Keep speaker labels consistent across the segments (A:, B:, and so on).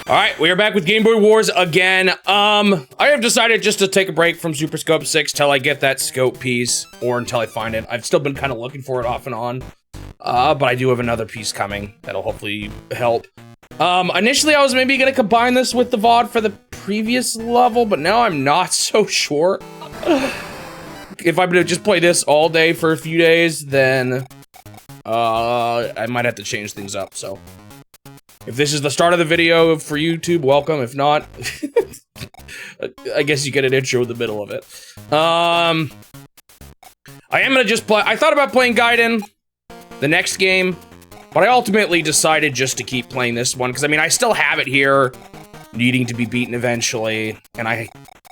A: All right, we are back with Game Boy Wars again. I have decided just to take a break from Super Scope 6 till I get that scope piece, or until I find it. I've still been kind of looking for it off and on, but I do have another piece coming that'll hopefully help. Initially I was maybe gonna combine this with the VOD for the previous level, but now I'm not so sure. If I'm gonna just play this all day for a few days, then I might have to change things up, so. If this is the start of the video for YouTube, welcome. If not, I guess you get an intro in the middle of it. I am gonna just play. I thought about playing Gaiden, the next game, but I ultimately decided just to keep playing this one because I mean I still have it here, needing to be beaten eventually, and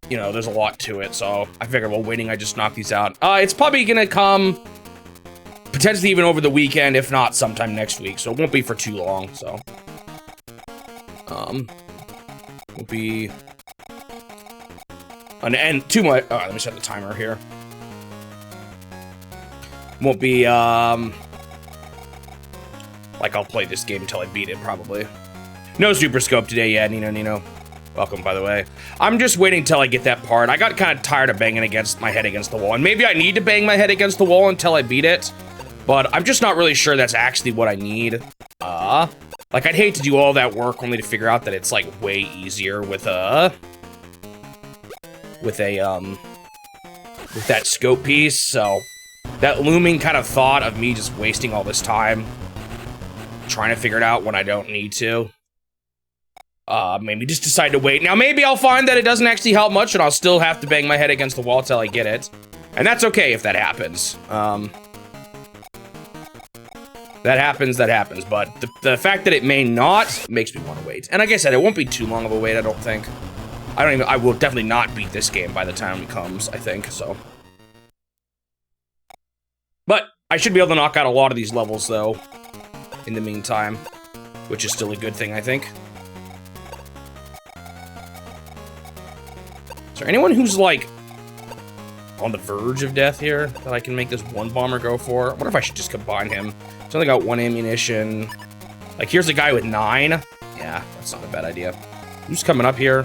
A: you know, there's a lot to it. So I figured while waiting, I just knock these out. It's probably gonna come potentially even over the weekend, if not sometime next week. So it won't be for too long. So. Will be an end to my, let me set the timer here. Won't be, like I'll play this game until I beat it, probably. No Super Scope today, yeah, Nino. Welcome, by the way. I'm just waiting till I get that part. I got kind of tired of banging my head against the wall, and maybe I need to bang my head against the wall until I beat it, but I'm just not really sure that's actually what I need. Like, I'd hate to do all that work only to figure out that it's, like, way easier with that scope piece, so that looming kind of thought of me just wasting all this time trying to figure it out when I don't need to, maybe just decide to wait. Now, maybe I'll find that it doesn't actually help much, and I'll still have to bang my head against the wall till I get it, and that's okay if that happens. That happens, but the fact that it may not makes me want to wait. And like I said, it won't be too long of a wait, I don't think. I will definitely not beat this game by the time it comes, I think, so. But I should be able to knock out a lot of these levels, though, in the meantime, which is still a good thing, I think. Is there anyone who's, like, on the verge of death here that I can make this one bomber go for? I wonder if I should just combine him. He's only got 1 ammunition. Like, here's a guy with 9. Yeah, that's not a bad idea. Who's coming up here?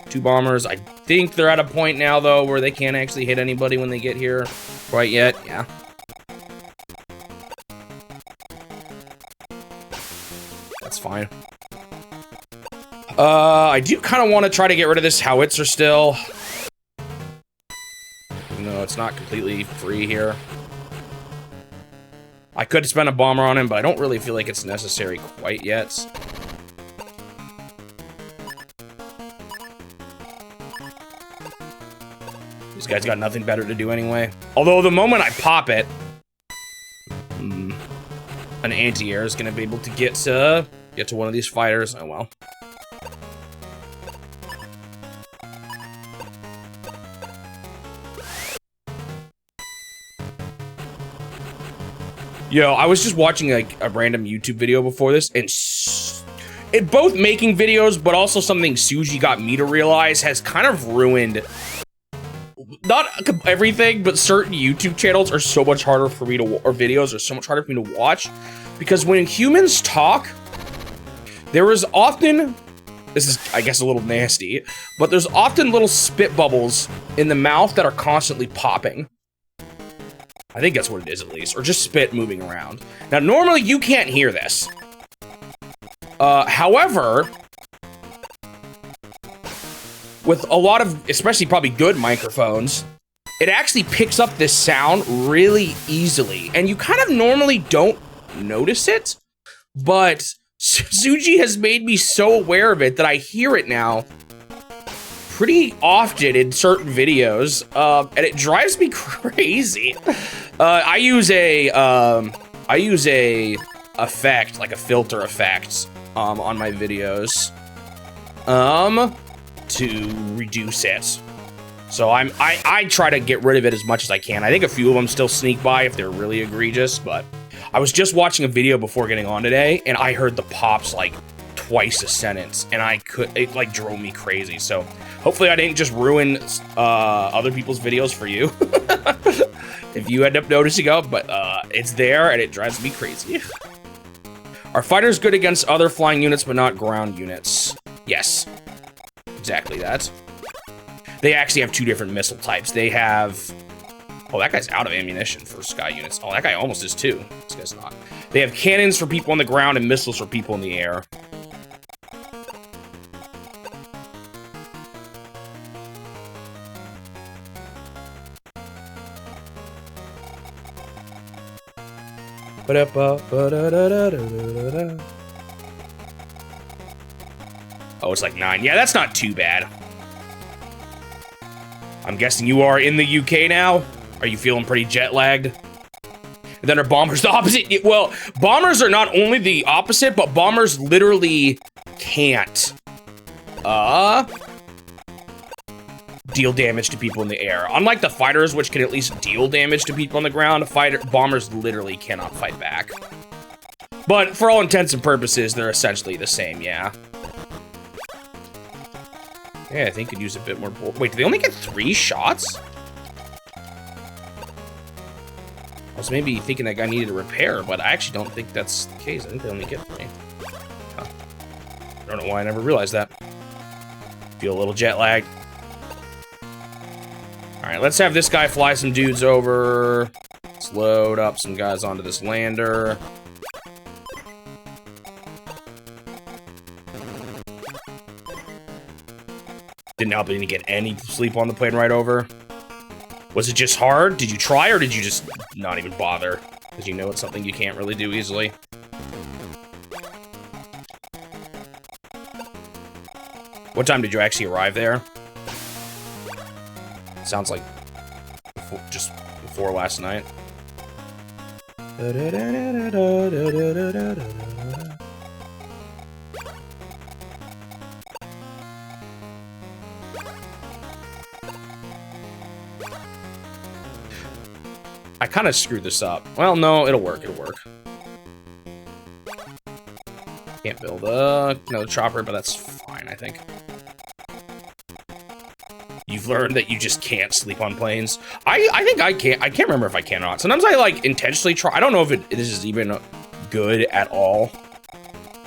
A: 2 bombers. I think they're at a point now, though, where they can't actually hit anybody when they get here quite yet. Yeah. That's fine. I do kind of want to try to get rid of this howitzer still. No, it's not completely free here. I could spend a bomber on him, but I don't really feel like it's necessary quite yet. This guy's got nothing better to do anyway. Although the moment I pop it, an anti-air is going to be able to get to one of these fighters. Oh well. Yo, I was just watching like a random YouTube video before this, and it both making videos, but also something Suji got me to realize has kind of ruined, not everything, but certain YouTube channels are so much harder for me to, or videos are so much harder for me to watch, because when humans talk, there is often, this is, I guess, a little nasty, but there's often little spit bubbles in the mouth that are constantly popping. I think that's what it is, at least, or just spit moving around. Now, normally you can't hear this. However, with a lot of, especially probably good microphones, it actually picks up this sound really easily, and you kind of normally don't notice it, but Suji has made me so aware of it that I hear it now pretty often in certain videos, and it drives me crazy. I use a effect, like a filter effect, on my videos, to reduce it. So I try to get rid of it as much as I can. I think a few of them still sneak by if they're really egregious, but I was just watching a video before getting on today, and I heard the pops like twice a sentence, and it like drove me crazy. So hopefully I didn't just ruin other people's videos for you. If you end up noticing it, but it's there and it drives me crazy. Are fighters good against other flying units but not ground units? Yes. Exactly that. They actually have 2 different missile types. They have... Oh, that guy's out of ammunition for sky units. Oh, that guy almost is too. This guy's not. They have cannons for people on the ground and missiles for people in the air. Oh, it's like 9. Yeah, that's not too bad. I'm guessing you are in the UK now? Are you feeling pretty jet lagged? And then are bombers the opposite? Well, bombers are not only the opposite, but bombers literally can't deal damage to people in the air. Unlike the fighters, which can at least deal damage to people on the ground, bombers literally cannot fight back. But for all intents and purposes, they're essentially the same, yeah. Yeah, I think could use a bit more. Wait, do they only get 3 shots? I was maybe thinking that guy needed a repair, but I actually don't think that's the case. I think they only get 3. Huh. I don't know why I never realized that. Feel a little jet lagged. All right, let's have this guy fly some dudes over. Let's load up some guys onto this lander. Didn't help you to get any sleep on the plane right over. Was it just hard? Did you try, or did you just not even bother? Because you know it's something you can't really do easily. What time did you actually arrive there? Sounds like just before last night. I kind of screwed this up. Well, no, it'll work. It'll work. Can't build another chopper, but that's fine, I think. You've learned that you just can't sleep on planes. I think I can't. I can't remember if I can or not. Sometimes I like intentionally try. I don't know if this is even good at all.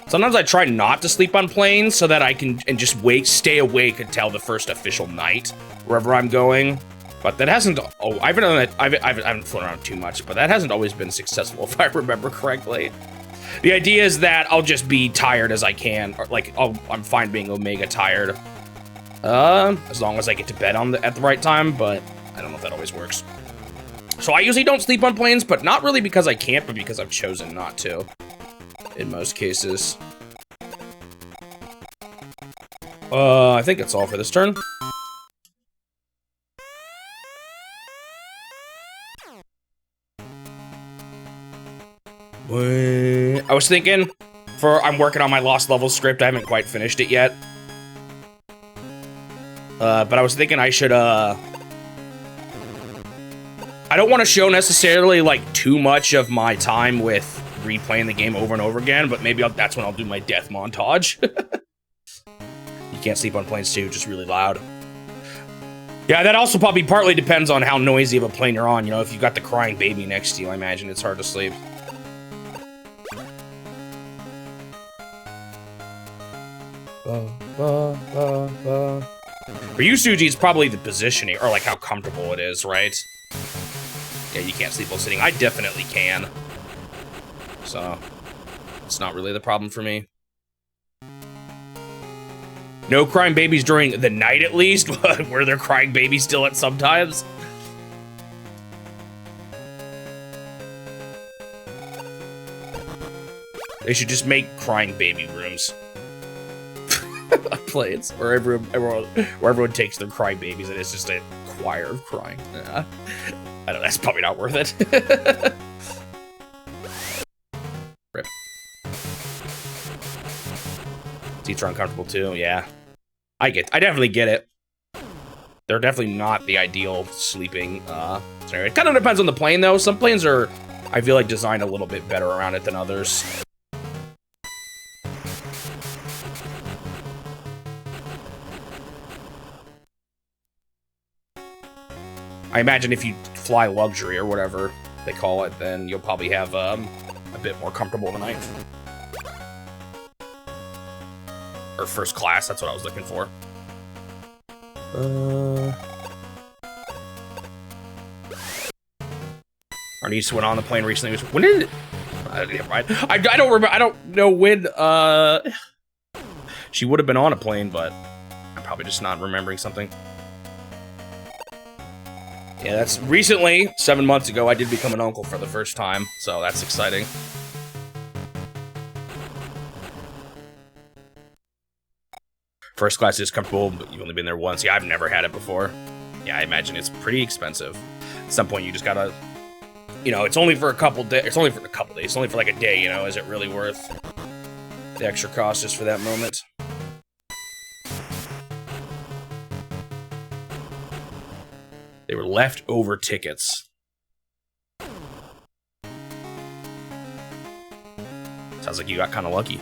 A: Sometimes I try not to sleep on planes so that I can just stay awake until the first official night wherever I'm going. But that hasn't. Oh, I haven't flown around too much, but that hasn't always been successful, if I remember correctly. The idea is that I'll just be tired as I can, or like I'm fine being omega tired, as long as I get to bed at the right time. But I don't know if that always works. So I usually don't sleep on planes, but not really because I can't, but because I've chosen not to. In most cases. I think that's all for this turn. I was thinking, I'm working on my Lost Levels script. I haven't quite finished it yet. But I was thinking I should, I don't want to show necessarily, like, too much of my time with replaying the game over and over again, but maybe that's when I'll do my death montage. You can't sleep on planes too, just really loud. Yeah, that also probably partly depends on how noisy of a plane you're on. You know, if you've got the crying baby next to you, I imagine it's hard to sleep. For you, Suji, it's probably the positioning, or like how comfortable it is, right? Yeah, you can't sleep while sitting. I definitely can. So, it's not really the problem for me. No crying babies during the night, at least? Were there crying babies still at sometimes? They should just make crying baby rooms. Planes where everyone takes their crying babies and it's just a choir of crying. I don't know, that's probably not worth it. Rip. Seats are uncomfortable too, yeah. I definitely get it. They're definitely not the ideal sleeping scenario. It kind of depends on the plane though. Some planes are, I feel like, designed a little bit better around it than others. I imagine if you fly luxury or whatever they call it, then you'll probably have a bit more comfortable tonight. Or first class, that's what I was looking for. Our niece went on the plane recently. When did it? I don't remember. I don't know when. She would have been on a plane, but I'm probably just not remembering something. Yeah, that's recently, 7 months ago, I did become an uncle for the first time, so that's exciting. First class is comfortable, but you've only been there once. Yeah, I've never had it before. Yeah, I imagine it's pretty expensive. At some point, you just gotta, you know, it's only for a couple days. It's only for a couple days. It's only for like a day, you know. Is it really worth the extra cost just for that moment? They were leftover tickets. Sounds like you got kind of lucky.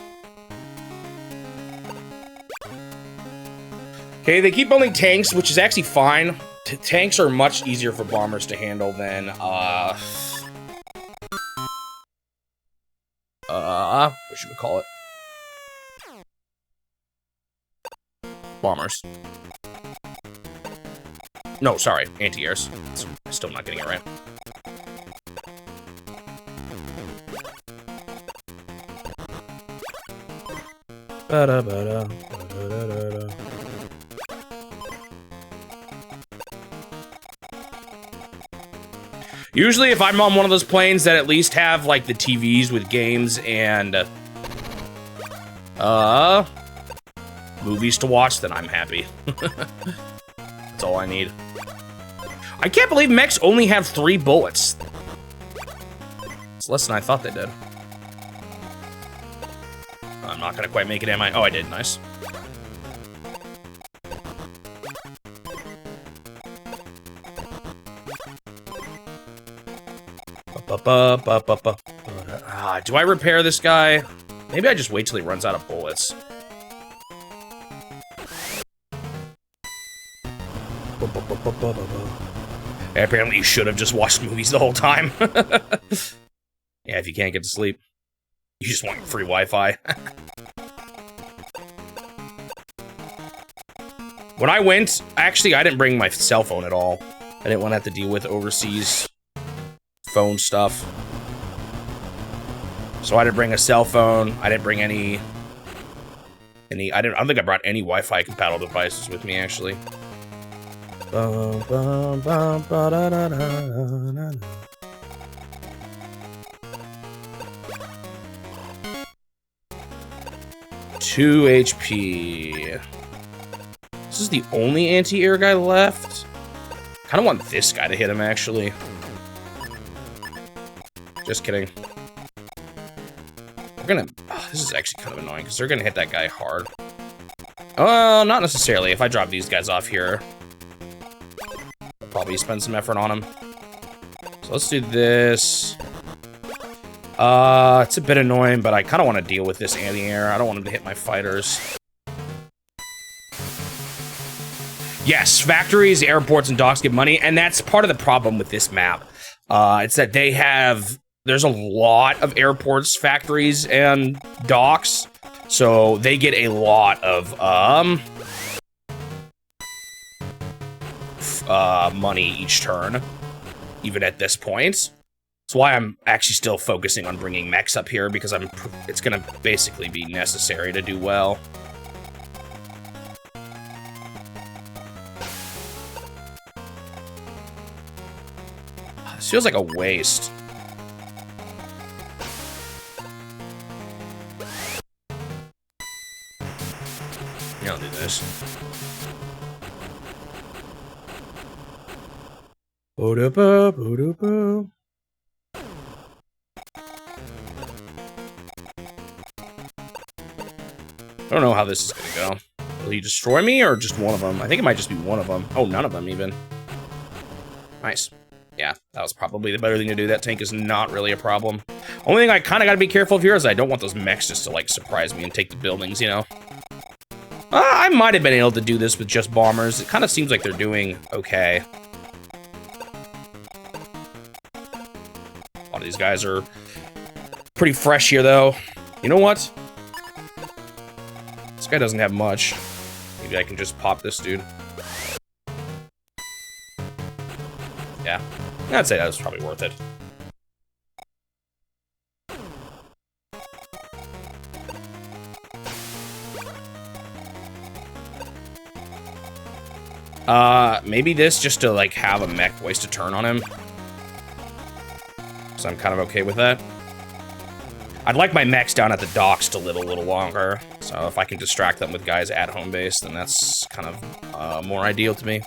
A: Okay, they keep building tanks, which is actually fine. Tanks are much easier for bombers to handle than, what should we call it? Bombers. No, sorry, anti-airs. Still not getting it right. Usually, if I'm on one of those planes that at least have, like, the TVs with games and, movies to watch, then I'm happy. That's all I need. I can't believe mechs only have 3 bullets. It's less than I thought they did. I'm not gonna quite make it, am I? Oh, I did. Nice. Do I repair this guy? Maybe I just wait till he runs out of bullets. Apparently you should have just watched movies the whole time. Yeah, if you can't get to sleep. You just want free Wi-Fi. When I went, actually, I didn't bring my cell phone at all. I didn't want to have to deal with overseas phone stuff. So I didn't bring a cell phone. I didn't bring any I don't think I brought any Wi-Fi compatible devices with me, actually. 2 HP. This is the only anti-air guy left. Kind of want this guy to hit him, actually. Just kidding. They're gonna... Oh, this is actually kind of annoying, because they're gonna hit that guy hard. Oh, not necessarily. If I drop these guys off here, I'll probably spend some effort on them. So let's do this. It's a bit annoying, but I kind of want to deal with this anti-air. I don't want him to hit my fighters. Yes, factories, airports, and docks get money, and that's part of the problem with this map. It's that they have... There's a lot of airports, factories, and docks, so they get a lot of, money each turn, even at this point. That's why I'm actually still focusing on bringing mechs up here, because it's gonna basically be necessary to do well. This feels like a waste. Yeah, I'll do this. Bo-da-ba, bo-da-ba. I don't know how this is gonna go. Will he destroy me or just one of them? I think it might just be one of them. Oh, none of them even. Nice. Yeah, that was probably the better thing to do. That tank is not really a problem. Only thing I kind of got to be careful of here is I don't want those mechs just to, like, surprise me and take the buildings, you know? I might have been able to do this with just bombers. It kind of seems like they're doing okay. A lot of these guys are pretty fresh here, though. You know what? This guy doesn't have much. Maybe I can just pop this dude. Yeah, I'd say that was probably worth it. Maybe this just to, like, have a mech waste a turn on him. So I'm kind of okay with that. I'd like my mechs down at the docks to live a little longer. So if I can distract them with guys at home base, then that's kind of more ideal to me.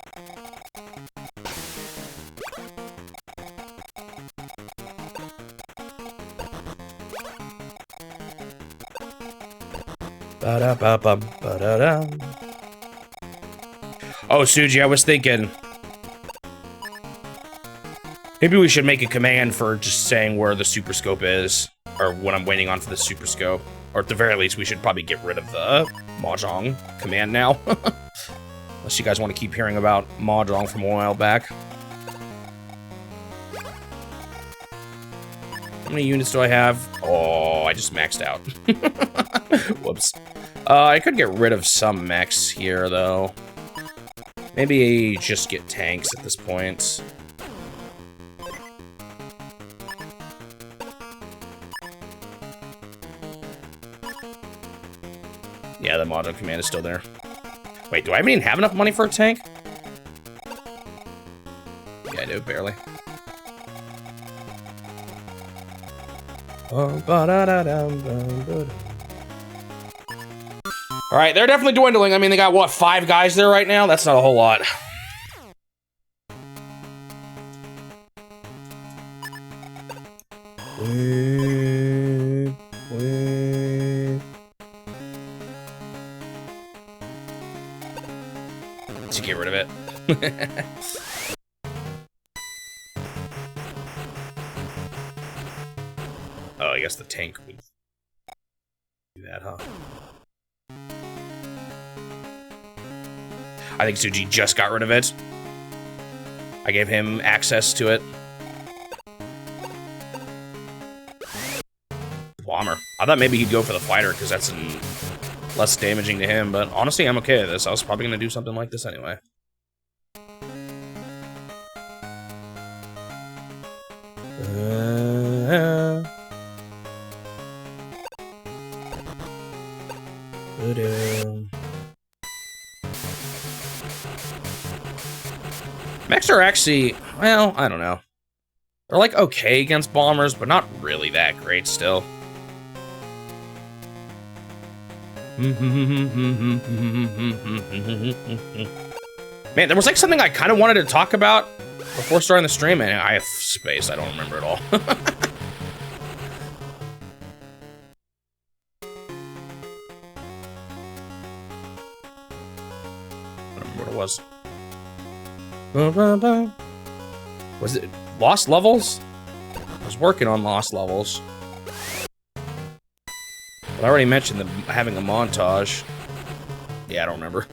A: Ba-da-ba-bum, oh, Suji, I was thinking maybe we should make a command for just saying where the super scope is, or when I'm waiting on for the super scope. Or at the very least, we should probably get rid of the Mahjong command now. Unless you guys want to keep hearing about Mahjong from a while back. How many units do I have? Oh, I just maxed out. Whoops. I could get rid of some mechs here, though. Maybe just get tanks at this point. Yeah, the Mahjong command is still there. Wait, do I even have enough money for a tank? Yeah, I do, barely. Alright, they're definitely dwindling. I mean, they got, what, 5 guys there right now? That's not a whole lot. To get rid of it. Oh, I guess the tank would do that, huh? I think Suji just got rid of it. I gave him access to it. Bomber. I thought maybe he'd go for the fighter because that's less damaging to him, but honestly, I'm okay with this. I was probably going to do something like this anyway. Mechs are actually, well, I don't know. They're like okay against bombers, but not really that great still. Man, there was like something I kind of wanted to talk about before starting the stream, and I have space. I don't remember at all. I don't remember what it was. Was it Lost Levels? I was working on Lost Levels. But I already mentioned having a montage. Yeah, I don't remember.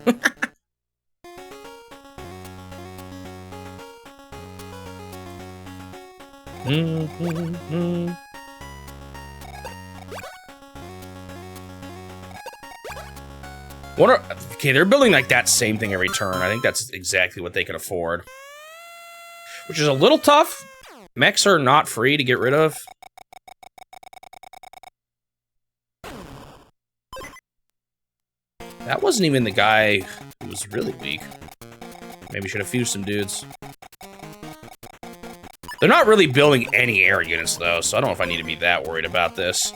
A: Okay, they're building like that same thing every turn. I think that's exactly what they can afford. Which is a little tough. Mechs are not free to get rid of. That wasn't even the guy who was really weak. Maybe should have fused some dudes. They're not really building any air units, though, so I don't know if I need to be that worried about this.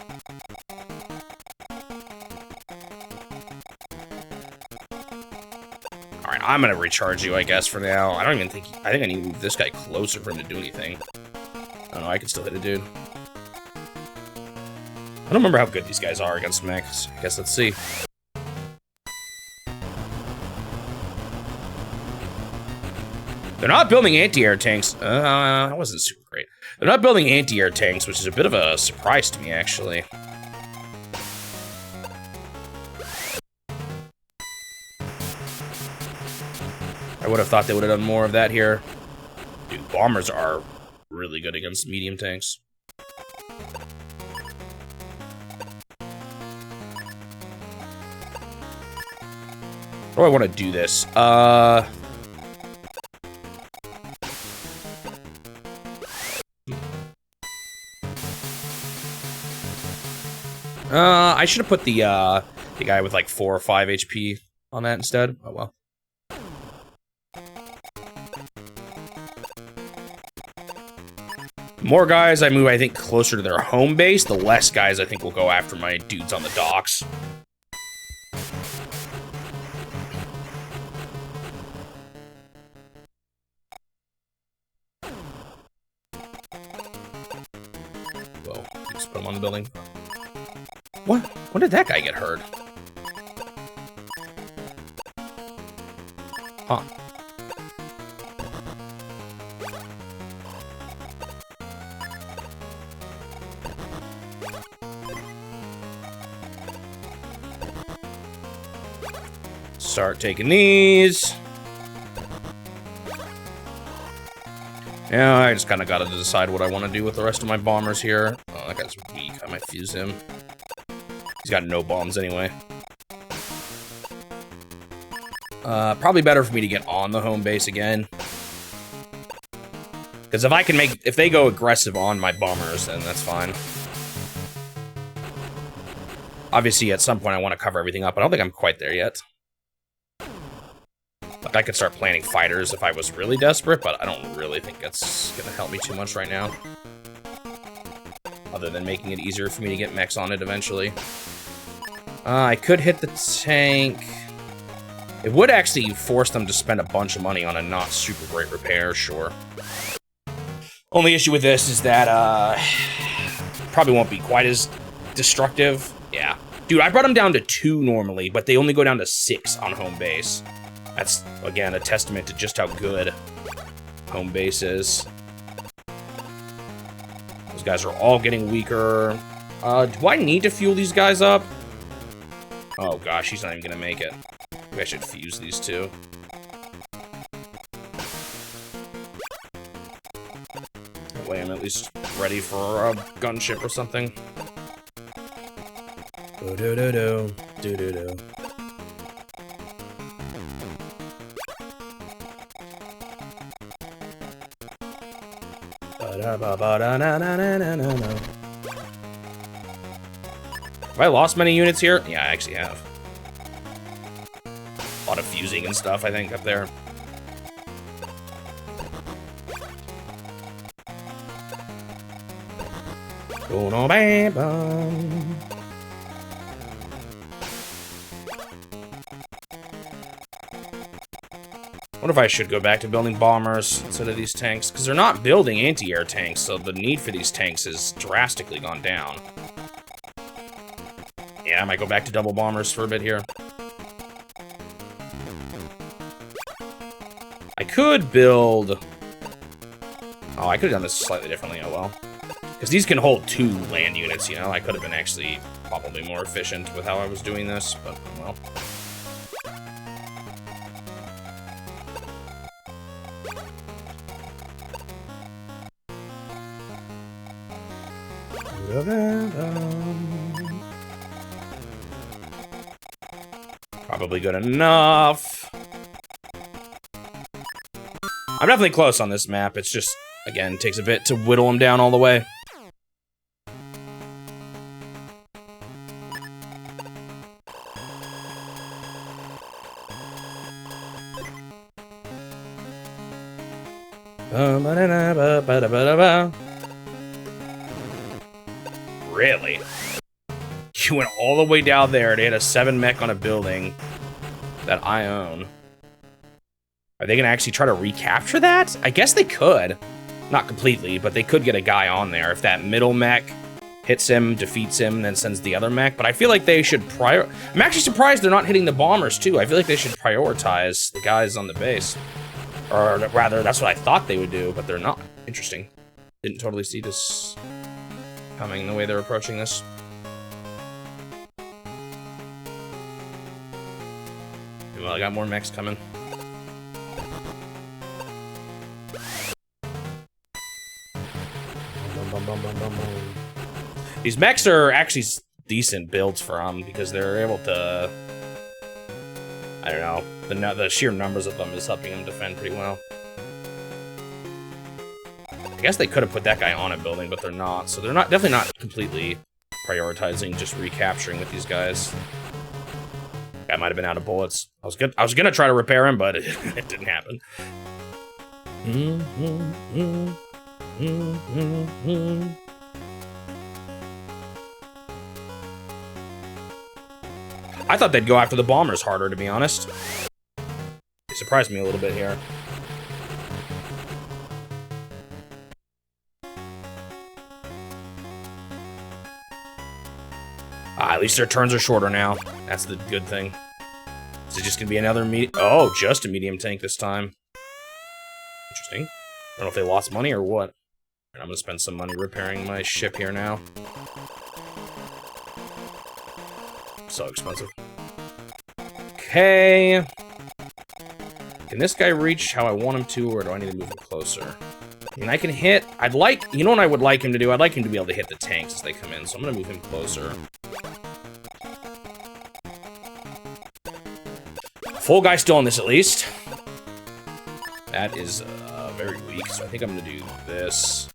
A: Alright, I'm gonna recharge you, I guess, for now. I don't even think... I think I need to move this guy closer for him to do anything. I don't know, I can still hit a dude. I don't remember how good these guys are against mechs. I guess let's see. They're not building anti-air tanks. That wasn't super great. They're not building anti-air tanks, which is a bit of a surprise to me, actually. I would have thought they would have done more of that here. Dude, bombers are really good against medium tanks. How do I want to do this? I should have put the guy with like 4 or 5 HP on that instead. Oh well. The more guys I move, I think, closer to their home base, the less guys I think will go after my dudes on the docks. Whoa, just put him on the building. What? When did that guy get hurt? Huh. Start taking these. Yeah, I just kind of got to decide what I want to do with the rest of my bombers here. Oh, that guy's weak. I might fuse him. He's got no bombs anyway. Probably better for me to get on the home base again. Because if they go aggressive on my bombers, then that's fine. Obviously, at some point, I want to cover everything up. I don't think I'm quite there yet. Like, I could start planning fighters if I was really desperate, but I don't really think that's going to help me too much right now. Other than making it easier for me to get mechs on it eventually. I could hit the tank. It would actually force them to spend a bunch of money on a not super great repair, sure. Only issue with this is that, probably won't be quite as destructive. Yeah. Dude, I brought them down to 2 normally, but they only go down to 6 on home base. That's, again, a testament to just how good home base is. Those guys are all getting weaker. Do I need to fuel these guys up? Oh gosh, he's not even gonna make it. Maybe I should fuse these two. That way I'm at least ready for a gunship or something. Do-do-do-do. Do-do-do. Have I lost many units here? Yeah, I actually have. A lot of fusing and stuff, I think, up there. What if I should go back to building bombers instead of these tanks? Because they're not building anti-air tanks, so the need for these tanks has drastically gone down. Yeah, I might go back to double bombers for a bit here. I could build... Oh, I could have done this slightly differently, oh well. Because these can hold 2 land units, you know? I could have been actually probably more efficient with how I was doing this, but well. Probably good enough. I'm definitely close on this map. It's just, again, takes a bit to whittle them down all the way. Really? You went all the way down there to hit a 7 mech on a building that I own. Are they gonna actually try to recapture that? I guess they could. Not completely, but they could get a guy on there. If that middle mech hits him, defeats him, then sends the other mech. But I feel like they should I'm actually surprised they're not hitting the bombers, too. I feel like they should prioritize the guys on the base. Or rather, that's what I thought they would do, but they're not. Interesting. Didn't totally see this coming, the way they're approaching this. Well, I got more mechs coming. These mechs are actually decent builds for them because they're able to I don't know. The sheer numbers of them is helping him defend pretty well. I guess they could have put that guy on a building, but they're not. So they're definitely not completely prioritizing just recapturing with these guys. Guy might have been out of bullets. I was gonna try to repair him, but it didn't happen. I thought they'd go after the bombers harder, to be honest. They surprised me a little bit here. At least their turns are shorter now. That's the good thing. Is it just gonna be another Oh, just a medium tank this time. Interesting. I don't know if they lost money or what. I'm gonna spend some money repairing my ship here now. So expensive. Okay. Can this guy reach how I want him to, or do I need to move him closer? I mean, I can hit... You know what I would like him to do? I'd like him to be able to hit the tanks as they come in, so I'm gonna move him closer. Full guy still on this, at least. That is very weak, so I think I'm gonna do this.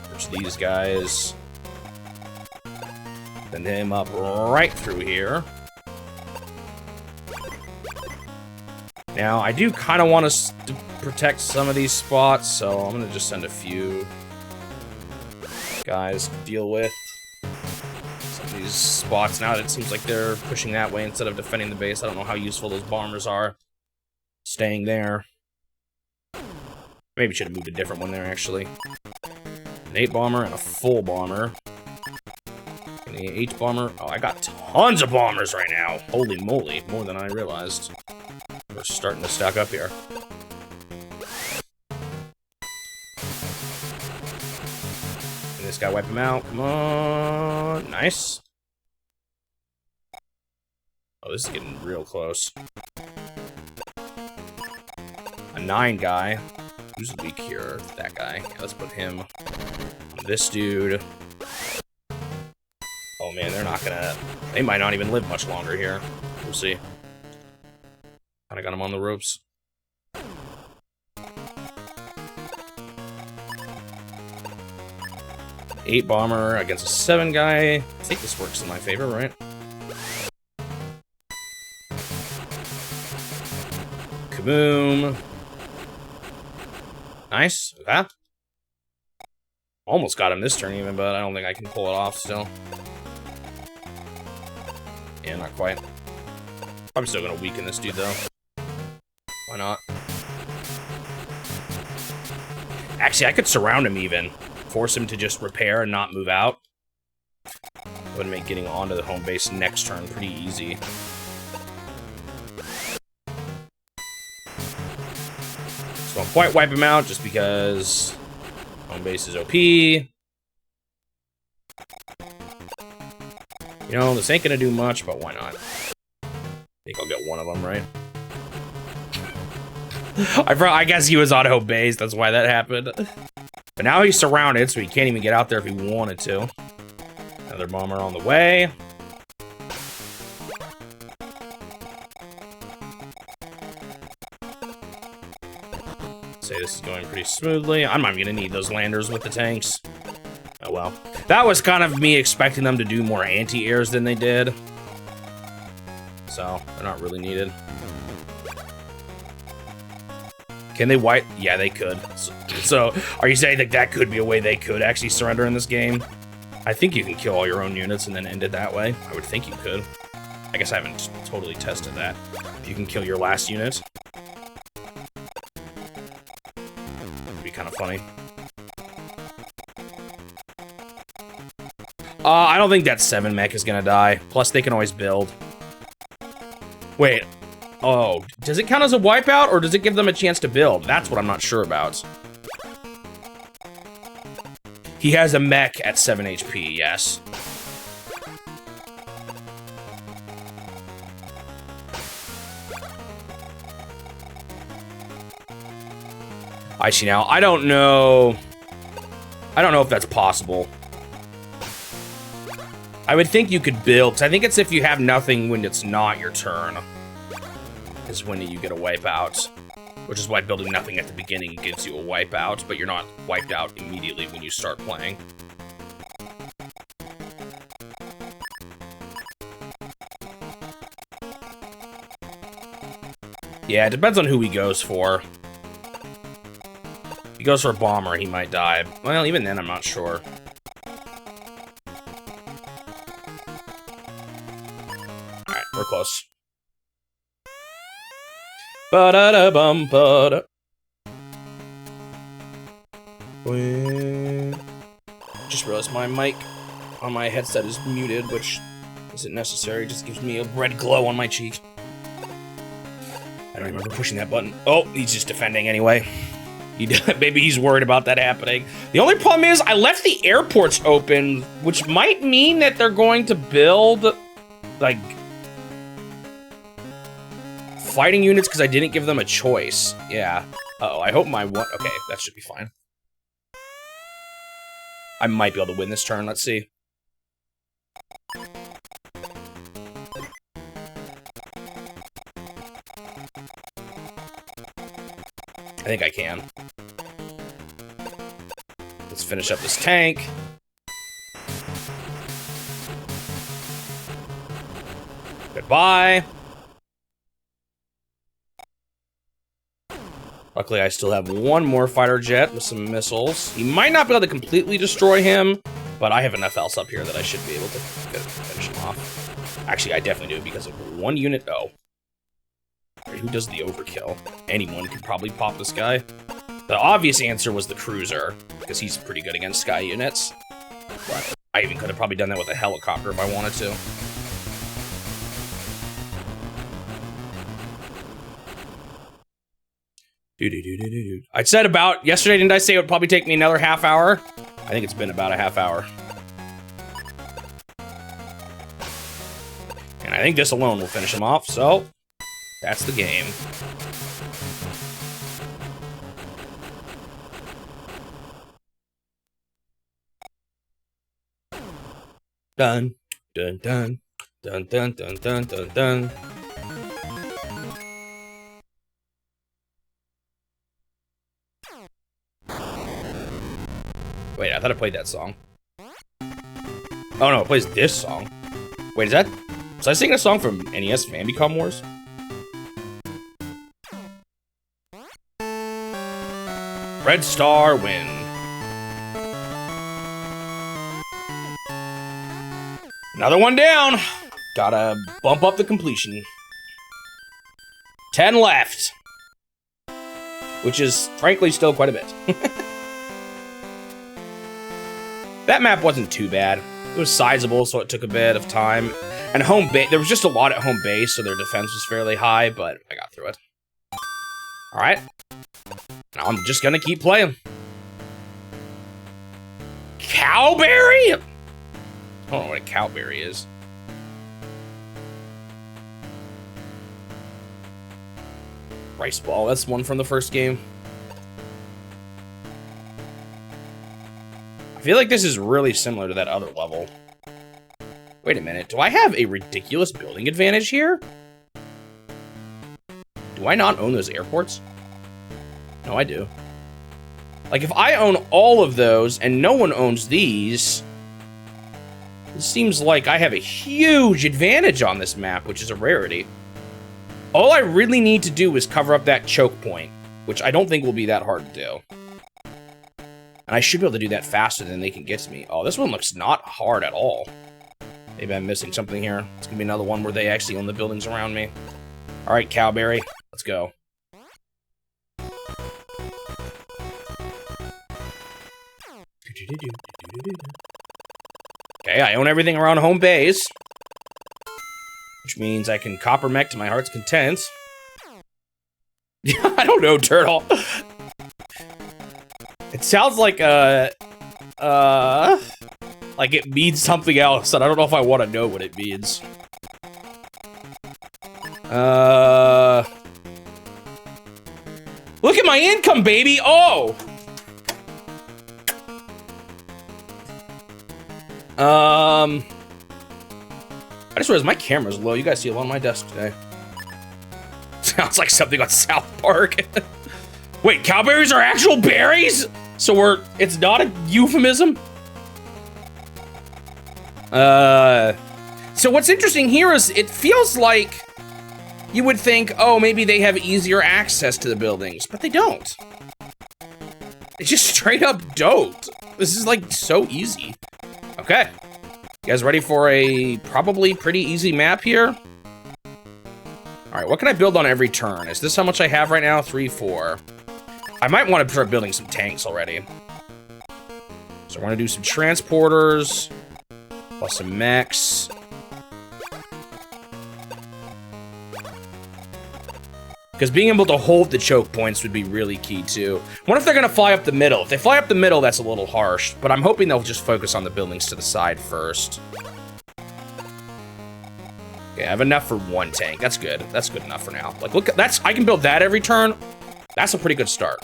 A: There's these guys. Send him up right through here. Now, I do kind of want us to protect some of these spots, so I'm gonna just send a few guys to deal with some of these spots. Now it seems like they're pushing that way instead of defending the base. I don't know how useful those bombers are staying there. Maybe should have moved a different one there, actually. An 8 bomber and a full bomber. And the 8 bomber. Oh, I got tons of bombers right now. Holy moly, more than I realized. We're starting to stack up here. Can this guy wipe him out? Come on. Nice. Oh, this is getting real close. A 9 guy. Who's weak here? That guy. Yeah, let's put him on this dude. Oh man, they're not gonna... They might not even live much longer here. We'll see. Kinda got him on the ropes. Eight bomber against a 7 guy. I think this works in my favor, right? Kaboom. Nice. Okay. Almost got him this turn even, but I don't think I can pull it off still. Yeah, not quite. I'm still gonna weaken this dude though. Why not? Actually, I could surround him even. Force him to just repair and not move out. Would make getting onto the home base next turn pretty easy. So I'll quite wipe him out just because home base is OP. You know, this ain't gonna do much, but why not? I think I'll get one of them, right? I guess he was on home base, that's why that happened. But now he's surrounded, so he can't even get out there if he wanted to. Another bomber on the way. Say this is going pretty smoothly. I'm not gonna need those landers with the tanks. Oh well. That was kind of me expecting them to do more anti-airs than they did. So, they're not really needed. Can they wipe? Yeah, they could. So, are you saying that that could be a way they could actually surrender in this game? I think you can kill all your own units and then end it that way. I would think you could. I guess I haven't totally tested that. If you can kill your last unit. That'd be kind of funny. I don't think that 7 mech is gonna die. Plus, they can always build. Wait. Oh, does it count as a wipeout, or does it give them a chance to build? That's what I'm not sure about. He has a mech at 7 HP, yes. I see now. I don't know if that's possible. I would think you could build, because I think it's if you have nothing when it's not your turn. is when you get a wipeout. Which is why building nothing at the beginning gives you a wipeout, but you're not wiped out immediately when you start playing. Yeah, it depends on who he goes for. If he goes for a bomber, he might die. Well, even then, I'm not sure. Alright, we're close. Ba-da-da-bum-ba-da. Just realized my mic on my headset is muted, which isn't necessary. It just gives me a red glow on my cheek. I don't remember pushing that button. Oh, he's just defending anyway. Maybe he's worried about that happening. The only problem is I left the airports open, which might mean that they're going to build, like, fighting units because I didn't give them a choice. Yeah. Uh-oh, I hope my one... Okay, that should be fine. I might be able to win this turn. Let's see. I think I can. Let's finish up this tank. Goodbye. Luckily, I still have one more fighter jet with some missiles. He might not be able to completely destroy him, but I have enough else up here that I should be able to finish him off. Actually, I definitely do because of one unit. Oh. Who does the overkill? Anyone could probably pop this guy. The obvious answer was the cruiser, because he's pretty good against sky units. But I even could have probably done that with a helicopter if I wanted to. I said about yesterday, didn't I say it would probably take me another half hour? I think it's been about a half hour. And I think this alone will finish him off, so that's the game. Dun, dun, dun, dun, dun, dun, dun, dun, dun. Wait, I thought I played that song. Oh no, it plays this song. Wait, is that... Was I singing a song from NES Famicom Wars? Red Star win. Another one down. Gotta bump up the completion. 10 left. Which is, frankly, still quite a bit. That map wasn't too bad. It was sizable, so it took a bit of time. And home base, there was just a lot at home base, so their defense was fairly high, but I got through it. Alright. Now I'm just gonna keep playing. Cowberry? I don't know what a cowberry is. Rice ball, that's one from the first game. I feel like this is really similar to that other level. Wait a minute, do I have a ridiculous building advantage here? Do I not own those airports? No, I do. Like, if I own all of those and no one owns these, it seems like I have a huge advantage on this map, which is a rarity. All I really need to do is cover up that choke point, which I don't think will be that hard to do. And I should be able to do that faster than they can get to me. Oh, this one looks not hard at all. Maybe I'm missing something here. It's gonna be another one where they actually own the buildings around me. All right, Cowberry, let's go. Okay, I own everything around home base, which means I can copper mech to my heart's content. I don't know, Turtle. It sounds like like it means something else, and I don't know if I want to know what it means. Look at my income, baby! Oh! I just realized my camera's low. You guys see it on my desk today. Sounds like something on South Park. Wait, cowberries are actual berries? So it's not a euphemism? So what's interesting here is it feels like you would think, oh, maybe they have easier access to the buildings, but they don't. They just straight up don't. This is like so easy. Okay. You guys ready for a probably pretty easy map here? All right, what can I build on every turn? Is this how much I have right now? 3, 4. I might want to start building some tanks already. So we're gonna do some transporters, plus some mechs. Because being able to hold the choke points would be really key too. What if they're gonna fly up the middle? If they fly up the middle, that's a little harsh, but I'm hoping they'll just focus on the buildings to the side first. Okay, I have enough for 1 tank. That's good. That's good enough for now. Like, look, I can build that every turn. That's a pretty good start.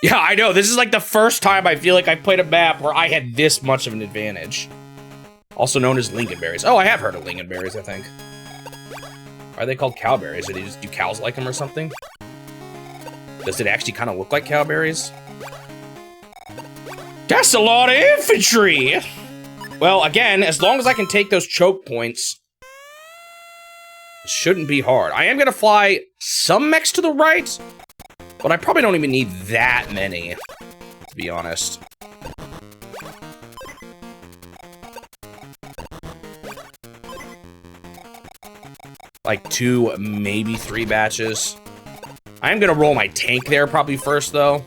A: Yeah, I know. This is like the first time I feel like I played a map where I had this much of an advantage. Also known as lingonberries. Oh, I have heard of lingonberries, I think. Why are they called cowberries? Do cows like them or something? Does it actually kind of look like cowberries? That's a lot of infantry! Well, again, as long as I can take those choke points, it shouldn't be hard. I am going to fly some mechs to the right, but I probably don't even need that many, to be honest. Like 2, maybe 3 batches. I am gonna roll my tank there probably first, though.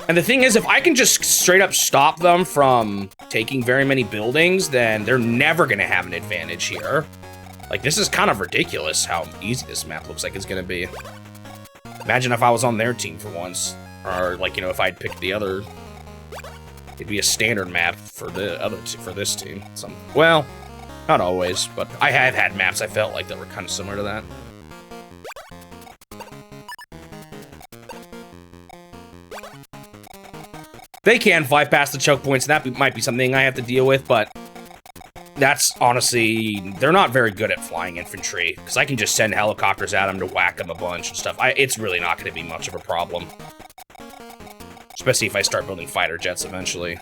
A: And the thing is, if I can just straight up stop them from taking very many buildings, then they're never gonna have an advantage here. Like, this is kind of ridiculous how easy this map looks like it's gonna be. Imagine if I was on their team for once. Or, like, you know, if I'd picked the other... It'd be a standard map for the other for this team. Well, not always, but I have had maps I felt like that were kind of similar to that. They can fly past the choke points, and that might be something I have to deal with, but that's honestly, they're not very good at flying infantry, because I can just send helicopters at them to whack them a bunch and stuff. It's really not going to be much of a problem. Especially if I start building fighter jets eventually.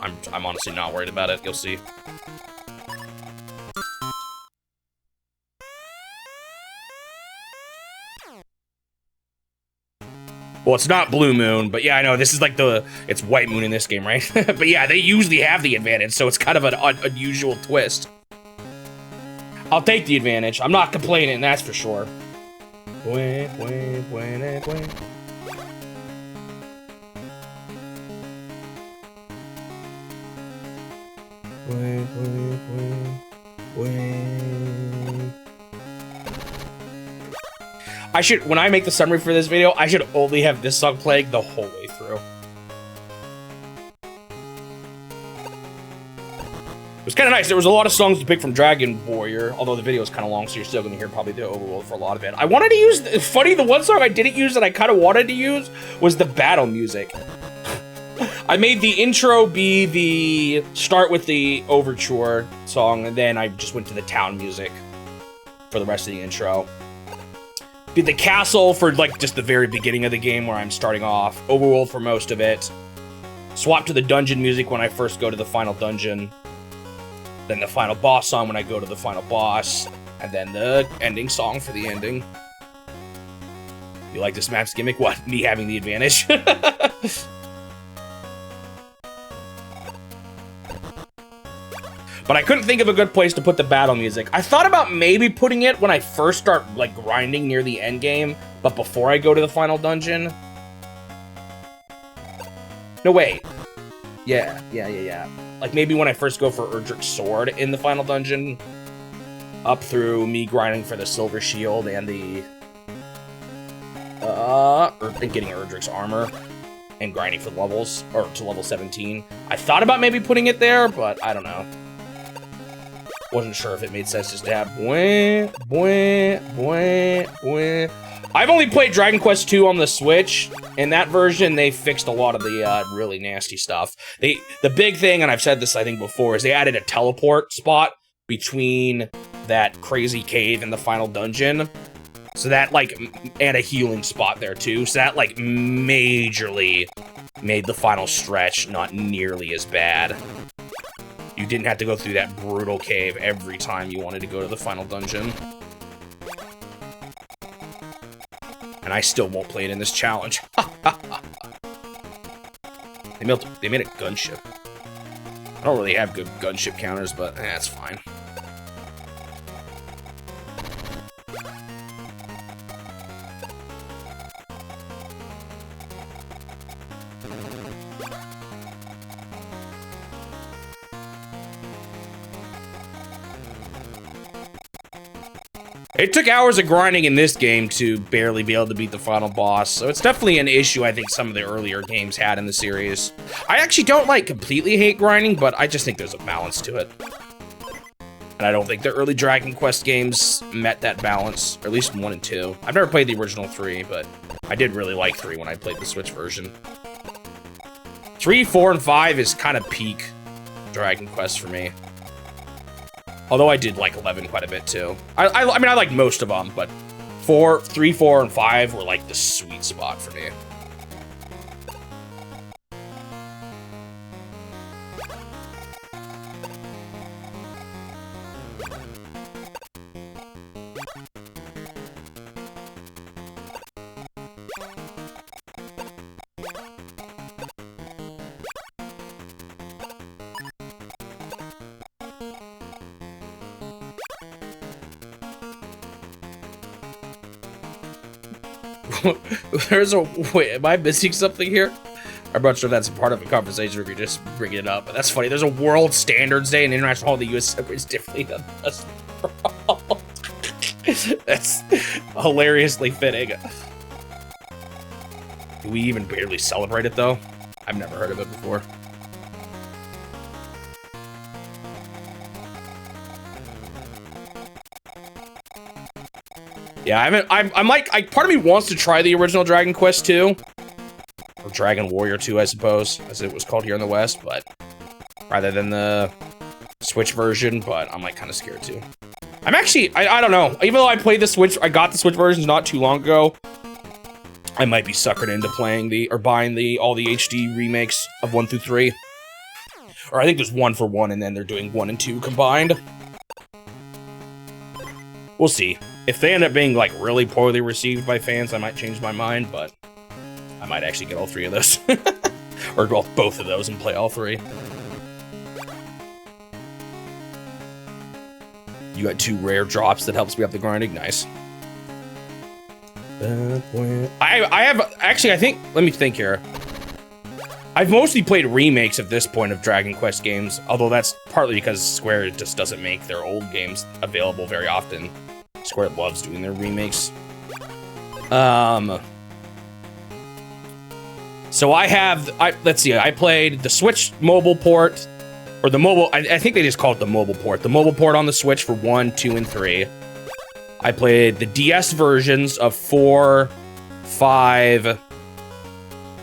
A: I'm honestly not worried about it, you'll see. Well, it's not Blue Moon, but yeah, I know, this is like it's White Moon in this game, right? But yeah, they usually have the advantage, so it's kind of an unusual twist. I'll take the advantage. I'm not complaining, that's for sure. When I make the summary for this video, I should only have this song playing the whole way through. It was kind of nice. There was a lot of songs to pick from Dragon Warrior, although the video is kind of long, so you're still going to hear probably the overworld for a lot of it. I wanted to use, funny, the one song I didn't use that I kind of wanted to use was the battle music. I made the intro be the start with the overture song, and then I just went to the town music for the rest of the intro. Did the castle for like just the very beginning of the game where I'm starting off, overworld for most of it. Swap to the dungeon music when I first go to the final dungeon. Then the final boss song when I go to the final boss. And then the ending song for the ending. You like this map's gimmick? What? Me having the advantage? But I couldn't think of a good place to put the battle music. I thought about maybe putting it when I first start, like, grinding near the end game, but before I go to the final dungeon. No, wait. Yeah. Like, maybe when I first go for Erdrick's sword in the final dungeon, up through me grinding for the silver shield and the... and getting Erdrick's armor, and grinding for levels, or to level 17. I thought about maybe putting it there, but I don't know. Wasn't sure if it made sense just to have I've only played Dragon Quest II on the Switch. In that version, they fixed a lot of the really nasty stuff. The big thing, and I've said this I think before, is they added a teleport spot between that crazy cave and the final dungeon. So that, like, and a healing spot there, too. So that, like, majorly made the final stretch not nearly as bad. You didn't have to go through that brutal cave every time you wanted to go to the final dungeon. And I still won't play it in this challenge. They made a gunship. I don't really have good gunship counters, but that's fine. It took hours of grinding in this game to barely be able to beat the final boss, so it's definitely an issue I think some of the earlier games had in the series. I actually don't, like, completely hate grinding, but I just think there's a balance to it. And I don't think the early Dragon Quest games met that balance, or at least 1 and 2. I've never played the original 3, but I did really like 3 when I played the Switch version. 3, 4, and 5 is kind of peak Dragon Quest for me. Although I did like 11 quite a bit too. I mean, I like most of them, but 3, 4, and 5 were like the sweet spot for me. Wait, am I missing something here? I'm not sure if that's part of a conversation or if you're just bringing it up, but that's funny. There's a World Standards Day and International Hall of the U.S. separates differently than us. That's hilariously fitting. Do we even barely celebrate it, though? I've never heard of it before. Yeah, I'm like, part of me wants to try the original Dragon Quest 2. Or Dragon Warrior 2, I suppose, as it was called here in the West, but rather than the Switch version, but I'm like kind of scared too. I'm actually, I don't know, even though I played the Switch, I got the Switch versions not too long ago, I might be suckered into playing buying all the HD remakes of 1 through 3. Or I think there's 1 for 1 and then they're doing 1 and 2 combined. We'll see. If they end up being, like, really poorly received by fans, I might change my mind, but I might actually get all 3 of those. Or both of those and play all 3. You got 2 rare drops that helps me up the grinding. Nice. I have, actually, I think, let me think here. I've mostly played remakes at this point of Dragon Quest games, although that's partly because Square just doesn't make their old games available very often. Square loves doing their remakes. So let's see, I played the Switch mobile port, or the mobile, I think they just call it the mobile port. The mobile port on the Switch for 1, 2, and 3. I played the DS versions of 4, 5,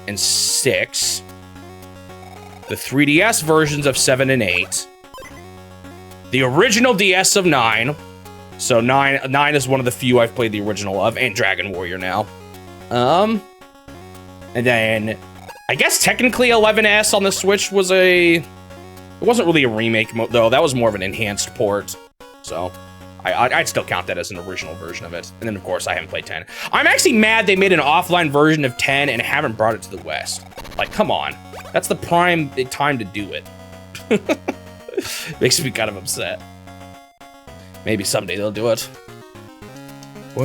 A: and 6. The 3DS versions of 7 and 8. The original DS of 9. So 9 is one of the few I've played the original of, and Dragon Warrior now. And then, I guess technically 11S on the Switch was it wasn't really a remake, though. That was more of an enhanced port. So, I'd still count that as an original version of it. And then, of course, I haven't played 10. I'm actually mad they made an offline version of 10 and haven't brought it to the West. Like, come on. That's the prime time to do it. Makes me kind of upset. Maybe someday they'll do it. But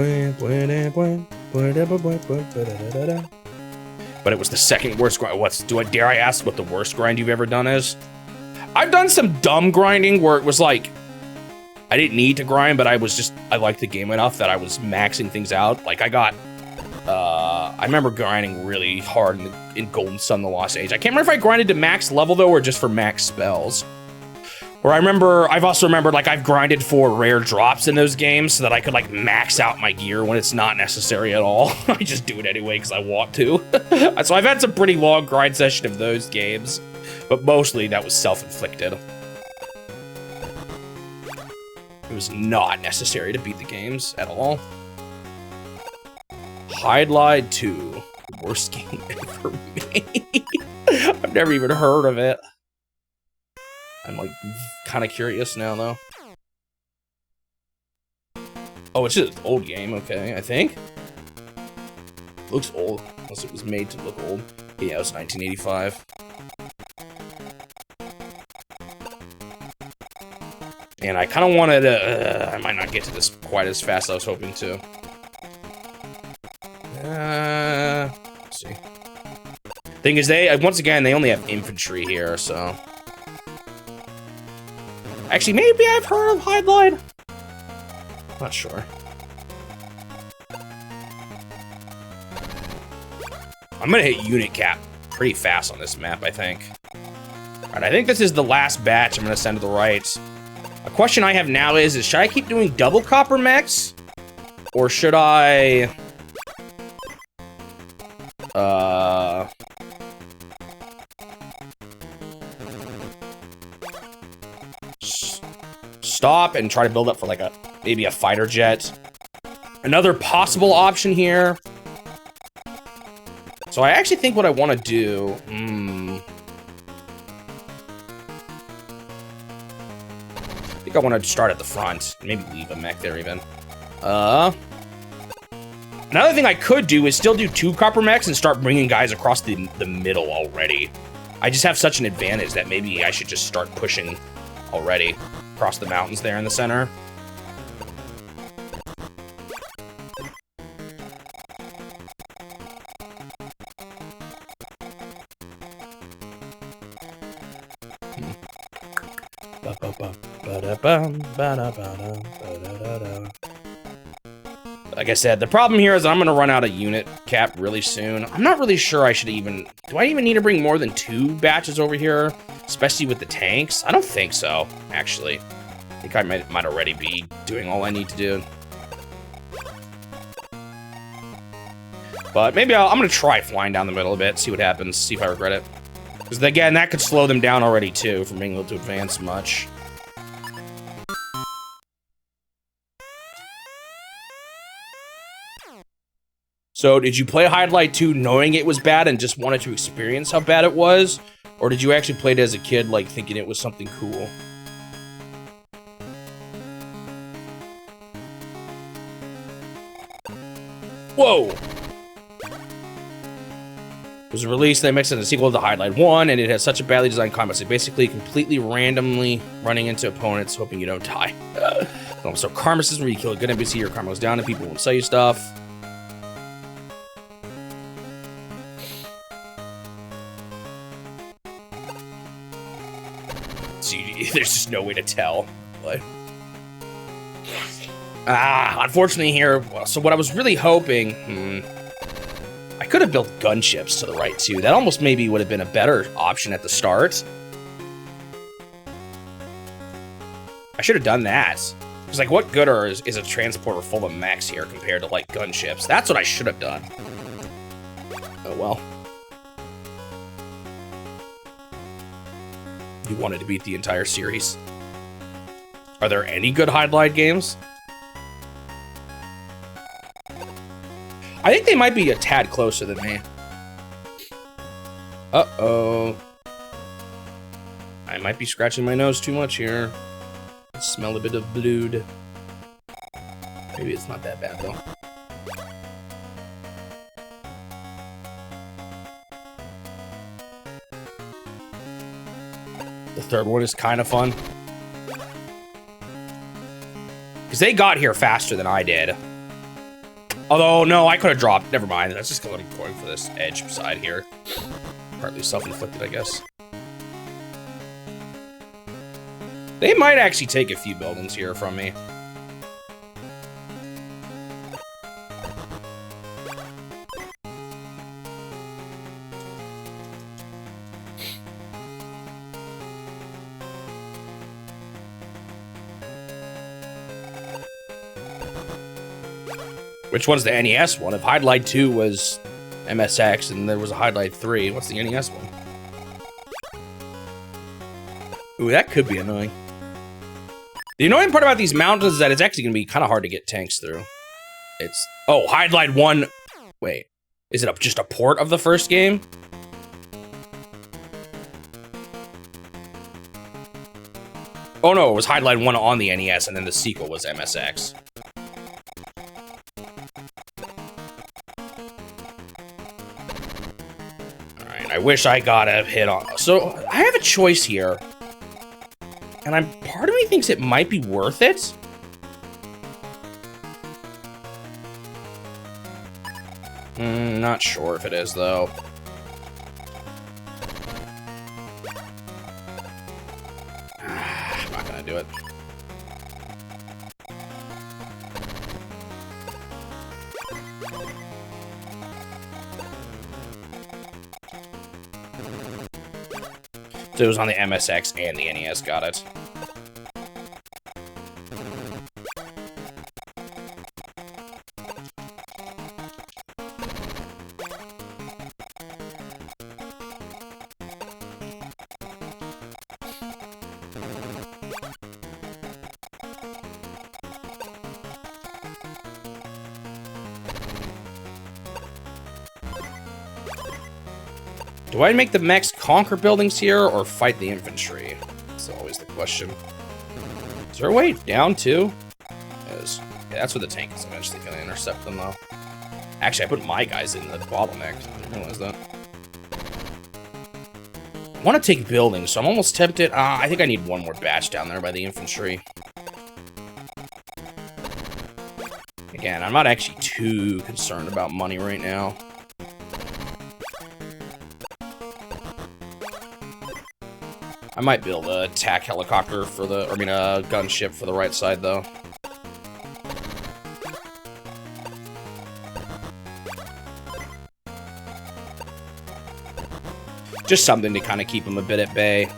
A: it was the second worst grind. Dare I ask what the worst grind you've ever done is? I've done some dumb grinding where it was like, I didn't need to grind, but I liked the game enough that I was maxing things out. Like I remember grinding really hard in Golden Sun: The Lost Age. I can't remember if I grinded to max level though, or just for max spells. Or I've also remembered, like, I've grinded for rare drops in those games so that I could, like, max out my gear when it's not necessary at all. I just do it anyway because I want to. So I've had some pretty long grind session of those games, but mostly that was self-inflicted. It was not necessary to beat the games at all. Hide 2. Worst game ever made. I've never even heard of it. I'm like kind of curious now though. Oh, it's just an old game, okay, I think. Looks old, unless it was made to look old. Yeah, it was 1985. And I kind of wanted to, I might not get to this quite as fast as I was hoping to. Let's see. Thing is, once again, they only have infantry here, so. Actually, maybe I've heard of Hide. Not sure. I'm gonna hit unit cap pretty fast on this map, I think. Alright, I think this is the last batch I'm gonna send to the right. A question I have now is should I keep doing double copper mechs? Or should I... stop and try to build up for like maybe a fighter jet. Another possible option here. So I actually think what I want to do, I think I want to start at the front, maybe leave a mech there even. Another thing I could do is still do 2 copper mechs and start bringing guys across the middle already. I just have such an advantage that maybe I should just start pushing already across the mountains there in the center. Like I said, the problem here is I'm going to run out of unit cap really soon. I'm not really sure I should even... Do I even need to bring more than 2 batches over here? Especially with the tanks? I don't think so, actually. I think I might already be doing all I need to do. But maybe I'm going to try flying down the middle a bit, see what happens, see if I regret it. Because again, that could slow them down already too, from being able to advance much. So, did you play Hide 2 knowing it was bad and just wanted to experience how bad it was? Or did you actually play it as a kid, like, thinking it was something cool? Whoa! It was released, they mixed it in a sequel to Hide 1, and it has such a badly designed combat. So basically, completely randomly running into opponents, hoping you don't die. So karma system where you kill a good NPC, your karma goes down, and people won't sell you stuff. So there's just no way to tell. But... unfortunately here, so what I was really hoping, I could have built gunships to the right too. That almost maybe would have been a better option at the start. I should have done that. Because like, what good is a transporter full of mechs here compared to like gunships? That's what I should have done. Oh well. You wanted to beat the entire series. Are there any good Hide games? I think they might be a tad closer than me. Uh-oh. I might be scratching my nose too much here. I smell a bit of blood. Maybe it's not that bad, though. The third one is kind of fun. Because they got here faster than I did. Although, no, I could have dropped. Never mind. That's just going for this edge side here. Partly self-inflicted, I guess. They might actually take a few buildings here from me. Which one's the NES one? If Highlight 2 was MSX and there was a Highlight 3, what's the NES one? Ooh, that could be annoying. The annoying part about these mountains is that it's actually going to be kind of hard to get tanks through. It's... Oh, Highlight 1... Wait. Is it just a port of the first game? Oh no, it was Highlight 1 on the NES, and then the sequel was MSX. Alright, I wish I got a hit on... So, I have a choice here. And part of me thinks it might be worth it. Not sure if it is, though. I'm not gonna do it. So it was on the MSX and the NES, got it. Do I make the mechs conquer buildings here, or fight the infantry? That's always the question. Is there a way down, too? Yes. Yeah, that's where the tank is eventually going to intercept them, though. Actually, I put my guys in the bottleneck. I didn't realize that. I want to take buildings, so I'm almost tempted. I think I need one more batch down there by the infantry. Again, I'm not actually too concerned about money right now. I might build a attack helicopter for the, I mean a gunship for the right side, though. Just something to kind of keep them a bit at bay.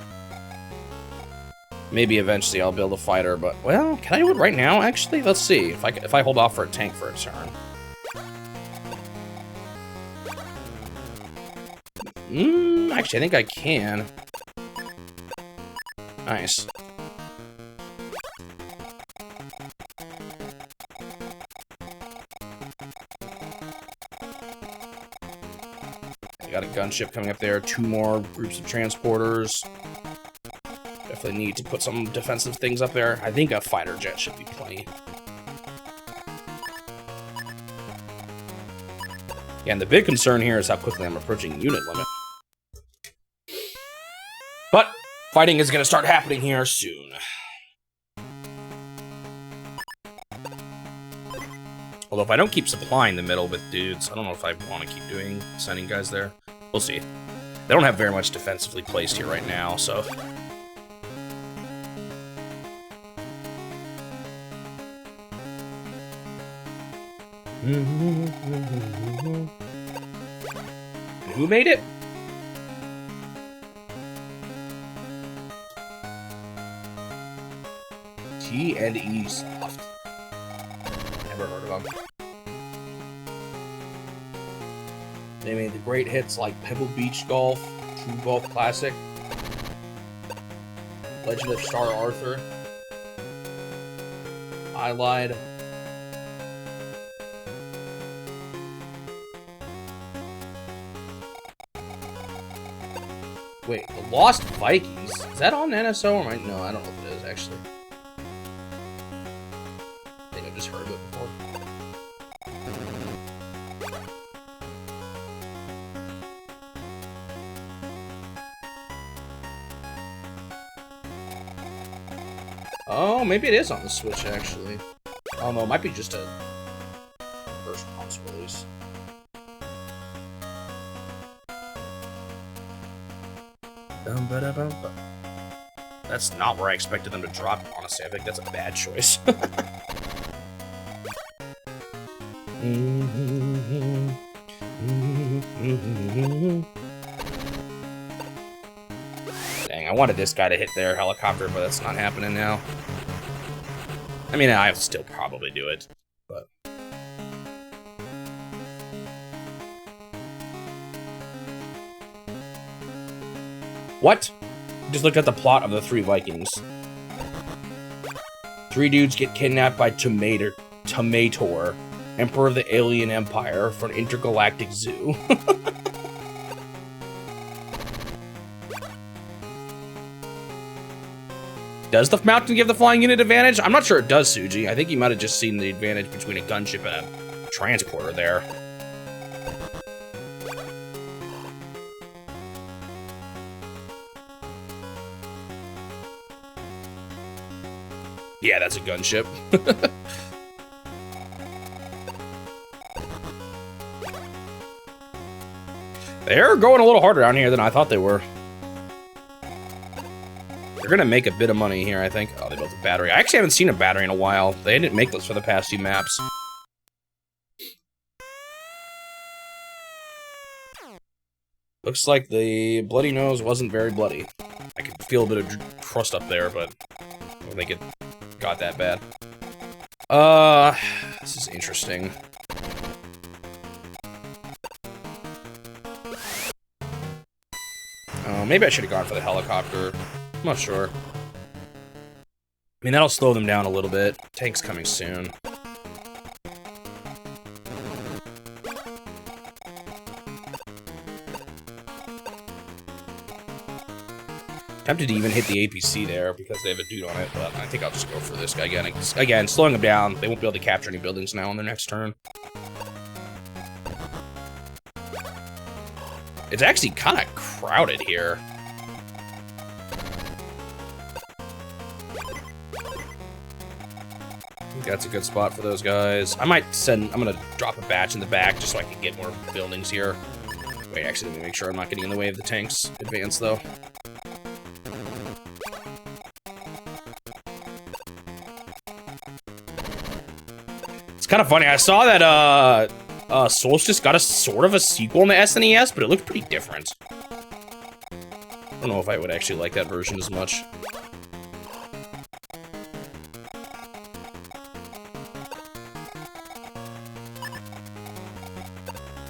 A: Maybe eventually I'll build a fighter, but, well, can I do it right now, actually? Let's see, if I hold off for a tank for a turn. Actually, I think I can. Nice. I got a gunship coming up there, 2 more groups of transporters. Definitely need to put some defensive things up there. I think a fighter jet should be plenty. Yeah, and the big concern here is how quickly I'm approaching unit limit. But fighting is going to start happening here soon. Although if I don't keep supplying the middle with dudes, I don't know if I want to keep sending guys there. We'll see. They don't have very much defensively placed here right now, so... And who made it? T&E Soft. Never heard of them. They made the great hits like Pebble Beach Golf, True Golf Classic, Legend of Star Arthur, I Lied. Wait, The Lost Vikings? Is that on NSO or am I? No, I don't know if it is, actually. I think I've just heard of it before. Oh, maybe it is on the Switch, actually. Oh, no, it might be just a first console release. That's not where I expected them to drop, honestly. I think that's a bad choice. Dang, I wanted this guy to hit their helicopter, but that's not happening now. I mean, I'll still probably do it, but... What? Just looked at the plot of the 3 Vikings. 3 dudes get kidnapped by Tomator, Emperor of the Alien Empire, for an intergalactic zoo. Does the mountain give the flying unit advantage? I'm not sure it does, Suji. I think you might have just seen the advantage between a gunship and a transporter there. Yeah, that's a gunship. They're going a little harder down here than I thought they were. They're gonna make a bit of money here, I think. Oh, they built a battery. I actually haven't seen a battery in a while. They didn't make those for the past few maps. Looks like the bloody nose wasn't very bloody. I could feel a bit of crust up there, but I don't think it got that bad. This is interesting. Maybe I should have gone for the helicopter. I'm not sure. I mean, that'll slow them down a little bit. Tank's coming soon. Tempted to even hit the APC there because they have a dude on it, but I think I'll just go for this guy again. Again, slowing them down. They won't be able to capture any buildings now on their next turn. It's actually kind of crowded here. I think that's a good spot for those guys. I might send... I'm going to drop a batch in the back just so I can get more buildings here. Wait, actually, let me make sure I'm not getting in the way of the tank's advance, though. It's kind of funny. I saw that Solstice got a sort of a sequel in the SNES, but it looked pretty different. I don't know if I would actually like that version as much.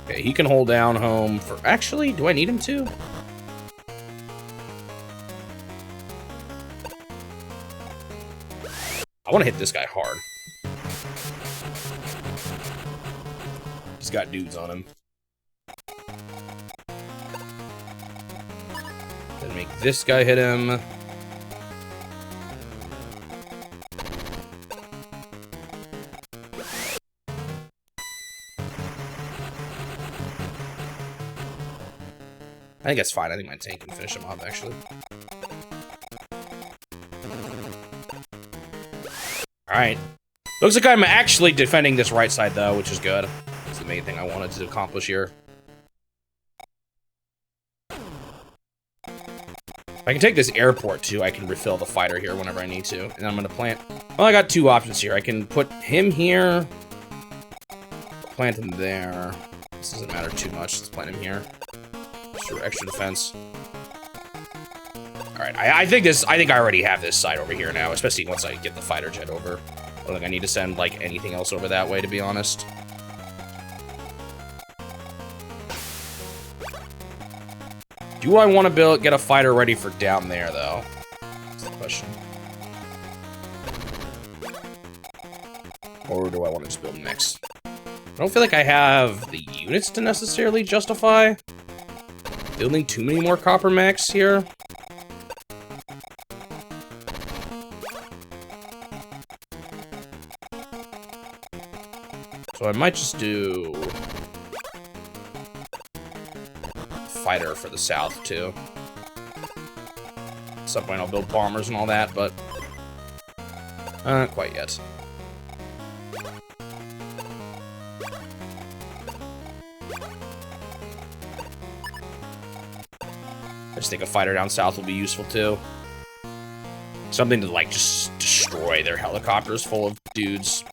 A: Okay, he can hold down home for... Actually, do I need him to? I want to hit this guy hard. He's got dudes on him. Then make this guy hit him. I think that's fine. I think my tank can finish him off, actually. Alright. Looks like I'm actually defending this right side, though, which is good. That's the main thing I wanted to accomplish here. If I can take this airport, too, I can refill the fighter here whenever I need to. And I'm going to plant... Well, I got 2 options here. I can put him here. Plant him there. This doesn't matter too much. Let's plant him here. Just for extra defense. Alright, I think I already have this side over here now, especially once I get the fighter jet over. I don't think I need to send, like, anything else over that way, to be honest. Do I want to get a fighter ready for down there, though? That's the question. Or do I want to just build a mix? I don't feel like I have the units to necessarily justify building too many more copper mechs here. So I might just do fighter for the south, too. At some point I'll build bombers and all that, but not quite yet. I just think a fighter down south will be useful, too. Something to, like, just destroy their helicopters full of dudes.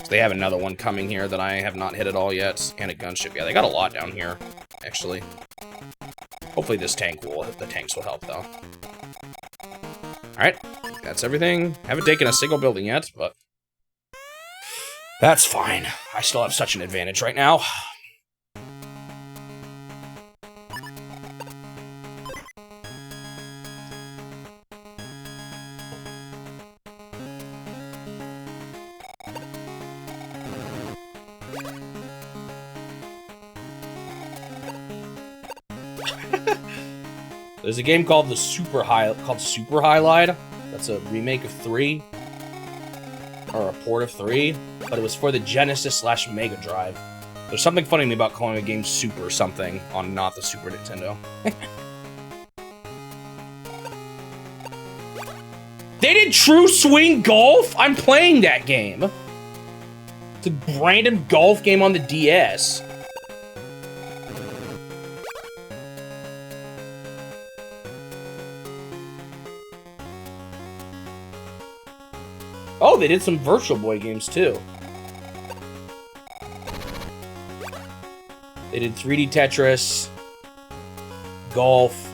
A: They have another one coming here that I have not hit at all yet, and a gunship. Yeah, they got a lot down here, actually. Hopefully the tanks will help, though. Alright, that's everything. Haven't taken a single building yet, but that's fine. I still have such an advantage right now. There's a game called Super Highlight. That's a remake of 3. Or a port of 3. But it was for the Genesis / Mega Drive. There's something funny to me about calling a game Super something on not the Super Nintendo. They did True Swing Golf? I'm playing that game. It's a random golf game on the DS. Oh, they did some Virtual Boy games too. They did 3D Tetris, Golf,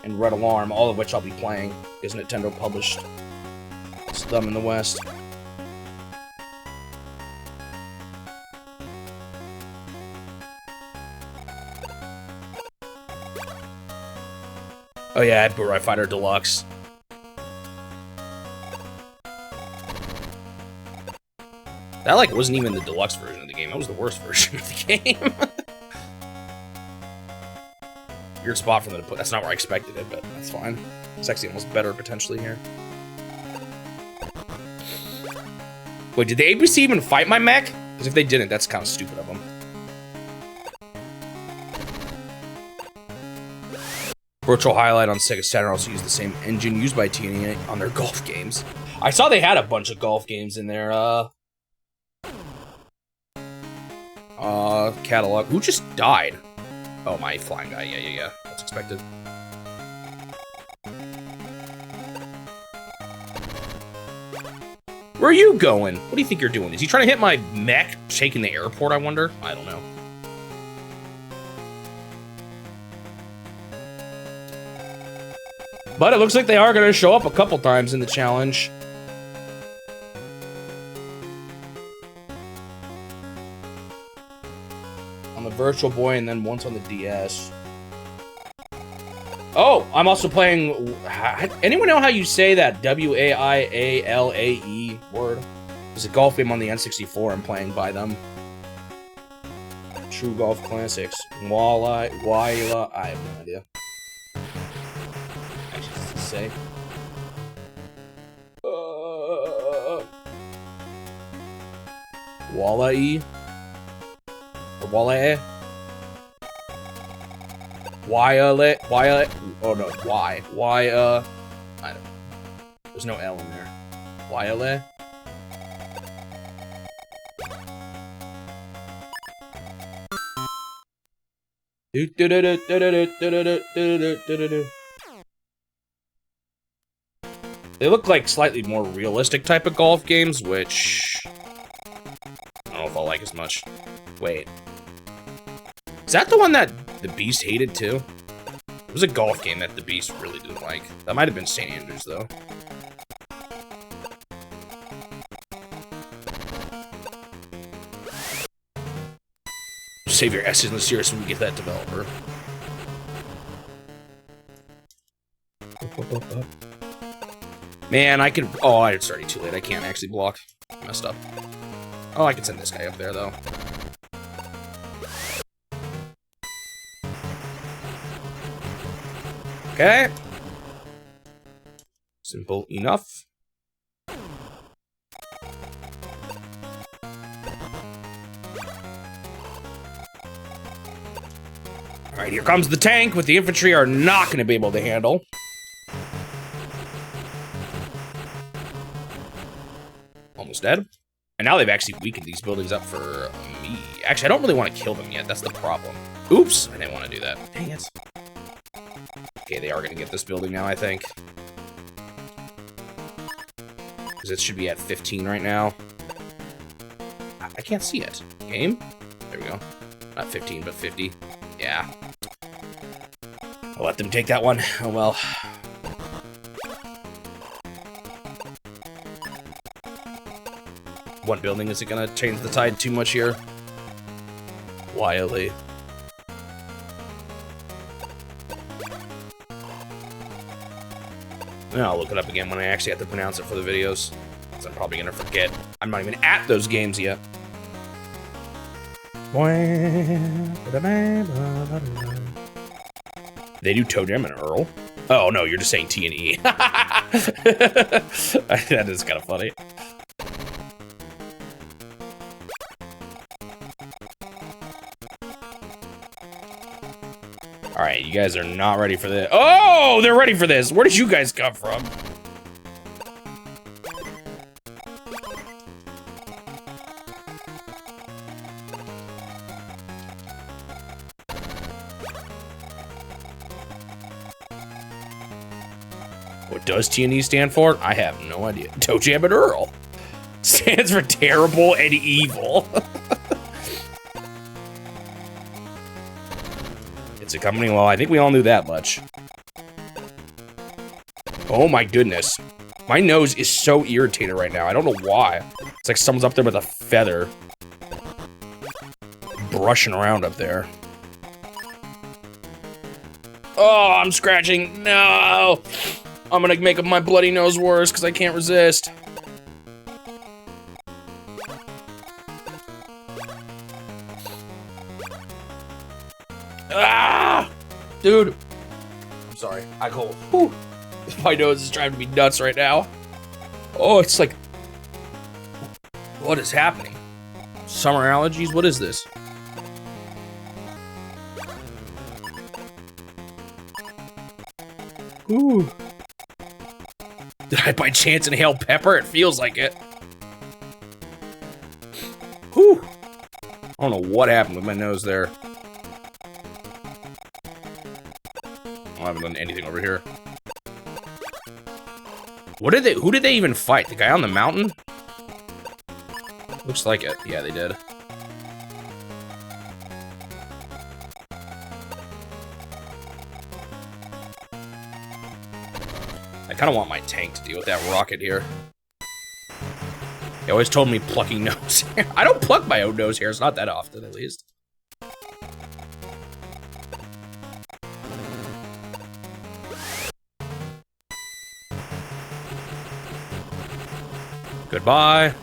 A: and Red Alarm, all of which I'll be playing because Nintendo published them in the West. Oh yeah, I had Burai Fighter Deluxe. That, like, wasn't even the deluxe version of the game. That was the worst version of the game. Weird spot for them to put. That's not where I expected it, but that's fine. It's actually almost better, potentially, here. Wait, did the ABC even fight my mech? Because if they didn't, that's kind of stupid of them. Virtual Highlight on Sega Saturn also used the same engine used by TNA on their golf games. I saw they had a bunch of golf games in their, catalog. Who just died? Oh, my flying guy. Yeah. That's expected. Where are you going? What do you think you're doing? Is he trying to hit my mech shaking the airport, I wonder? I don't know. But it looks like they are going to show up a couple times in the challenge. On the Virtual Boy and then once on the DS. Oh, I'm also playing... Anyone know how you say that W-A-I-A-L-A-E word? It's a golf game on the N64 I'm playing by them. True Golf Classics. Walleye... I have no idea. Actually, what does it say? Walleye? Or Walleye? Wyalet? Oh no, Y. I don't know. There's no L in there. Wyalet? They look like slightly more realistic type of golf games, which I don't know if I'll like as much. Wait. Is that the one that the Beast hated too? It was a golf game that the Beast really didn't like. That might have been St. Andrews though. Save your S's in the series when we get that developer. Man, I can... Oh, it's already too late. I can't actually block. I messed up. Oh, I can send this guy up there, though. Okay. Simple enough. Alright, here comes the tank, which the infantry are not going to be able to handle. Almost dead. And now they've actually weakened these buildings up for me. Actually, I don't really want to kill them yet. That's the problem. Oops, I didn't want to do that. Dang it. Okay, they are going to get this building now, I think. Because it should be at 15 right now. I can't see it. Game? There we go. Not 15, but 50. Yeah. I'll let them take that one. Oh, well. One building isn't going to change the tide too much here. Wildly. I'll look it up again when I actually have to pronounce it for the videos. Because I'm probably going to forget. I'm not even at those games yet. They do Toe Jam and Earl. Oh no, you're just saying T and E. That is kind of funny. All right, you guys are not ready for this. Oh, they're ready for this. Where did you guys come from? What does T&E stand for? I have no idea. Toe Jam and Earl. Stands for terrible and evil. It's a company, well, I think we all knew that much. Oh my goodness. My nose is so irritated right now. I don't know why. It's like someone's up there with a feather. Brushing around up there. Oh, I'm scratching. No! I'm gonna make my bloody nose worse because I can't resist. Ah! Dude. I'm sorry. I go, whew. My nose is driving me nuts right now. Oh, it's like... What is happening? Summer allergies? What is this? Ooh. Did I by chance inhale pepper? It feels like it. Whew. I don't know what happened with my nose there. I haven't done anything over here. What did they? Who did they even fight? The guy on the mountain? Looks like it. Yeah, they did. I kind of want my tank to deal with that rocket here. They always told me plucking nose hair. I don't pluck my own nose hairs, not that often at least. Goodbye.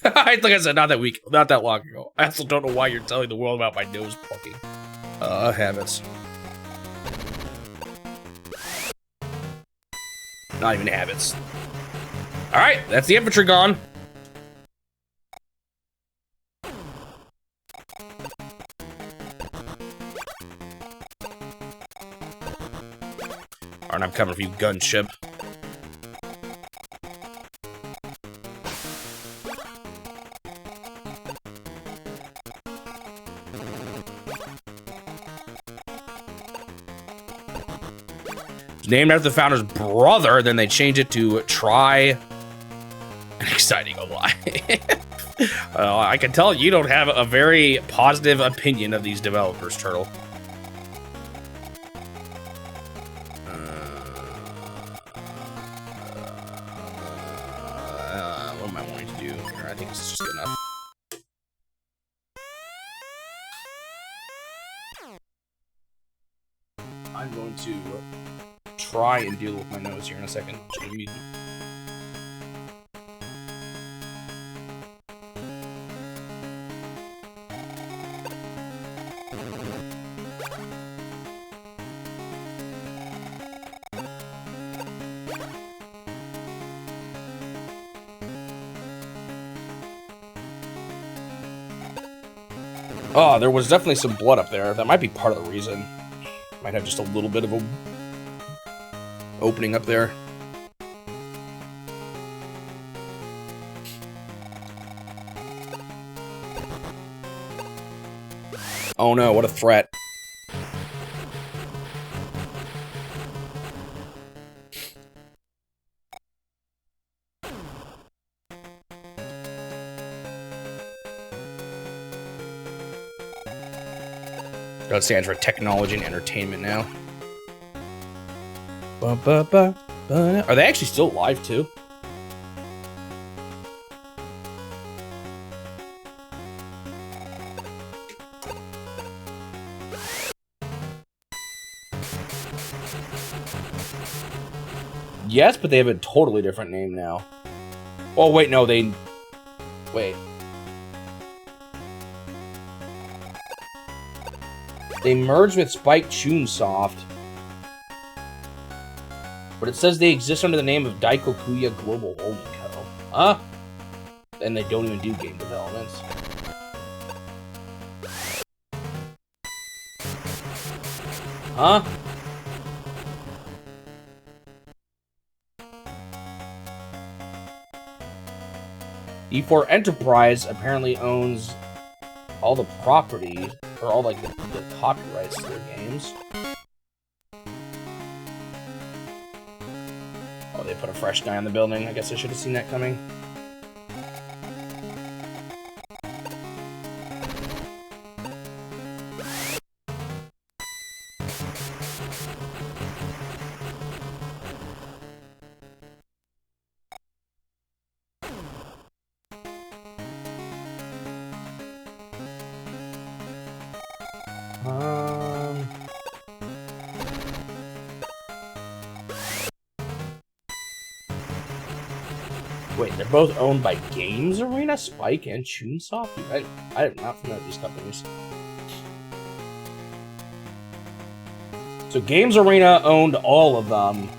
A: Like I said, not that long ago. I also don't know why you're telling the world about my nose plucking. Habits. Not even habits. All right, that's the infantry gone. Alright, I'm coming for you, gunship. Named after the founder's brother, then they changed it to Try an Exciting Ally. I can tell you don't have a very positive opinion of these developers, Turtle. What am I wanting to do here? I think this is just good enough. I'm going to try and deal with my nose here in a second. Oh, there was definitely some blood up there. That might be part of the reason. Might have just a little bit of a opening up there. Oh no, what a threat. That stands for technology and entertainment now. Are they actually still alive too? Yes, but they have a totally different name now. Oh wait, no, they... Wait. They merged with Spike Chunsoft. But it says they exist under the name of Daikokuya Global Holding Co. Huh? And they don't even do game developments. Huh? E4 Enterprise apparently owns all the property, or all like the copyrights to their games. Oh, they put a fresh guy on the building. I guess I should have seen that coming. Wait, they're both owned by Games Arena, Spike, and Chunsoft? I am not familiar with these companies. So Games Arena owned all of them,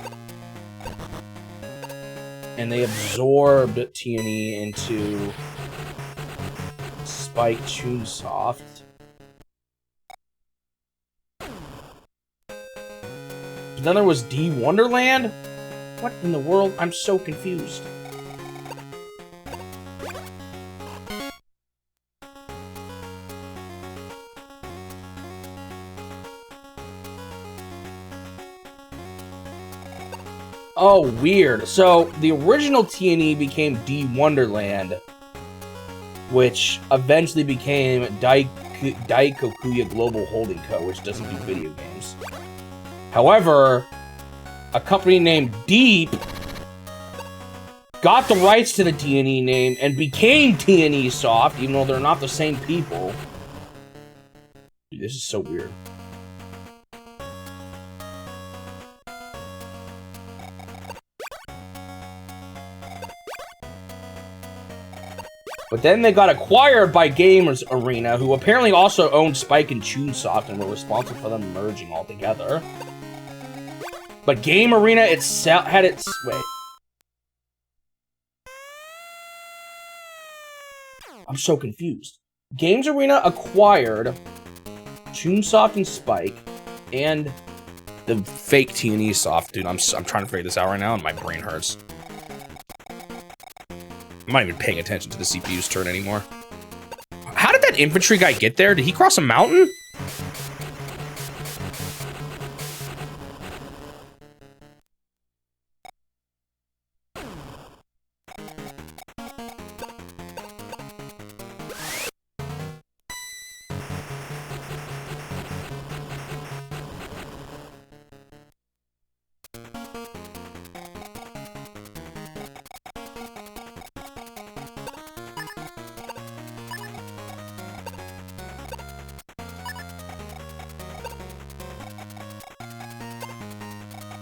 A: and they absorbed T&E into Spike Chunsoft. But then there was D Wonderland? What in the world? I'm so confused. Oh, weird. So, the original T&E became D Wonderland, which eventually became Daikokuya Global Holding Co., which doesn't do video games. However, a company named Deep got the rights to the T&E name and became T&E Soft, even though they're not the same people. Dude, this is so weird. But then they got acquired by Gamers Arena, who apparently also owned Spike and Chunsoft and were responsible for them merging all together. But Game Arena itself had its... Wait. I'm so confused. Games Arena acquired Chunsoft and Spike and the fake T&E Soft. Dude, I'm trying to figure this out right now and my brain hurts. I'm not even paying attention to the CPU's turn anymore. How did that infantry guy get there? Did he cross a mountain?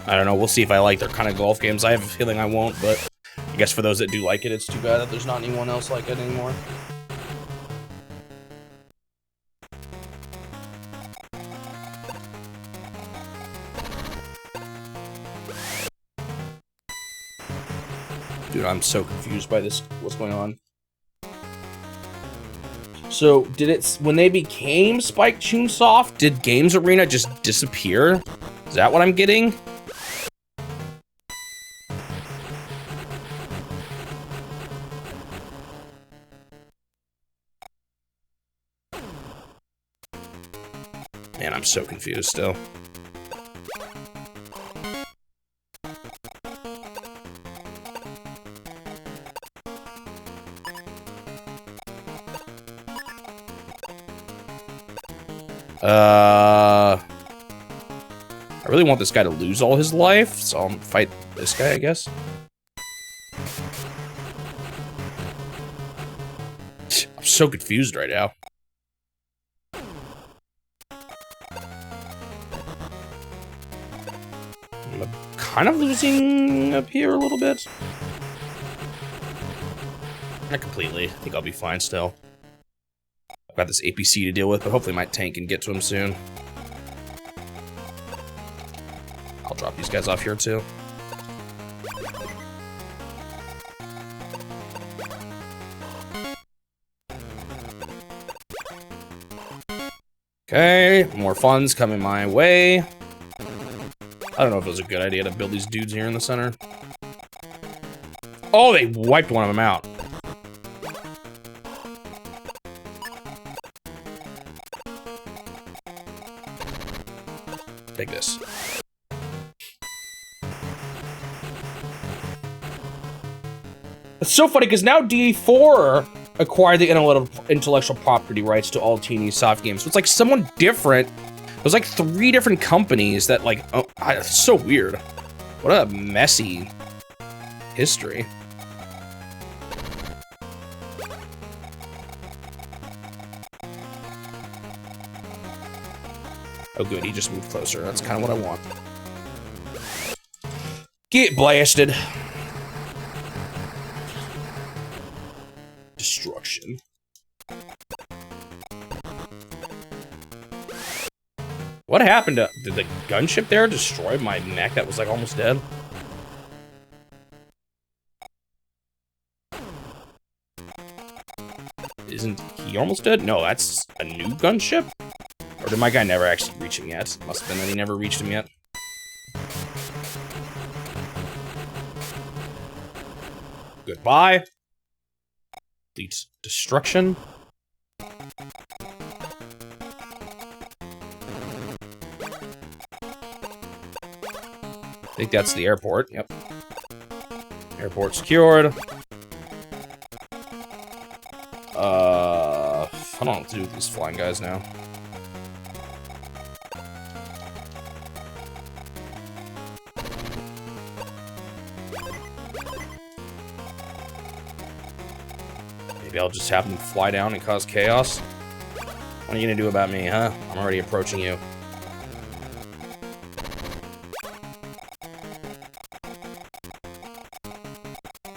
A: I don't know, we'll see if I like their kind of golf games. I have a feeling I won't, but I guess for those that do like it, it's too bad that there's not anyone else like it anymore. Dude, I'm so confused by this. What's going on? So, did it... When they became Spike Chunsoft, did Games Arena just disappear? Is that what I'm getting? Man, I'm so confused still. I really want this guy to lose all his life, so I'll fight this guy, I guess. I'm so confused right now. I'm kind of losing up here a little bit. Not completely. I think I'll be fine still. I've got this APC to deal with, but hopefully my tank can get to him soon. I'll drop these guys off here too. Okay, more funds coming my way. I don't know if it was a good idea to build these dudes here in the center. Oh, they wiped one of them out. Take this. It's so funny because now D4 acquired the intellectual property rights to all teeny soft games. So it's like someone different. There's like 3 different companies that like, oh, it's so weird. What a messy history. Oh good, he just moved closer. That's kind of what I want. Get blasted. Destruction. What happened to... Did the gunship there destroy my mech that was like almost dead? Isn't he almost dead? No, that's a new gunship? Or did my guy never actually reach him yet? Must have been that he never reached him yet. Goodbye. Complete destruction. I think that's the airport. Yep. Airport secured. I don't know what to do with these flying guys now. Maybe I'll just have them fly down and cause chaos. What are you gonna do about me, huh? I'm already approaching you.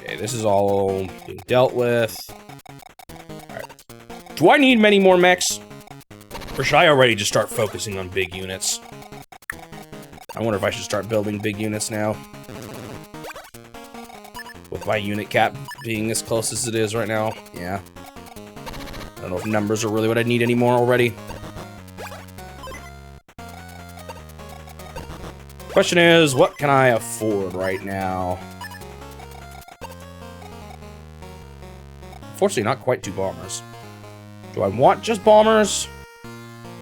A: Okay, this is all being dealt with. Alright. Do I need many more mechs? Or should I already just start focusing on big units? I wonder if I should start building big units now. With my unit cap being as close as it is right now. Yeah. I don't know if numbers are really what I need anymore already. Question is, what can I afford right now? Unfortunately, not quite 2 bombers. Do I want just bombers? Or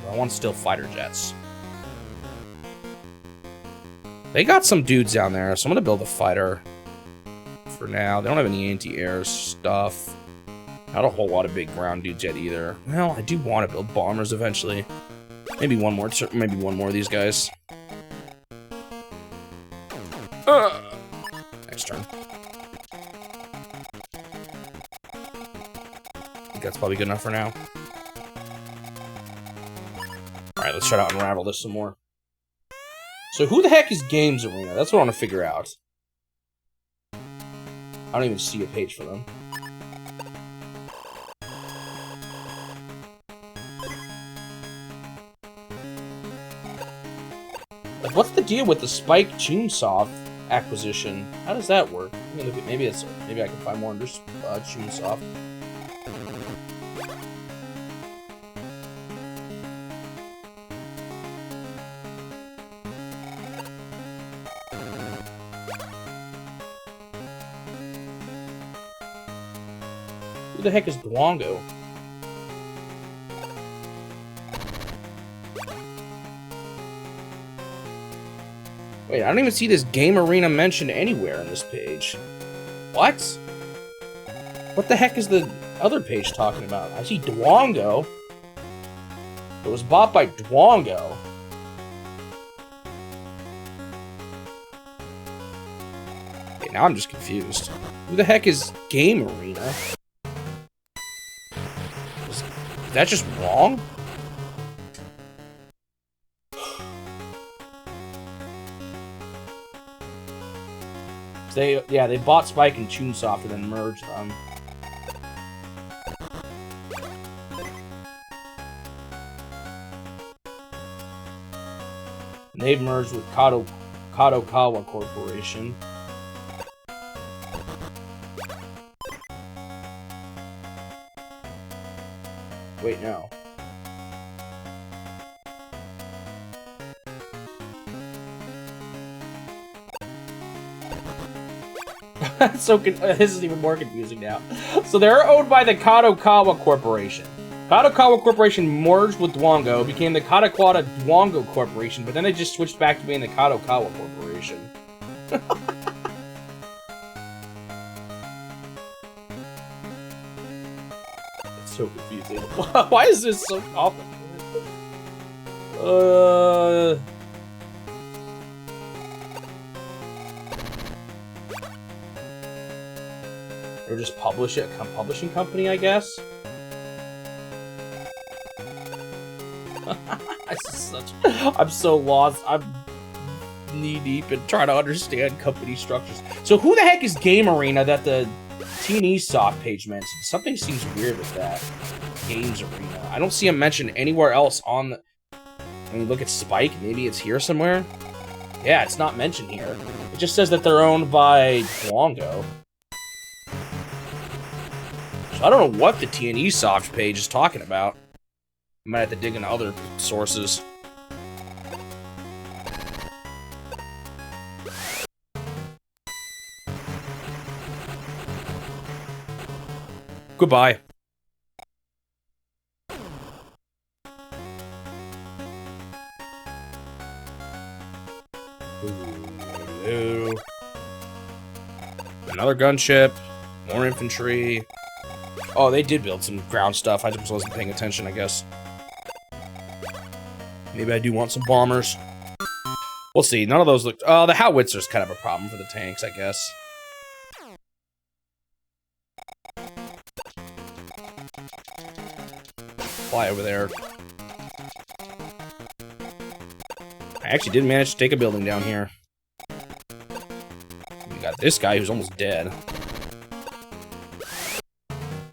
A: do I want still fighter jets? They got some dudes down there, so I'm gonna build a fighter. For now, they don't have any anti-air stuff. Not a whole lot of big ground dudes yet either. Well, I do want to build bombers eventually. Maybe one more of these guys. Next turn. I think that's probably good enough for now. Alright, let's try to unravel this some more. So who the heck is Games Arena? That's what I want to figure out. I don't even see a page for them. Like, what's the deal with the Spike Toonsoft acquisition? How does that work? Maybe I can find more under Toonsoft. Who the heck is Dwango? Wait, I don't even see this Game Arena mentioned anywhere in this page. What? What the heck is the other page talking about? I see Dwango. It was bought by Dwango. Okay, now I'm just confused. Who the heck is Game Arena? Is that just wrong? They bought Spike and Toonsoft and then merged them. And they've merged with Kadokawa Corporation. Wait, no. This is even more confusing now. So they're owned by the Kadokawa Corporation. Kadokawa Corporation merged with Dwango, became the Kadokawa Dwango Corporation, but then they just switched back to being the Kadokawa Corporation. It's so confusing. Why is this so complicated? Or just publish it, a publishing company, I guess. I'm so lost. I'm knee deep in trying to understand company structures. So who the heck is Game Arena that the T&E soft page mentioned? Something seems weird with that. Games Arena. I don't see him mentioned anywhere else on the... I mean, look at Spike. Maybe it's here somewhere. Yeah, it's not mentioned here. It just says that they're owned by Dwango. So I don't know what the T&E soft page is talking about. I might have to dig into other sources. Goodbye. Ooh. Another gunship. More infantry. Oh, they did build some ground stuff. I just wasn't paying attention, I guess. Maybe I do want some bombers. We'll see. None of those look... the howitzer's kind of a problem for the tanks, I guess. Fly over there. I actually did manage to take a building down here. We got this guy who's almost dead.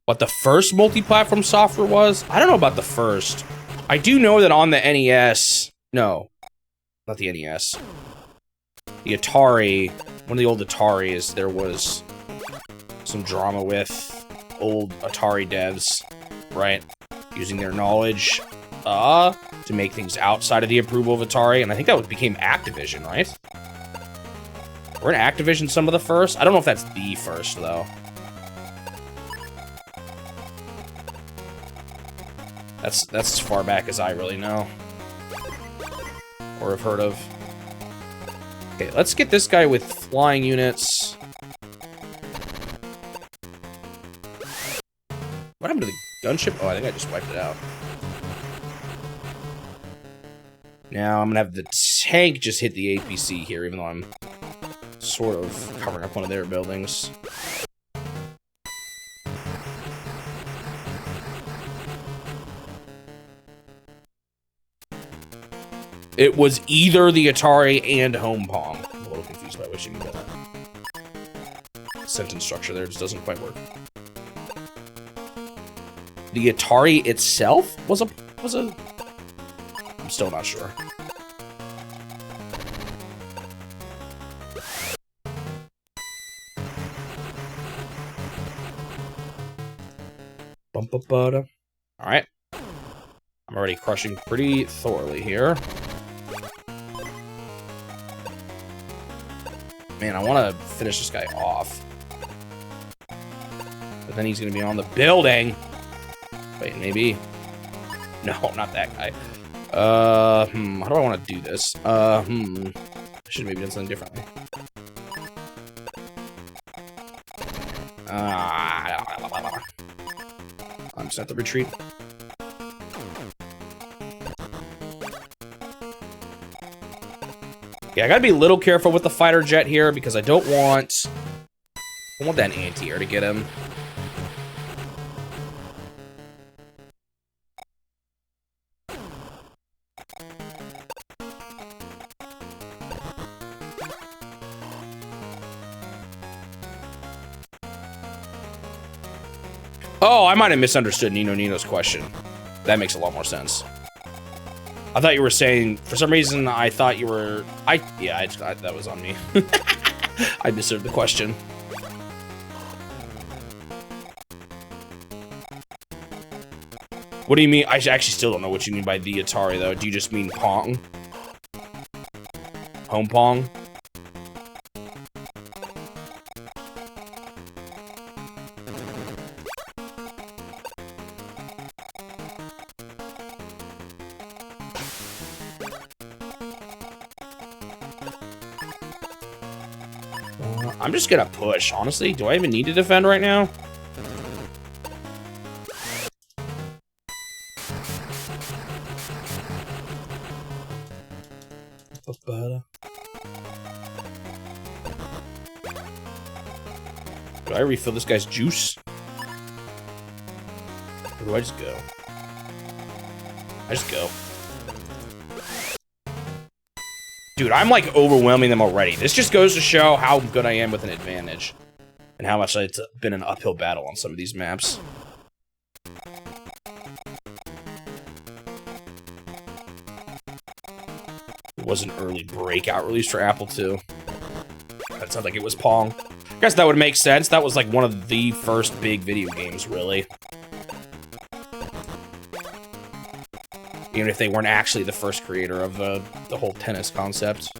A: What the first multi-platform software was? I don't know about the first. I do know that on the NES... No. Not the NES. The Atari... One of the old Ataris, there was some drama with old Atari devs, right? Using their knowledge, to make things outside of the approval of Atari, and I think that became Activision, right? Weren't Activision some of the first? I don't know if that's the first, though. That's as far back as I really know. Or have heard of. Okay, let's get this guy with flying units. What happened to the gunship? Oh, I think I just wiped it out. Now I'm gonna have the tank just hit the APC here, even though I'm sort of covering up one of their buildings. It was either the Atari and Home Pong. I'm a little confused by which you mean by that. Sentence structure there just doesn't quite work. The Atari itself was a... I'm still not sure. All right. I'm already crushing pretty thoroughly here. Man, I want to finish this guy off. But then he's going to be on the building. Wait, maybe. No, not that guy. How do I want to do this? I should have maybe done something differently. I'm just at the retreat. Yeah, I gotta be a little careful with the fighter jet here because I don't want that anti-air to get him. Oh, I might have misunderstood Nino's question. That makes a lot more sense. I thought you were saying, for some reason, I thought you were, that was on me. I misheard the question. What do you mean? I actually still don't know what you mean by the Atari, though. Do you just mean Pong? Home Pong? I'm just gonna push, honestly. Do I even need to defend right now? Do I refill this guy's juice? Or do I just go? I just go. Dude, I'm like overwhelming them already. This just goes to show how good I am with an advantage. And how much it's been an uphill battle on some of these maps. It was an early breakout release for Apple II. That sounds like it was Pong. I guess that would make sense. That was like one of the first big video games, really. Even if they weren't actually the first creator of the whole tennis concept.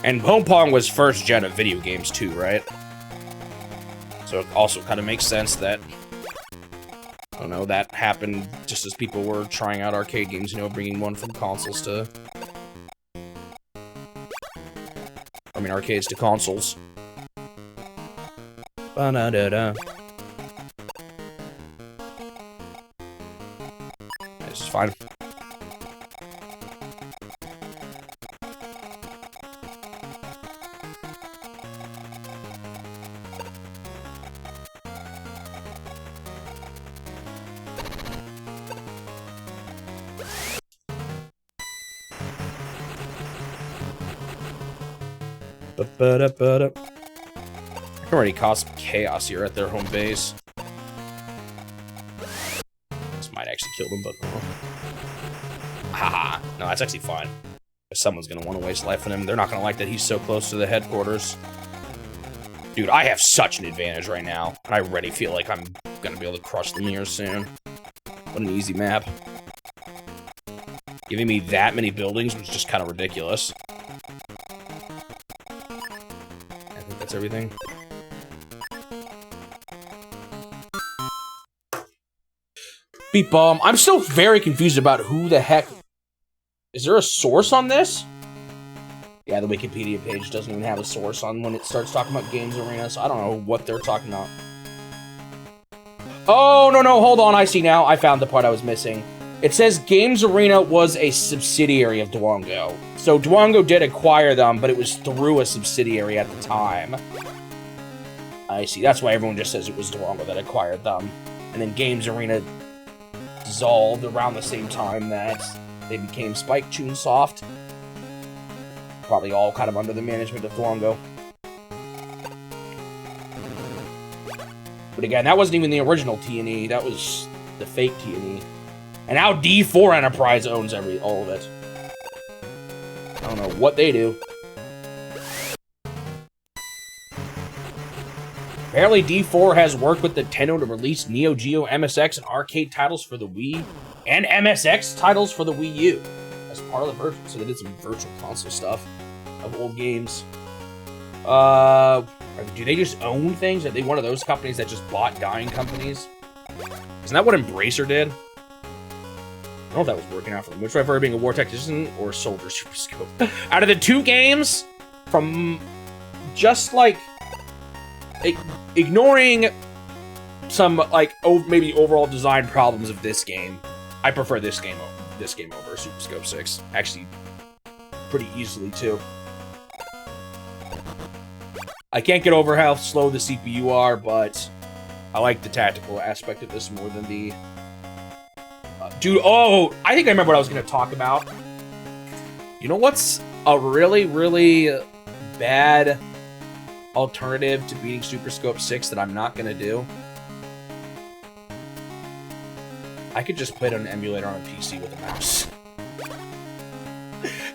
A: And Home Pong was first gen of video games too, right? So it also kind of makes sense that, I don't know, that happened just as people were trying out arcade games, you know, bringing one from consoles to... I mean, arcades to consoles. Ba-da-da-da. This is fine. I can already cause some chaos here at their home base. This might actually kill them, but... Haha. No, that's actually fine. If someone's gonna want to waste life on him, they're not gonna like that he's so close to the headquarters. Dude, I have such an advantage right now, and I already feel like I'm gonna be able to crush them here soon. What an easy map. Giving me that many buildings was just kind of ridiculous. I think that's everything. Beat bomb. I'm still very confused about who the heck... Is there a source on this? Yeah, the Wikipedia page doesn't even have a source on when it starts talking about Games Arena, so I don't know what they're talking about. Oh, no, hold on, I see now. I found the part I was missing. It says Games Arena was a subsidiary of Dwango. So Dwango did acquire them, but it was through a subsidiary at the time. I see, that's why everyone just says it was Dwango that acquired them. And then Games Arena dissolved around the same time that they became Spike Chunsoft. Probably all kind of under the management of Dwango. But again, that wasn't even the original T&E, that was the fake T&E. And now D4 Enterprise owns all of it. I don't know what they do. Apparently D4 has worked with Nintendo to release Neo Geo, MSX, and arcade titles for the Wii, and MSX titles for the Wii U as part of the version. So they did some virtual console stuff of old games. Do they just own things? Are they one of those companies that just bought dying companies? Isn't that what Embracer did? I don't know if that was working out for them. Which would I prefer, being a war tactician or soldier super scope? Out of the two games, from just like ignoring some like maybe overall design problems of this game, I prefer this game over Super Scope 6. Actually, pretty easily too. I can't get over how slow the CPU are, but I like the tactical aspect of this more than the... Dude, oh! I think I remember what I was going to talk about. You know what's a really, really bad alternative to beating Super Scope 6 that I'm not going to do? I could just play it on an emulator on a PC with a mouse.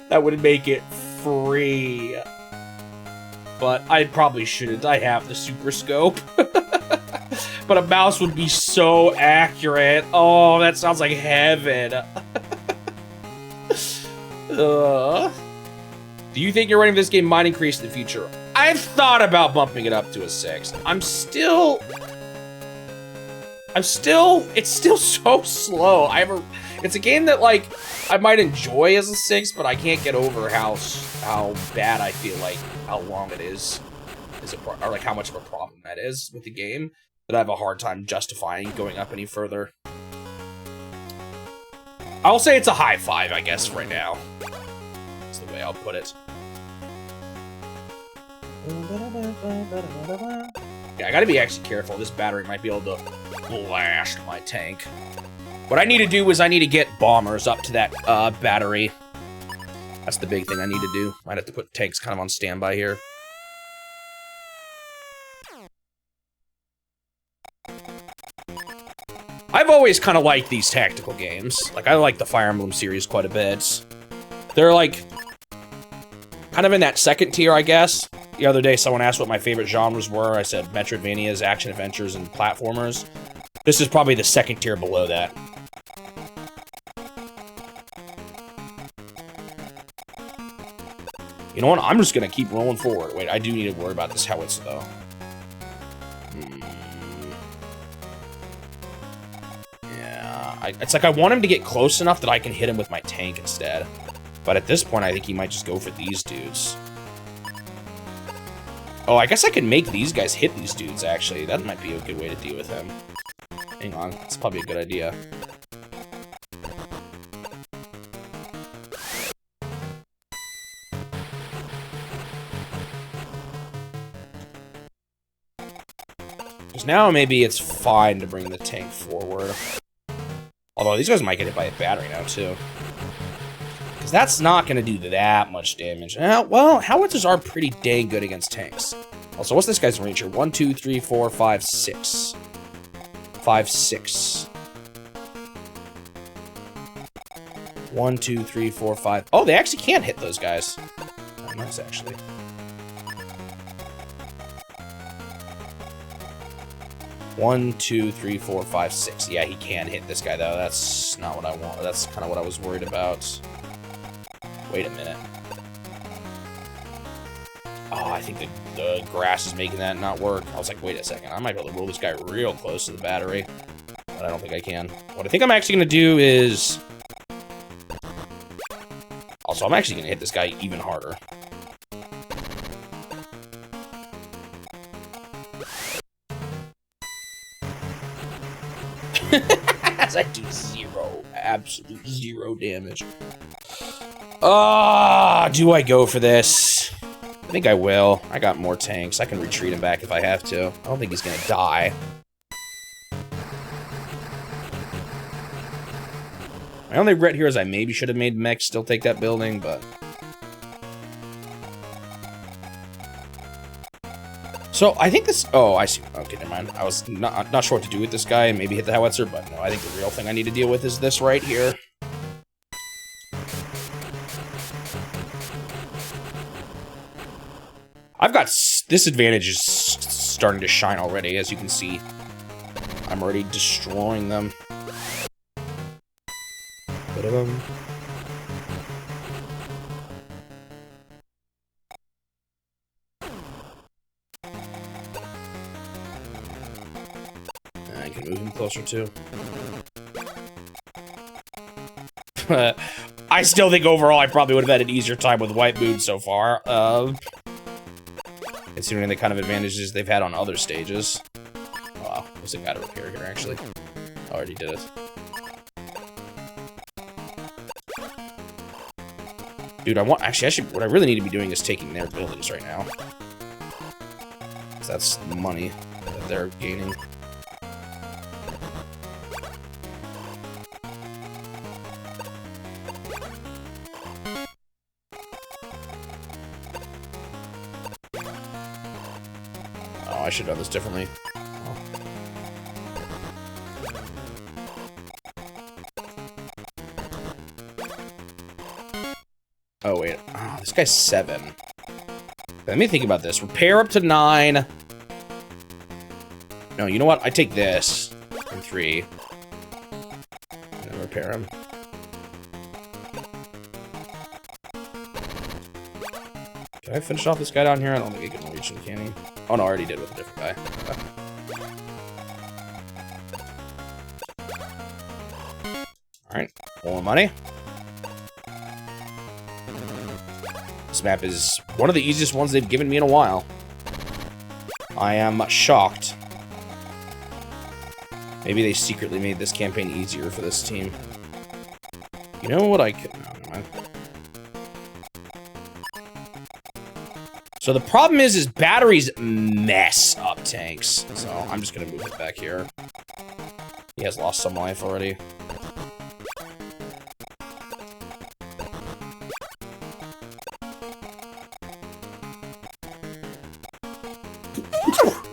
A: That would make it free. But I probably shouldn't. I have the Super Scope. But a mouse would be so accurate. Oh, that sounds like heaven. Do you think your rating of this game might increase in the future? I've thought about bumping it up to a 6. It's still so slow. It's a game that, like, I might enjoy as a 6, but I can't get over how bad I feel like how long it is or like how much of a problem that is with the game, that I have a hard time justifying going up any further. I'll say it's a high 5, I guess, right now. That's the way I'll put it. Yeah, I gotta be actually careful. This battery might be able to blast my tank. What I need to do is I need to get bombers up to that battery. That's the big thing I need to do. Might have to put tanks kind of on standby here. I've always kind of liked these tactical games. Like, I like the Fire Emblem series quite a bit. They're, like, kind of in that second tier, I guess. The other day, someone asked what my favorite genres were. I said Metroidvanias, action adventures, and platformers. This is probably the second tier below that. You know what? I'm just gonna keep rolling forward. Wait, I do need to worry about this howitzer, though. Yeah, it's like I want him to get close enough that I can hit him with my tank instead. But at this point, I think he might just go for these dudes. Oh, I guess I can make these guys hit these dudes, actually. That might be a good way to deal with him. Hang on, that's probably a good idea. Because now maybe it's fine to bring the tank forward. Although these guys might get hit by a battery now, too. Because that's not going to do that much damage. Well, howitzers are pretty dang good against tanks. Also, what's this guy's range here? 1, 2, 3, 4, 5, 6. 5, 6. 1, 2, 3, 4, 5. Oh, they actually can hit those guys. Oh, nice, actually. One, 2, 3, 4, 5, 6. Yeah, he can hit this guy, though. That's not what I want. That's kind of what I was worried about. Wait a minute. Oh, I think the grass is making that not work. I was like, wait a second. I might be able to roll this guy real close to the battery. But I don't think I can. What I think I'm actually going to do is... Also, I'm actually going to hit this guy even harder. As I do absolute zero damage. Do I go for this? I think I will. I got more tanks. I can retreat him back if I have to. I don't think he's gonna die. My only regret here is I maybe should have made mechs still take that building, but... So, I think this... Oh, I see. Okay, never mind. I was not sure what to do with this guy. Maybe hit the howitzer, but no, I think the real thing I need to deal with is this right here. I've got... This advantage is starting to shine already, as you can see. I'm already destroying them. I can move him closer, too. I still think overall I probably would have had an easier time with White Moon so far. Considering the kind of advantages they've had on other stages. Wow, there's a guy to repair here, actually. I already did it. Dude, actually, what I really need to be doing is taking their buildings right now. Because that's the money that they're gaining. I should have done this differently. This guy's 7. Let me think about this. Repair up to 9. No, you know what? I take this. And 3. And then repair him. Can I finish off this guy down here? I don't think he can reach him, can he? Oh no, I already did with a different guy. Alright, more money. This map is one of the easiest ones they've given me in a while. I am shocked. Maybe they secretly made this campaign easier for this team. You know what I could... No, never mind. So the problem is batteries mess up tanks. So I'm just gonna move it back here. He has lost some life already.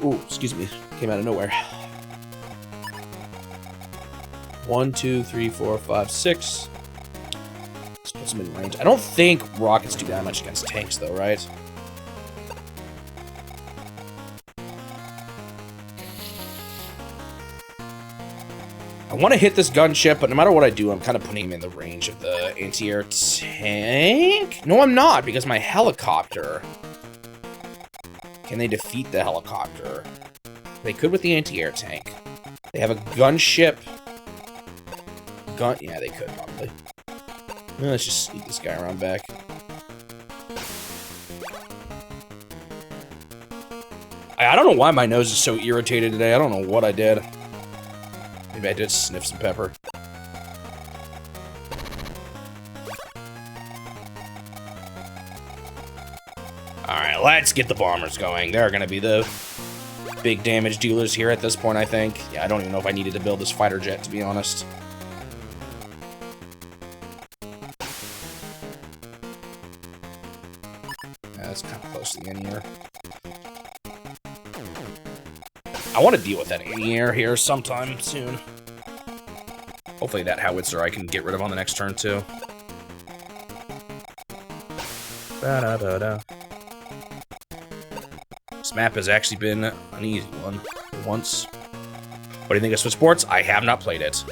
A: Ooh, excuse me. Came out of nowhere. 1, 2, 3, 4, 5, 6. Let's put some in range. I don't think rockets do that much against tanks, though, right? I want to hit this gunship, but no matter what I do, I'm kind of putting him in the range of the anti-air tank. No, I'm not, because my helicopter. Can they defeat the helicopter? They could with the anti-air tank. They have a gunship. Yeah, they could probably. Let's just sneak this guy around back. I don't know why my nose is so irritated today. I don't know what I did. Maybe I did sniff some pepper. Alright, let's get the bombers going. They're gonna be the big damage dealers here at this point, I think. Yeah, I don't even know if I needed to build this fighter jet, to be honest. Yeah, that's kind of close to the anti-air. I want to deal with that anti-air here sometime soon. Hopefully that howitzer I can get rid of on the next turn, too. Ba-da-ba-da. This map has actually been an easy one for once. What do you think of Switch Sports? I have not played it.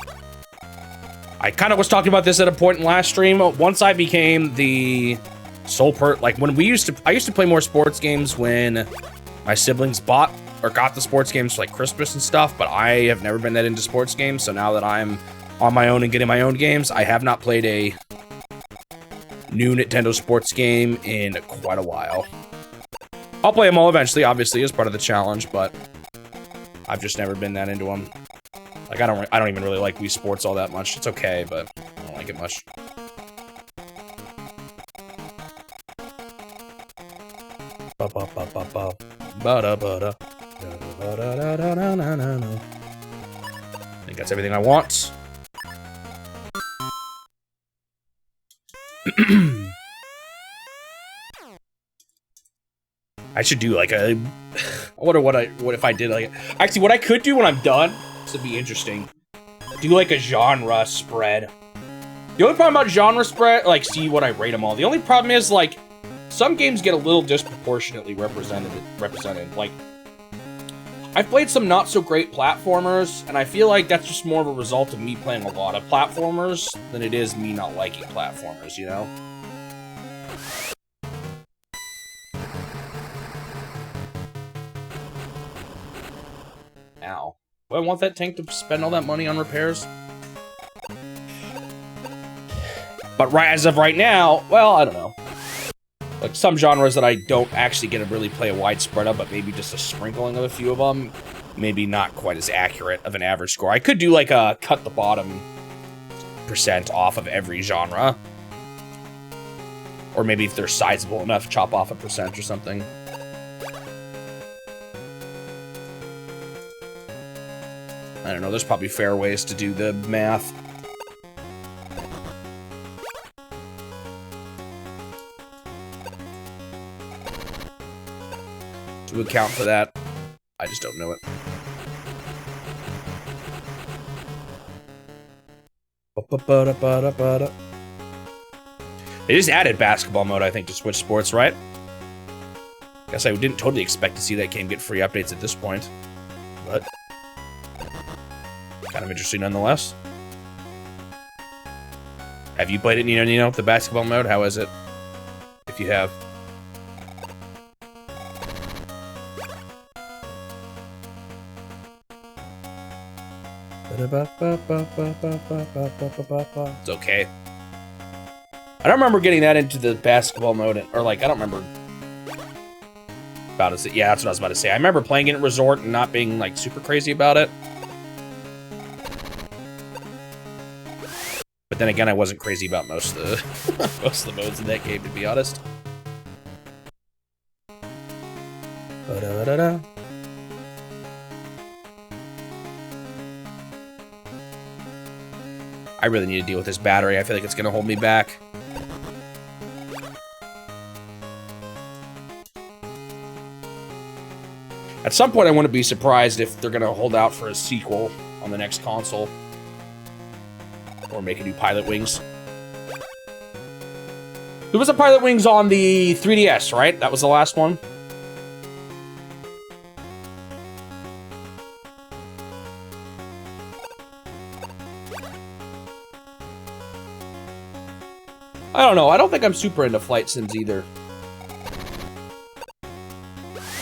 A: I kind of was talking about this at a point in last stream. Once I became the sole like when I used to play more sports games when my siblings bought or got the sports games for like Christmas and stuff, but I have never been that into sports games. So now that I'm on my own and getting my own games, I have not played a new Nintendo sports game in quite a while. I'll play them all eventually, obviously, as part of the challenge, but I've just never been that into them. Like, I don't even really like Wii Sports all that much. It's okay, but I don't like it much. Ba-ba-ba-ba-ba. Ba-da-ba-da. I think that's everything I want. I should do like a... I wonder what if I did like... Actually, what I could do when I'm done, this would be interesting. Do like a genre spread. The only problem about genre spread, like, see what I rate them all. The only problem is, like, some games get a little disproportionately represented. Like, I've played some not-so-great platformers, and I feel like that's just more of a result of me playing a lot of platformers than it is me not liking platformers, you know? Ow. Do I want that tank to spend all that money on repairs? But as of right now, well, I don't know. Like, some genres that I don't actually get to really play a wide spread of, but maybe just a sprinkling of a few of them, maybe not quite as accurate of an average score. I could do, like, a cut the bottom % off of every genre. Or maybe if they're sizable enough, chop off a % or something. I don't know, there's probably fair ways to do the math. To account for that, I just don't know it. They just added basketball mode, I think, to Switch Sports, right? Guess I didn't totally expect to see that game get free updates at this point. But kind of interesting nonetheless. Have you played it, Nino, the basketball mode? How is it? If you have. It's okay. I don't remember getting that into the basketball mode, or like, I don't remember. About it. Yeah, that's what I was about to say. I remember playing it at Resort and not being like super crazy about it. But then again, I wasn't crazy about most of the most of the modes in that game, to be honest. Ba-da-da-da. I really need to deal with this battery. I feel like it's gonna hold me back. At some point, I wouldn't be surprised if they're gonna hold out for a sequel on the next console. Or make a new Pilot Wings. There was a Pilot Wings on the 3DS, right? That was the last one. I don't know. I don't think I'm super into flight sims either.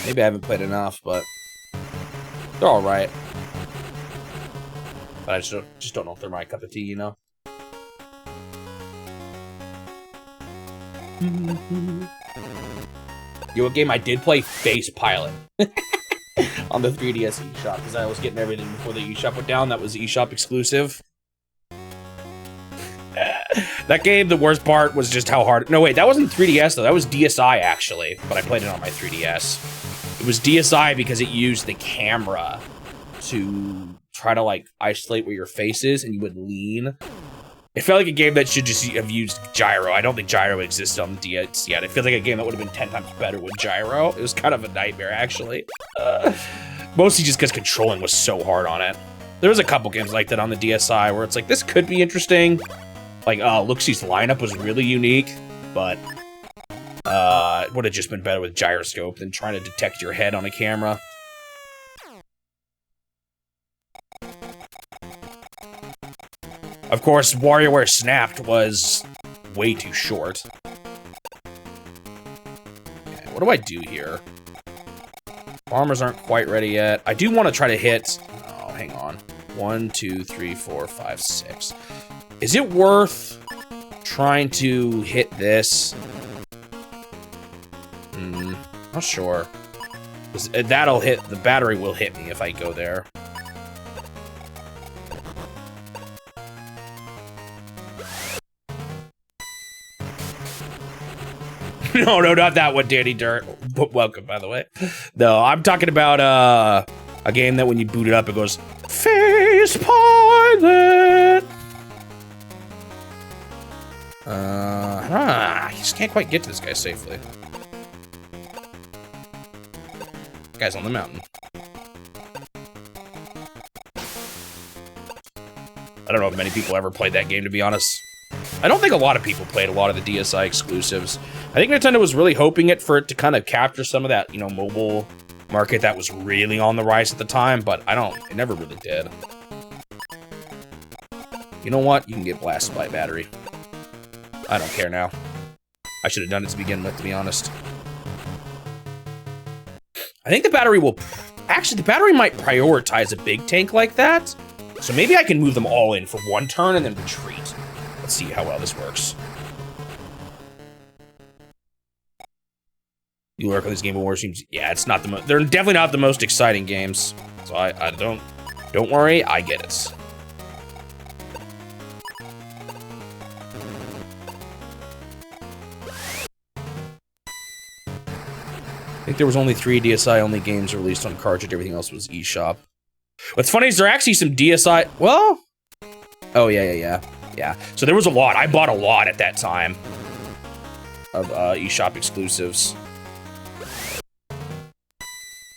A: Maybe I haven't played enough, but they're all right. But I just don't know if they're my cup of tea, You know what game I did play? Face Pilot. On the 3DS eShop, because I was getting everything before the eShop went down. That was eShop exclusive. That game, the worst part was just how hard... No, wait, that wasn't 3DS, though. That was DSi, actually. But I played it on my 3DS. It was DSi because it used the camera to try to, like, isolate where your face is, and you would lean. It felt like a game that should just have used gyro. I don't think gyro existed on the DS yet. It feels like a game that would have been 10 times better with gyro. It was kind of a nightmare, actually. Mostly just because controlling was so hard on it. There was a couple games like that on the DSi where it's like, this could be interesting. Like, Luxie's lineup was really unique, but it would have just been better with gyroscope than trying to detect your head on a camera. Of course, WarioWare Snapped was way too short. Okay, what do I do here? Farmers aren't quite ready yet. I do want to try to hit... Oh, hang on. 1, 2, 3, 4, 5, 6. Is it worth trying to hit this? Not sure. That'll hit... The battery will hit me if I go there. No, not that one, Danny Dirt. Welcome, by the way. No, I'm talking about a game that when you boot it up, it goes, Face Pilot! I just can't quite get to this guy safely. Guy's on the mountain. I don't know if many people ever played that game, to be honest. I don't think a lot of people played a lot of the DSi exclusives. I think Nintendo was really hoping for it to kind of capture some of that, mobile market that was really on the rise at the time, but it never really did. You know what? You can get blasted by a battery. I don't care now. I should have done it to begin with, to be honest. I think the battery will... Actually, the battery might prioritize a big tank like that. So maybe I can move them all in for one turn and then retreat. Let's see how well this works. You work on this Game of War seems... Yeah, it's not the most... They're definitely not the most exciting games. So I don't... Don't worry, I get it. I think there was only 3 DSi-only games released on cartridge. Everything else was eShop. What's funny is there are actually some DSi... Well... Oh, yeah. So there was a lot. I bought a lot at that time of eShop exclusives.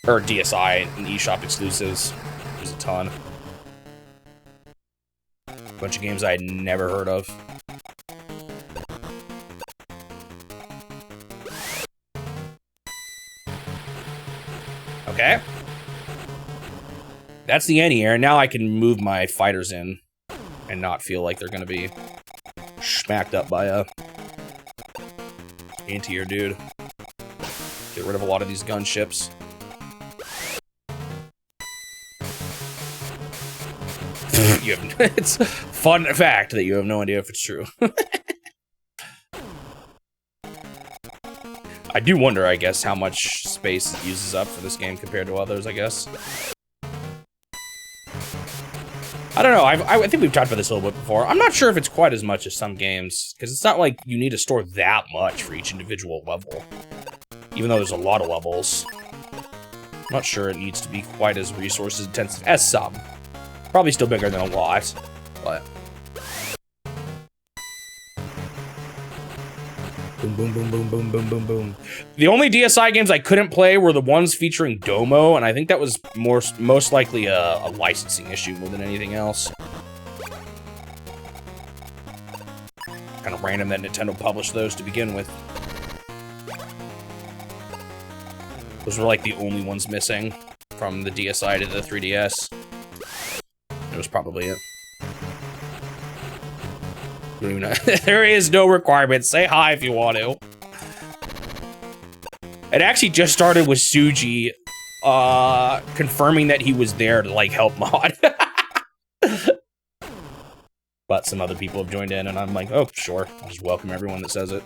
A: Or DSi and eShop exclusives. There's a ton. A bunch of games I had never heard of. Okay. That's the anti-air. Now I can move my fighters in and not feel like they're going to be smacked up by a anti-air dude. Get rid of a lot of these gunships. It's a fun fact that you have no idea if it's true. I do wonder, I guess, how much space it uses up for this game compared to others, I guess. I don't know, I think we've talked about this a little bit before. I'm not sure if it's quite as much as some games, because it's not like you need to store that much for each individual level. Even though there's a lot of levels. I'm not sure it needs to be quite as resources intensive as some. Probably still bigger than a lot, but... Boom, boom, boom, boom, boom, boom, boom, boom. The only DSi games I couldn't play were the ones featuring Domo, and I think that was most likely a licensing issue more than anything else. Kind of random that Nintendo published those to begin with. Those were like the only ones missing from the DSi to the 3DS. It was probably it. Don't even know. There is no requirement. Say hi if you want to. It actually just started with Suji confirming that he was there to like help mod. But some other people have joined in and I'm like, oh, sure. I'll just welcome everyone that says it.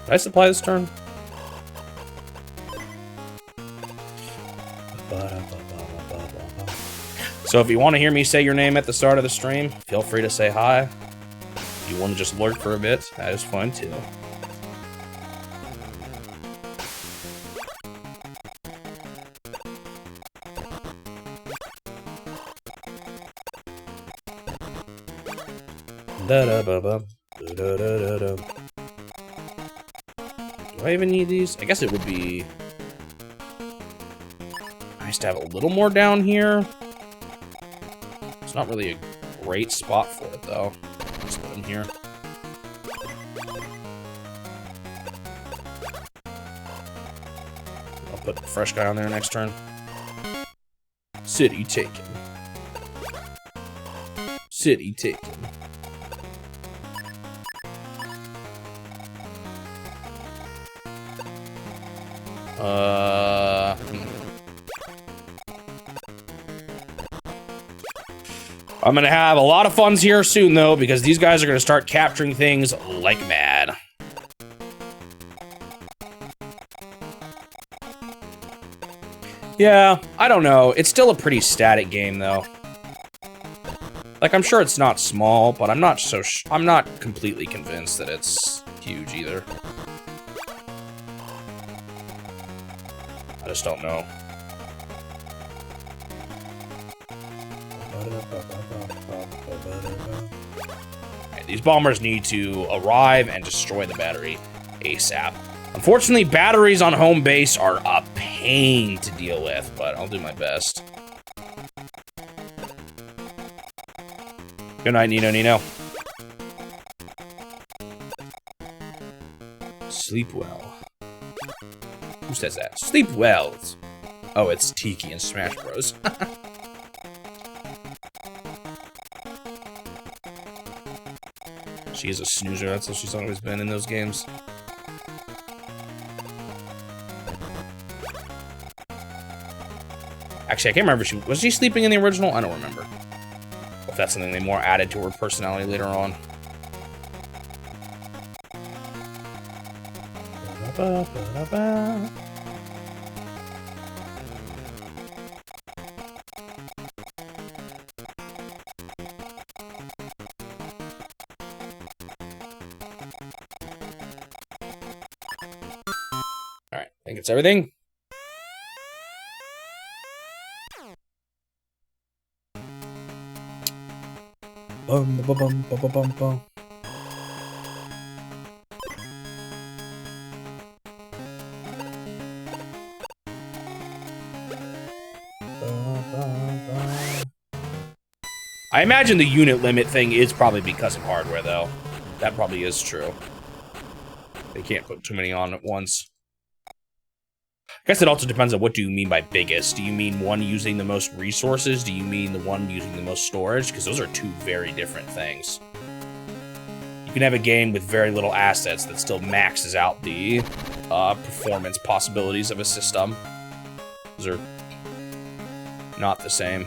A: Did I supply this turn? So if you want to hear me say your name at the start of the stream, feel free to say hi. If you want to just lurk for a bit, that is fun too. Do I even need these? I guess it would be nice to have a little more down here. It's not really a great spot for it, though. Just put in here. I'll put the fresh guy on there next turn. City taken. City taken. I'm gonna have a lot of funds here soon, though, because these guys are gonna start capturing things like mad. Yeah, I don't know. It's still a pretty static game, though. Like, I'm sure it's not small, but I'm not completely convinced that it's huge either. I just don't know. Okay, these bombers need to arrive and destroy the battery ASAP. Unfortunately, batteries on home base are a pain to deal with, but I'll do my best. Good night, Nino. Sleep well. Who says that? Sleep well. Oh, it's Tiki and Smash Bros. She is a snoozer. That's how she's always been in those games. Actually, I can't remember. Was she sleeping in the original? I don't remember. If that's something they more added to her personality later on. Alright, I think it's everything. Bum, bum, bum, bum, bum, bum. I imagine the unit limit thing is probably because of hardware, though. That probably is true. They can't put too many on at once. I guess it also depends on what do you mean by biggest. Do you mean one using the most resources? Do you mean the one using the most storage? Because those are two very different things. You can have a game with very little assets that still maxes out the performance possibilities of a system. Those are not the same.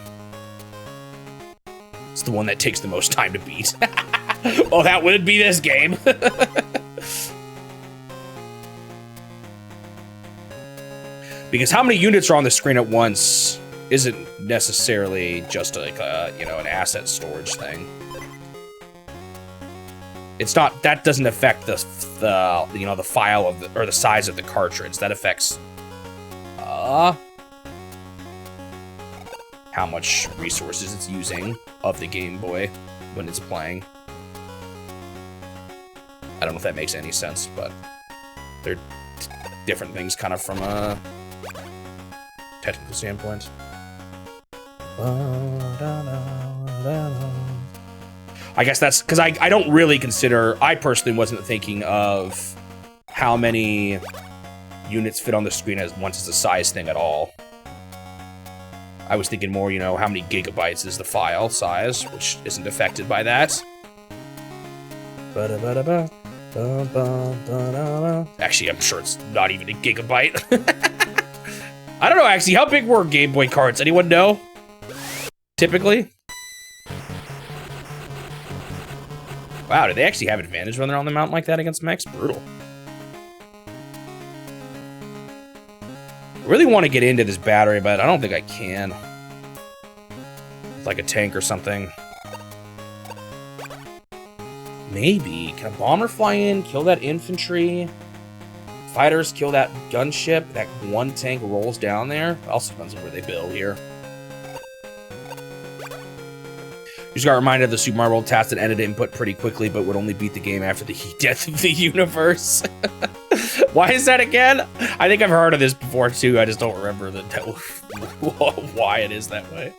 A: It's the one that takes the most time to beat. Oh, that would be this game. Because how many units are on the screen at once isn't necessarily just like a, you know, an asset storage thing. It's not, that doesn't affect the you know, the file of the, or the size of the cartridge. That affects how much resources it's using of the Game Boy when it's playing. I don't know if that makes any sense, but they're different things kind of from a technical standpoint. I guess that's because I don't really consider, I personally wasn't thinking of how many units fit on the screen as once it's a size thing at all. I was thinking more, you know, how many gigabytes is the file size, which isn't affected by that. Actually, I'm sure it's not even a gigabyte. I don't know, actually, how big were Game Boy cards? Anyone know? Typically? Wow, do they actually have advantage when they're on the mountain like that against mechs? Brutal. I really want to get into this battery, but I don't think I can. It's like a tank or something. Maybe. Can a bomber fly in, kill that infantry? Fighters kill that gunship? That one tank rolls down there? It also depends on where they build here. You just got reminded of the Super Mario World task that ended input pretty quickly, but would only beat the game after the death of the universe. Why is that again? I think I've heard of this before too. I just don't remember why it is that way.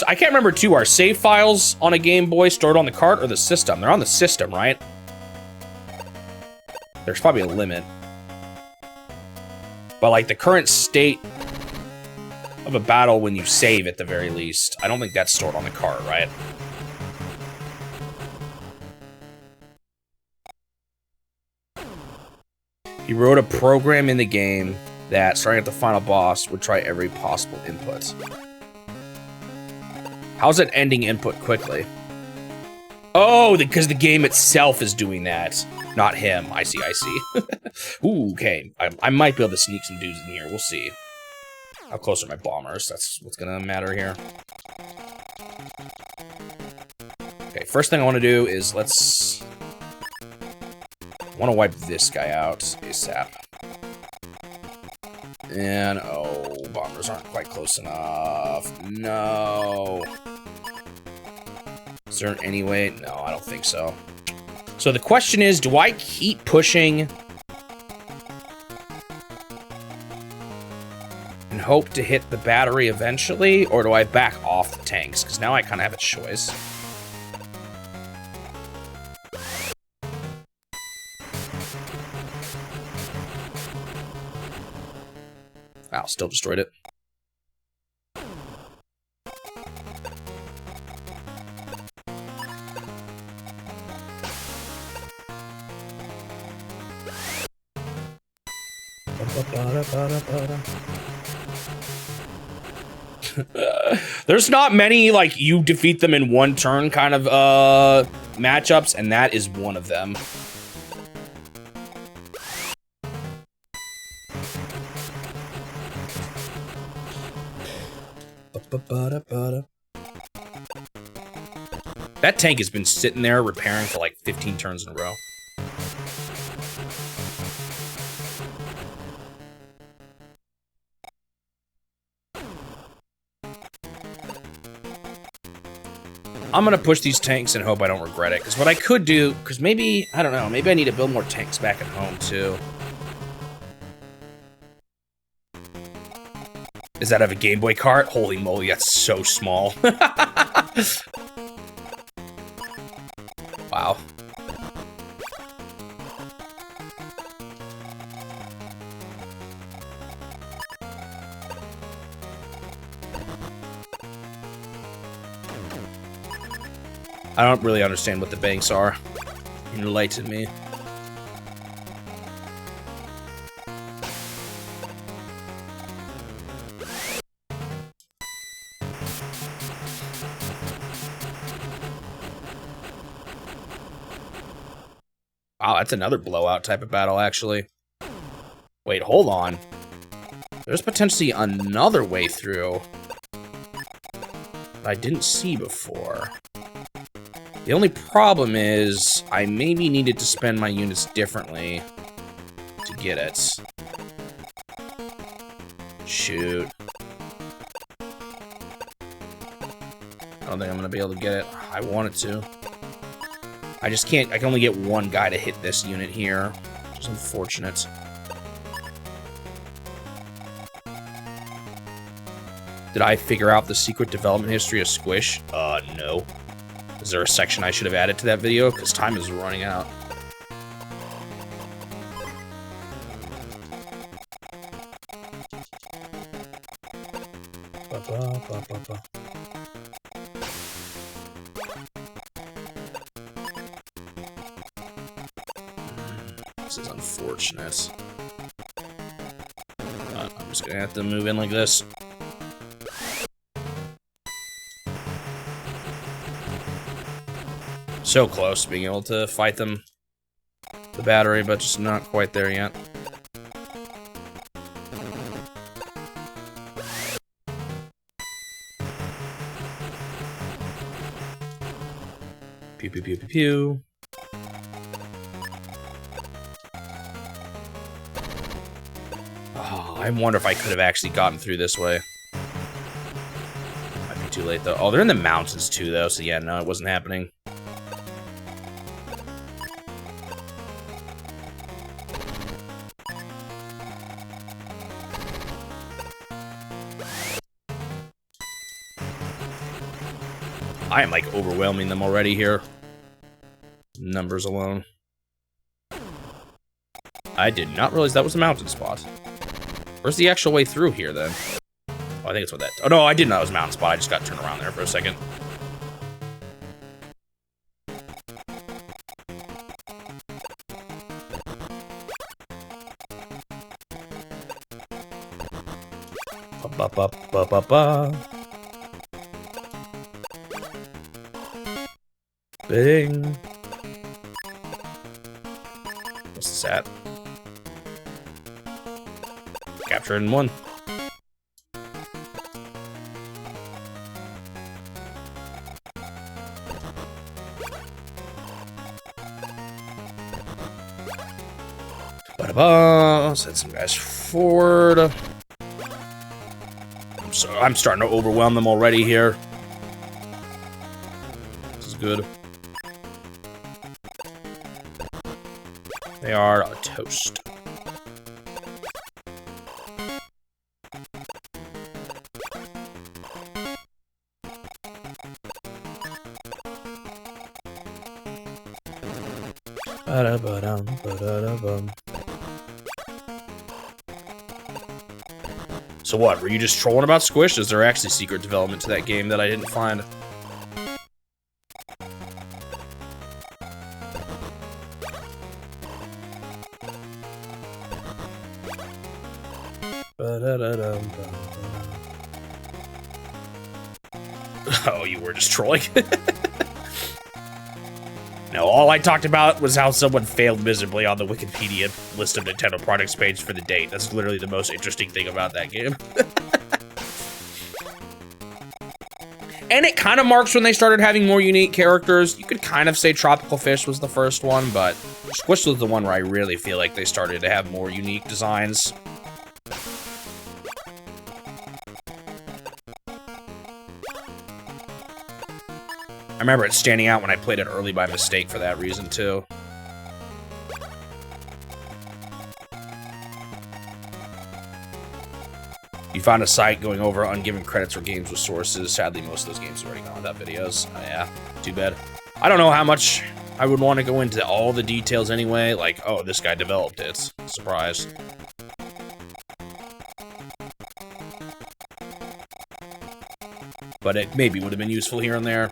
A: I can't remember too, are save files on a Game Boy stored on the cart or the system? They're on the system, right? There's probably a limit. But like the current state of a battle when you save at the very least, I don't think that's stored on the cart, right? He wrote a program in the game that, starting at the final boss, would try every possible input. How's it ending input quickly? Oh, because the game itself is doing that, not him. I see, I see. Ooh, okay. I might be able to sneak some dudes in here. We'll see. How close are my bombers? That's what's gonna matter here. Okay, first thing I want to do is I want to wipe this guy out ASAP. And, oh, bombers aren't quite close enough. No. Is there any way? No, I don't think so. So the question is, do I keep pushing and hope to hit the battery eventually, or do I back off the tanks? Because now I kind of have a choice. Wow, still destroyed it. There's not many, like, you defeat them in one turn kind of matchups, and that is one of them. That tank has been sitting there repairing for like 15 turns in a row. I'm gonna push these tanks and hope I don't regret it. Because what I could do, because maybe, I don't know, maybe I need to build more tanks back at home too. Is that of a Game Boy cart? Holy moly, that's so small. Wow. I don't really understand what the banks are. Enlighten me. Wow, that's another blowout type of battle, actually. Wait, hold on. There's potentially another way through that I didn't see before. The only problem is I maybe needed to spend my units differently to get it. Shoot. I don't think I'm gonna be able to get it. I wanted to. I just can't. I can only get one guy to hit this unit here, which is unfortunate. Did I figure out the secret development history of Squish? No. Is there a section I should have added to that video? Because time is running out. This is unfortunate. I'm just gonna have to move in like this. So close to being able to fight them. The battery, but just not quite there yet. Pew pew pew pew pew. Oh, I wonder if I could have actually gotten through this way. Might be too late though. Oh, they're in the mountains too though, so yeah, no, it wasn't happening. I am, like, overwhelming them already here. Numbers alone. I did not realize that was a mountain spot. Where's the actual way through here, then? Oh, I think it's what that... Oh, no, I didn't know it was a mountain spot. I just got turned around there for a second. Ba-ba-ba-ba-ba-ba. Bing. What's this at? Capture in one. Ba-da-ba. Send some guys forward. I'm starting to overwhelm them already here. This is good. They are a toast. Ba-da-ba-dum, ba-da-da-bum. So what, were you just trolling about Squish? Is there actually secret development to that game that I didn't find? Oh, you were just trolling? No, all I talked about was how someone failed miserably on the Wikipedia list of Nintendo products page for the date. That's literally the most interesting thing about that game. And it kind of marks when they started having more unique characters. You could kind of say Tropical Fish was the first one, but Squish was the one where I really feel like they started to have more unique designs. I remember it standing out when I played it early by mistake for that reason, too. You found a site going over ungiven credits for games with sources. Sadly, most of those games have already gone without videos. Oh, yeah, too bad. I don't know how much I would want to go into all the details anyway. Like, oh, this guy developed it. Surprise. But it maybe would have been useful here and there.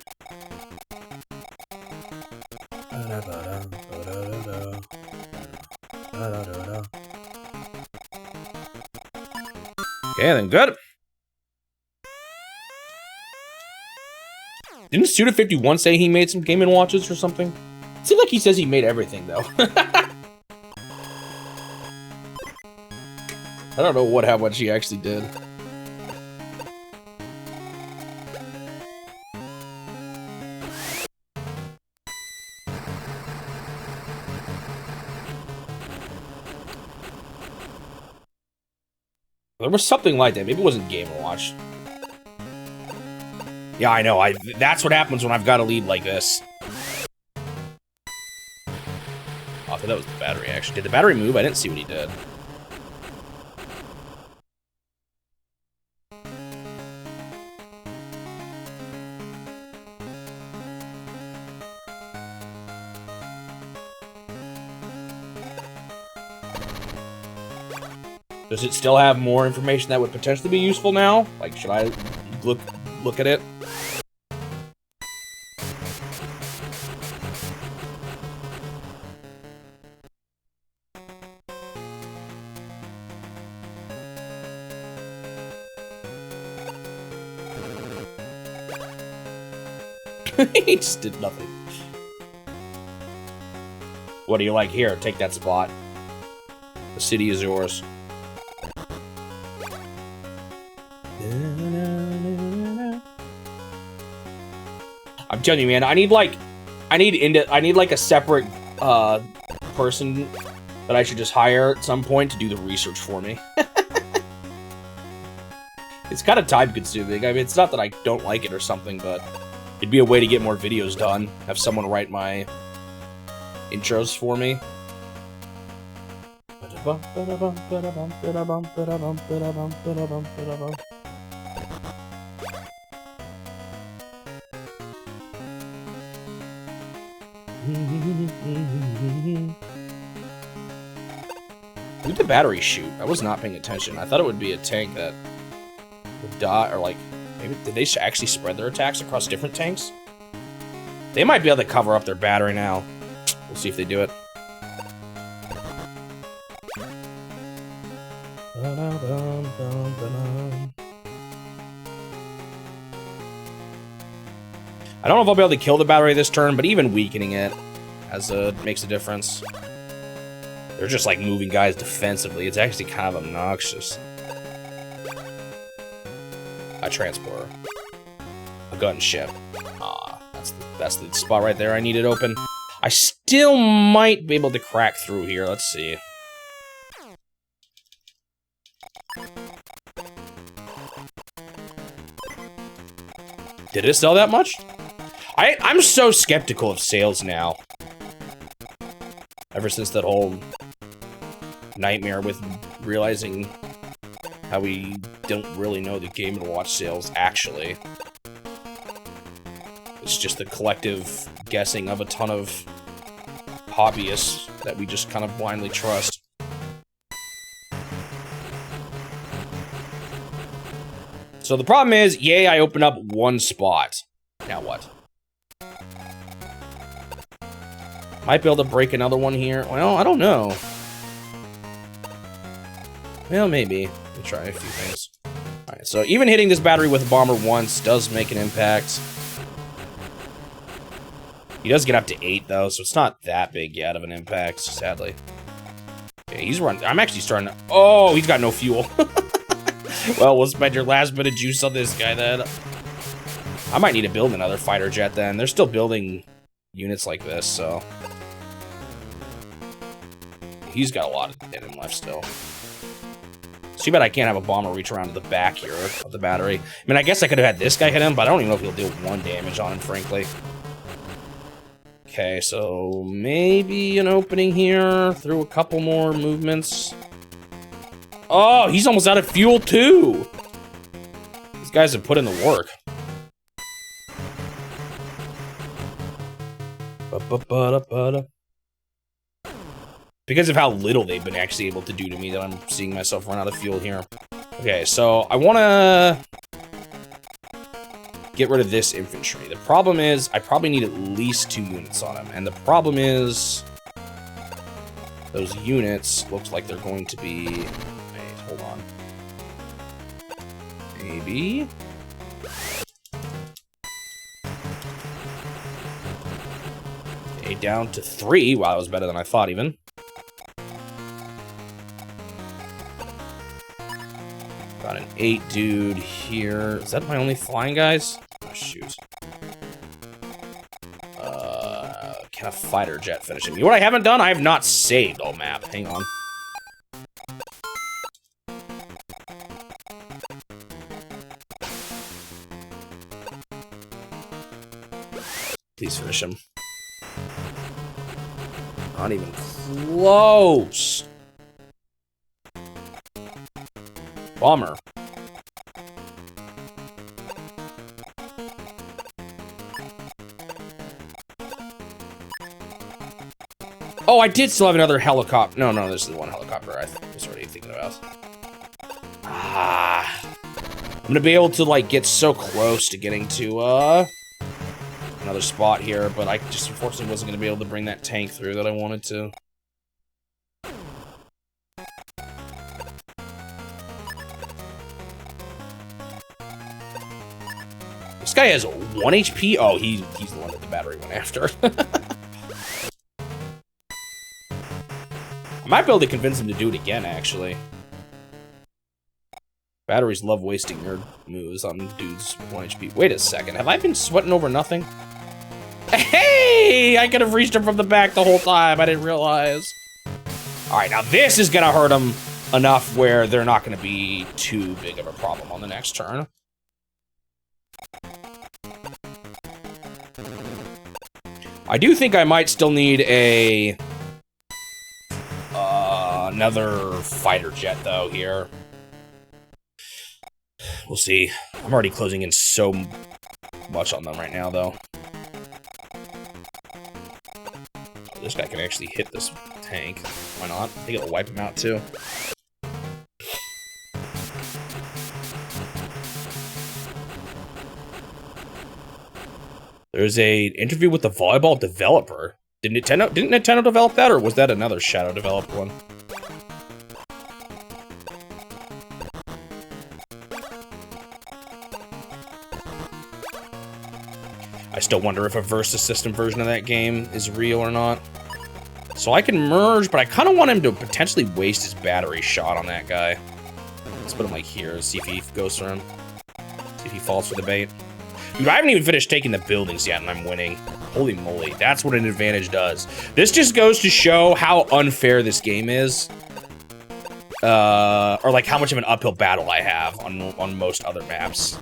A: Okay, then good. Didn't Suda51 say he made some Game & Watches or something? It seems like he says he made everything, though. I don't know how much he actually did. There was something like that. Maybe it wasn't Game & Watch. Yeah, I know. That's what happens when I've got a lead like this. Oh, I thought that was the battery, actually. Did the battery move? I didn't see what he did. Does it still have more information that would potentially be useful now? Like, should I look at it? He just did nothing. What do you like here? Take that spot. The city is yours. I'm telling you, man, I need like a separate person that I should just hire at some point to do the research for me. It's kind of time consuming. I mean, it's not that I don't like it or something, but it'd be a way to get more videos done. Have someone write my intros for me. Who did the battery shoot? I was not paying attention. I thought it would be a tank that would die, or like, maybe did they actually spread their attacks across different tanks? They might be able to cover up their battery now. We'll see if they do it. I don't know if I'll be able to kill the battery this turn, but even weakening it makes a difference. They're just like moving guys defensively. It's actually kind of obnoxious. A transporter. A gunship. Ah, that's the spot right there I needed open. I still might be able to crack through here. Let's see. Did it sell that much? I'm so skeptical of sales now. Ever since that whole nightmare with realizing how we don't really know the Game & Watch sales, actually. It's just the collective guessing of a ton of hobbyists that we just kind of blindly trust. So the problem is, yay, I opened up one spot. Now what? Might be able to break another one here. Well, I don't know. Well, maybe. Let me try a few things. Alright, so even hitting this battery with a bomber once does make an impact. He does get up to 8, though, so it's not that big yet of an impact, sadly. Okay, he's running. I'm actually starting to... Oh, he's got no fuel. Well, we'll spend your last bit of juice on this guy, then. I might need to build another fighter jet, then. They're still building units like this, so... He's got a lot in him left still. It's too bad I can't have a bomber reach around to the back here of the battery. I mean, I guess I could have had this guy hit him, but I don't even know if he'll deal 1 damage on him, frankly. Okay, so maybe an opening here through a couple more movements. Oh, he's almost out of fuel too. These guys have put in the work. Because of how little they've been actually able to do to me that I'm seeing myself run out of fuel here. Okay, so I want to get rid of this infantry. The problem is I probably need at least 2 units on him. And the problem is those units looks like they're going to be... Wait, hold on. Maybe... Okay, down to 3. Wow, that was better than I thought even. Got an 8 dude here. Is that my only flying guys? Oh, shoot. Can a fighter jet finish him? You know what I haven't done? I have not saved all map. Hang on. Please finish him. Not even close. Bomber. Oh, I did still have another helicopter. No, this is the one helicopter I was already thinking about. Ah. I'm gonna be able to, like, get so close to getting to, another spot here, but I just unfortunately wasn't gonna be able to bring that tank through that I wanted to. This guy has 1 HP? Oh, he's the one that the battery went after. I might be able to convince him to do it again, actually. Batteries love wasting nerd moves on dudes with 1 HP. Wait a second, have I been sweating over nothing? Hey! I could have reached him from the back the whole time, I didn't realize. Alright, now this is gonna hurt him enough where they're not gonna be too big of a problem on the next turn. I do think I might still need a... another fighter jet, though, here. We'll see. I'm already closing in so much on them right now, though. This guy can actually hit this tank. Why not? I think it'll wipe him out, too. There's a interview with the volleyball developer. Didn't Nintendo develop that, or was that another Shadow developed one? I still wonder if a Versus System version of that game is real or not. So I can merge, but I kind of want him to potentially waste his battery shot on that guy. Let's put him like here, see if he goes for him. See if he falls for the bait. Dude, I haven't even finished taking the buildings yet, and I'm winning. Holy moly, that's what an advantage does. This just goes to show how unfair this game is. Or like how much of an uphill battle I have on most other maps.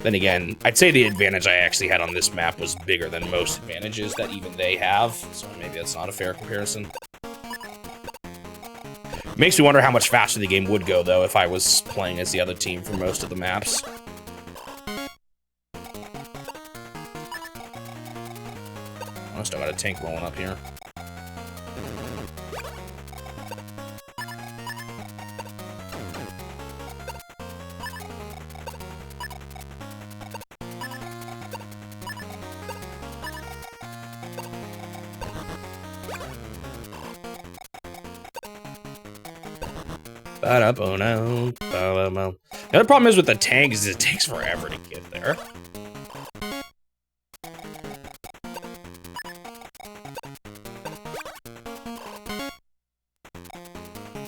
A: Then again, I'd say the advantage I actually had on this map was bigger than most advantages that even they have, so maybe that's not a fair comparison. Makes me wonder how much faster the game would go, though, if I was playing as the other team for most of the maps. I still got a tank rolling up here. The other problem is with the tank is it takes forever to get there.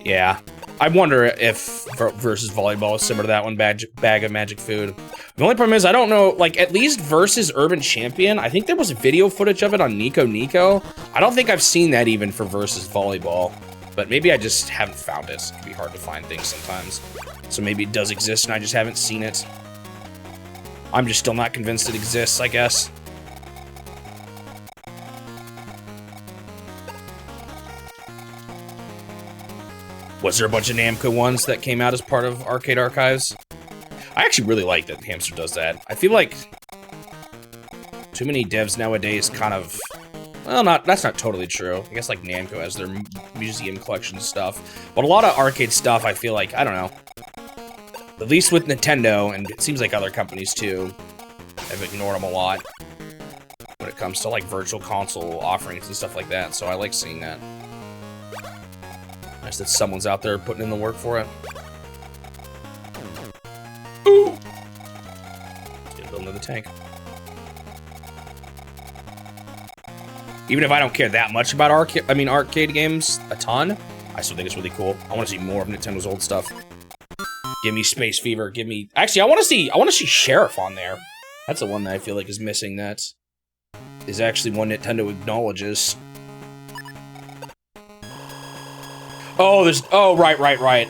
A: Yeah, I wonder if Versus Volleyball is similar to that one, Bag of Magic Food. The only problem is I don't know, like, at least Versus Urban Champion, I think there was video footage of it on Nico Nico. I don't think I've seen that even for Versus Volleyball. But maybe I just haven't found it. It can be hard to find things sometimes. So maybe it does exist and I just haven't seen it. I'm just still not convinced it exists, I guess. Was there a bunch of Namco ones that came out as part of Arcade Archives? I actually really like that Hamster does that. I feel like too many devs nowadays kind of... Well, that's not totally true. I guess like Namco has their museum collection stuff. But a lot of arcade stuff, I feel like, I don't know. At least with Nintendo, and it seems like other companies too, have ignored them a lot when it comes to like virtual console offerings and stuff like that. So I like seeing that. Nice that someone's out there putting in the work for it. Ooh! Gonna build another tank. Even if I don't care that much about arcade games a ton, I still think it's really cool. I want to see more of Nintendo's old stuff. Give me Space Fever. Give me. Actually, I want to see Sheriff on there. That's the one that I feel like is missing. That is actually one Nintendo acknowledges. Oh, there's. Oh, right.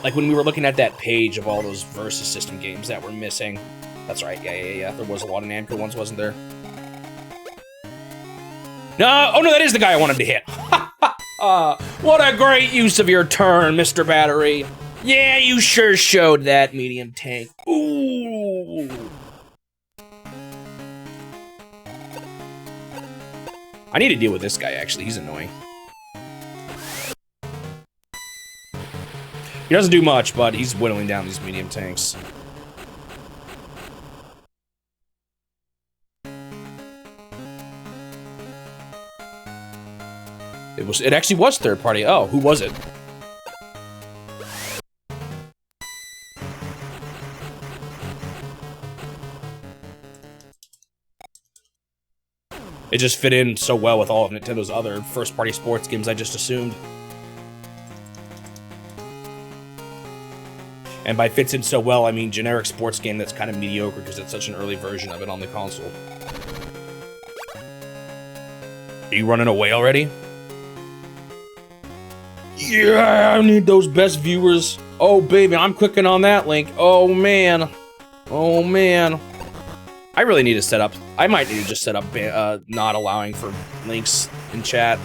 A: Like when we were looking at that page of all those Versus System games that were missing. That's right. Yeah. There was a lot of Namco ones, wasn't there? No, oh no, that is the guy I wanted to hit. What a great use of your turn, Mr. Battery. Yeah, you sure showed that, medium tank. Ooh. I need to deal with this guy, actually. He's annoying. He doesn't do much, but he's whittling down these medium tanks. It actually was third party. Oh, who was it? It just fit in so well with all of Nintendo's other first party sports games, I just assumed. And by fits in so well, I mean generic sports game that's kind of mediocre because it's such an early version of it on the console. Are you running away already? Yeah, I need those best viewers. Oh, baby, I'm clicking on that link. Oh, man. Oh, man. I really need to set up... I might need to just set up not allowing for links in chat.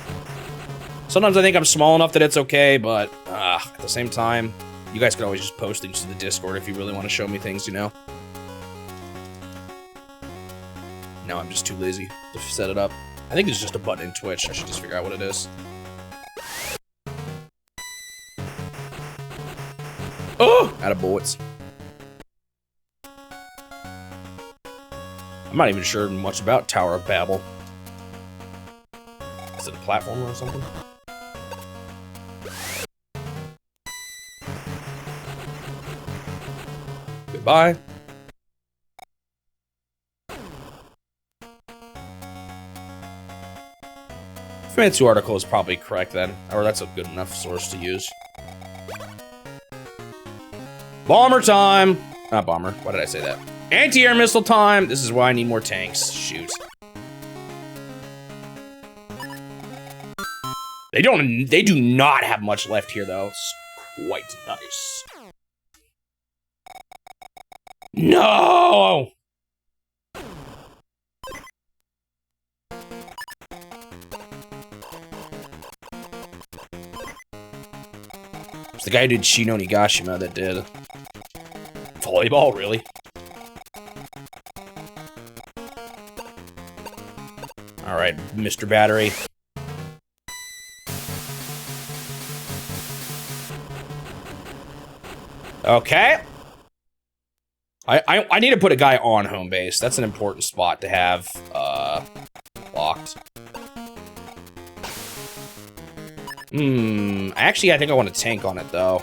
A: Sometimes I think I'm small enough that it's okay, but at the same time, you guys can always just post things to the Discord if you really want to show me things, you know? No, I'm just too lazy to set it up. I think it's just a button in Twitch. I should just figure out what it is. Oh! Out of bullets. I'm not even sure much about Tower of Babel. Is it a platformer or something? Goodbye. Famitsu article is probably correct then, or that's a good enough source to use. Bomber time! Not bomber. Why did I say that? Anti-air missile time! This is why I need more tanks. Shoot. They do not have much left here, though. It's quite nice. No! It's the guy who did Shino Nigashima that did volleyball, really? Alright, Mr. Battery. Okay. I need to put a guy on home base. That's an important spot to have, locked. Actually, I think I want a tank on it, though.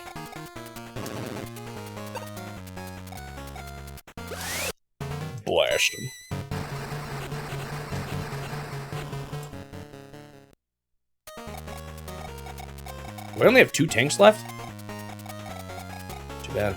A: Blast him. We only have 2 tanks left? Too bad.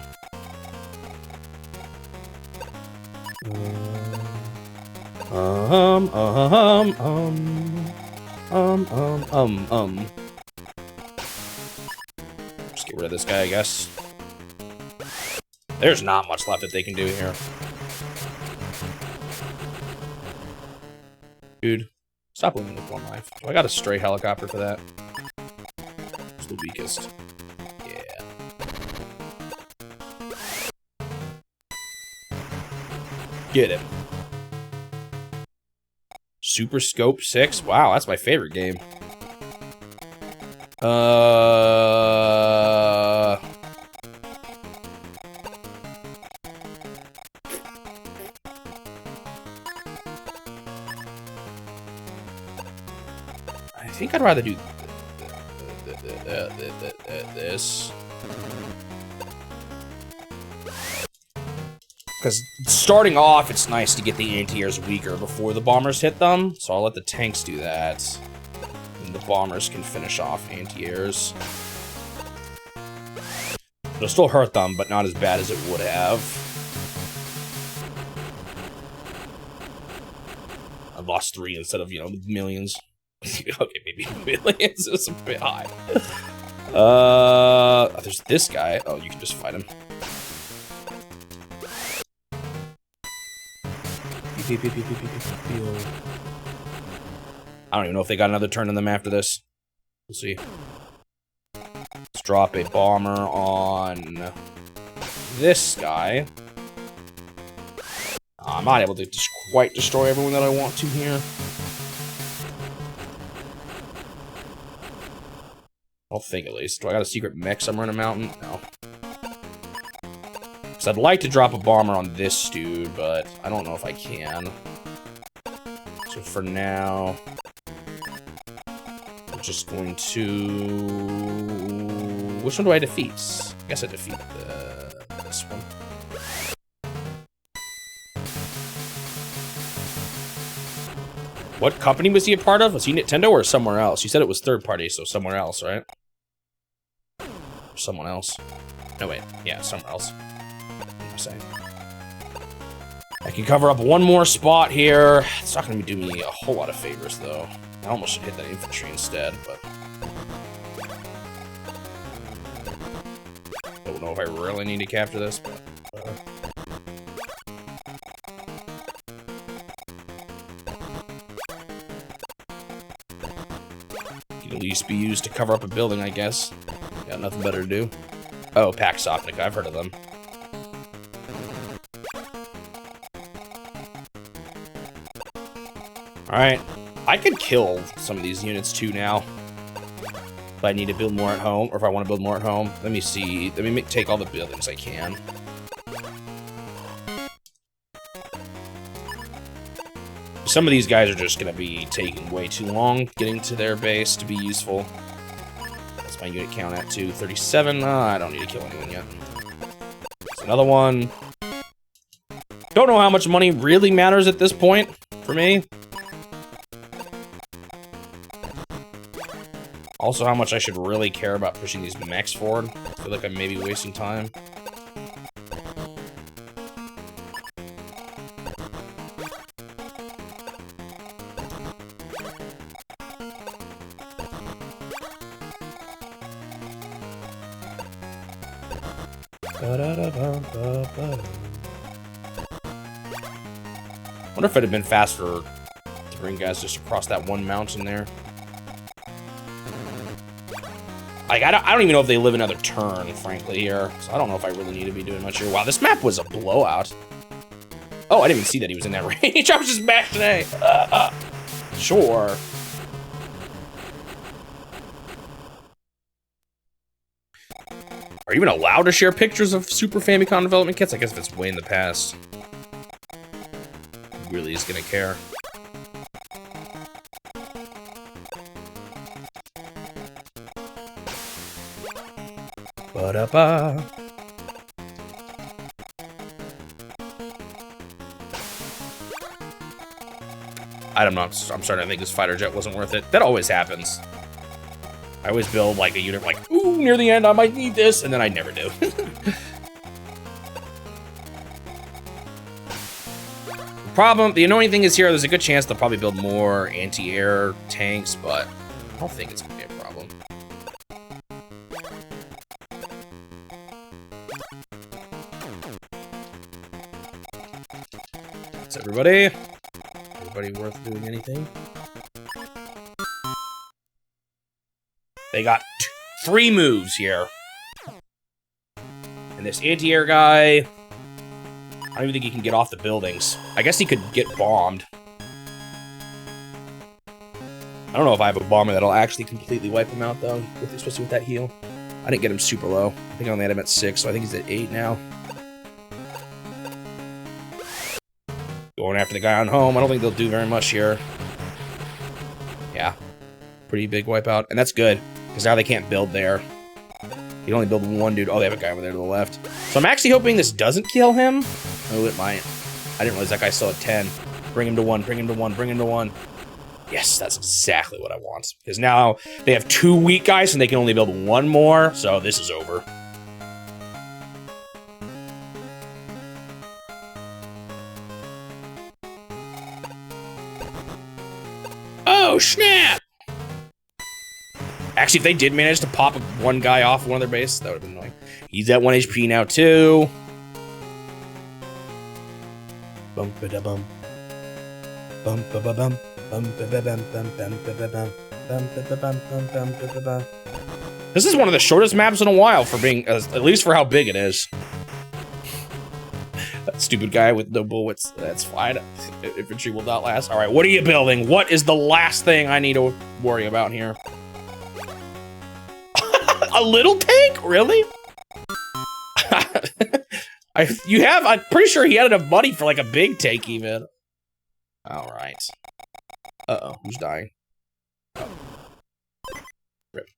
A: Just get rid of this guy, I guess. There's not much left that they can do here. Dude, stop living with one life. Oh, I got a stray helicopter for that. It's the weakest. Yeah. Get him. Super Scope 6? Wow, that's my favorite game. I think I'd rather do this. Because starting off, it's nice to get the anti-airs weaker before the bombers hit them. So I'll let the tanks do that. And the bombers can finish off anti-airs. It'll still hurt them, but not as bad as it would have. I lost 3 instead of, you know, millions. Okay, maybe millions is a bit high. There's this guy. Oh, you can just fight him. I don't even know if they got another turn in them after this. We'll see. Let's drop a bomber on this guy. I'm not able to quite destroy everyone that I want to here. I'll think at least. Do I got a secret mech somewhere in a mountain? No. Because I'd like to drop a bomber on this dude, but I don't know if I can. So for now, I'm just going to... Which one do I defeat? I guess I defeat this one. What company was he a part of? Was he Nintendo or somewhere else? You said it was third party, so somewhere else, right? Or someone else. No, wait. Yeah, somewhere else. What am I saying? I can cover up one more spot here. It's not going to do me a whole lot of favors, though. I almost should hit that infantry instead, but... Don't know if I really need to capture this, but... Can at least be used to cover up a building, I guess. Got nothing better to do. Oh, Paxopnica, I've heard of them. Alright, I could kill some of these units too now. If I need to build more at home, or if I want to build more at home. Let me see. Let me take all the buildings I can. Some of these guys are just going to be taking way too long getting to their base to be useful. That's my unit count at 237. I don't need to kill anyone yet. There's another one. Don't know how much money really matters at this point for me. Also, how much I should really care about pushing these mechs forward. I feel like I'm maybe wasting time. Wonder if it'd have been faster to bring guys just across that one mountain there. Like, I don't even know if they live another turn, frankly, here. So I don't know if I really need to be doing much here. Wow, this map was a blowout. Oh, I didn't even see that he was in that range. I was just mashing A. Sure. Are you even allowed to share pictures of Super Famicom development kits? I guess if it's way in the past. Who really is gonna care? Ba-da-ba. I'm starting to think this fighter jet wasn't worth it. That always happens. I always build like a unit like, ooh, near the end I might need this, and then I never do. The annoying thing is here, there's a good chance they'll probably build more anti-air tanks, but I don't think it's gonna be a problem. That's everybody. Everybody worth doing anything? They got 3 moves here. And this anti-air guy I don't even think he can get off the buildings. I guess he could get bombed. I don't know if I have a bomber that'll actually completely wipe him out, though, especially with that heal. I didn't get him super low. I think I only had him at 6, so I think he's at 8 now. Going after the guy on home. I don't think they'll do very much here. Yeah. Pretty big wipeout. And that's good, because now they can't build there. You can only build one dude. Oh, they have a guy over there to the left. So I'm actually hoping this doesn't kill him. Oh, it might. I didn't realize that guy's still at 10. Bring him to 1, bring him to 1, bring him to 1. Yes, that's exactly what I want. Because now they have 2 weak guys and they can only build 1 more. So this is over. Oh, snap! Actually, if they did manage to pop one guy off one of their base, that would have been annoying. He's at 1 HP now, too. Bum-ba-da-bum. Bum-ba-ba-bum. This is one of the shortest maps in a while for being, at least for how big it is. That stupid guy with no bullets, that's fine. Infantry will not last. All right, what are you building? What is the last thing I need to worry about here? A little tank? Really? I'm pretty sure he had enough money for like a big tank even. All right. Uh-oh, who's dying? Oh. Rip.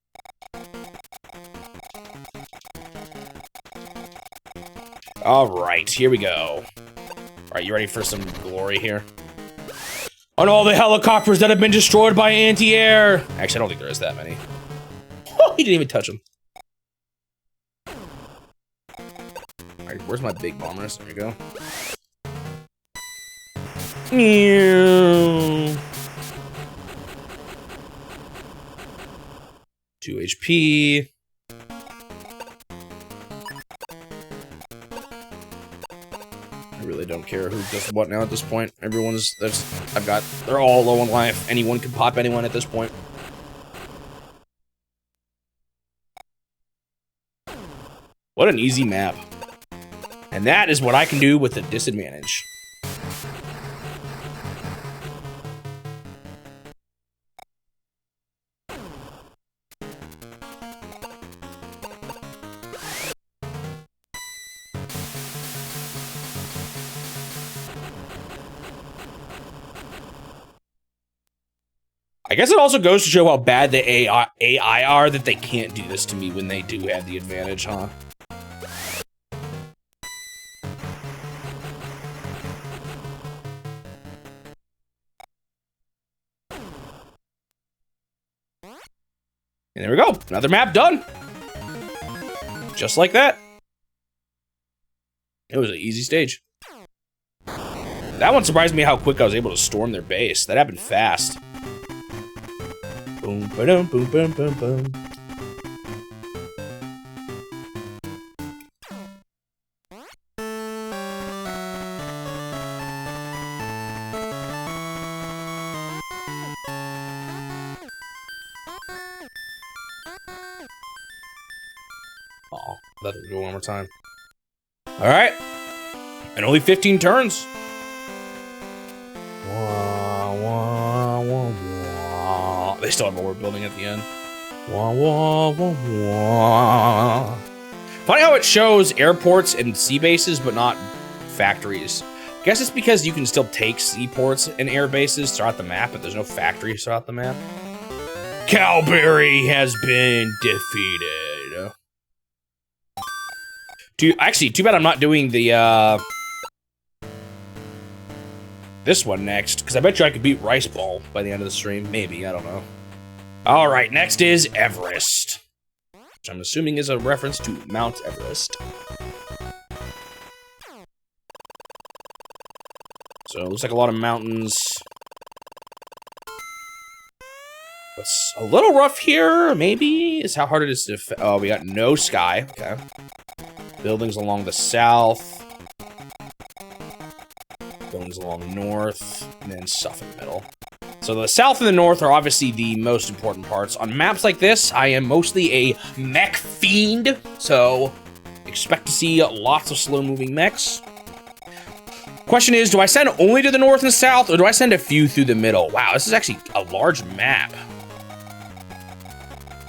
A: All right, here we go. All right, you ready for some glory here? On all the helicopters that have been destroyed by anti-air. Actually, I don't think there is that many. Oh, he didn't even touch them. All right, where's my big bombers? There we go. Meow. 2 HP. I really don't care who does what now at this point. They're all low on life. Anyone can pop anyone at this point. What an easy map. And that is what I can do with a disadvantage. I guess it also goes to show how bad the AI are that they can't do this to me when they do have the advantage, huh? And there we go, another map done. Just like that. It was an easy stage. That one surprised me how quick I was able to storm their base. That happened fast. Boom, ba-dum, boom, boom, boom, boom. Oh, let it go one more time. All right, and only 15 turns. They still have more building at the end. Wah, wah, wah, wah. Funny how it shows airports and sea bases, but not factories. I guess it's because you can still take seaports and air bases throughout the map, but there's no factories throughout the map. Calbury has been defeated. Actually, too bad I'm not doing the, this one next, because I bet you I could beat Rice Ball by the end of the stream. Maybe, I don't know. All right, next is Everest, which I'm assuming is a reference to Mount Everest. So it looks like a lot of mountains. What's a little rough here, maybe, is how hard it is to... Oh, we got no sky. Okay. Buildings along the south. Buildings along north. And then stuff in the middle. So the south and the north are obviously the most important parts. On maps like this, I am mostly a mech fiend. So expect to see lots of slow-moving mechs. Question is, do I send only to the north and south, or do I send a few through the middle? Wow, this is actually a large map.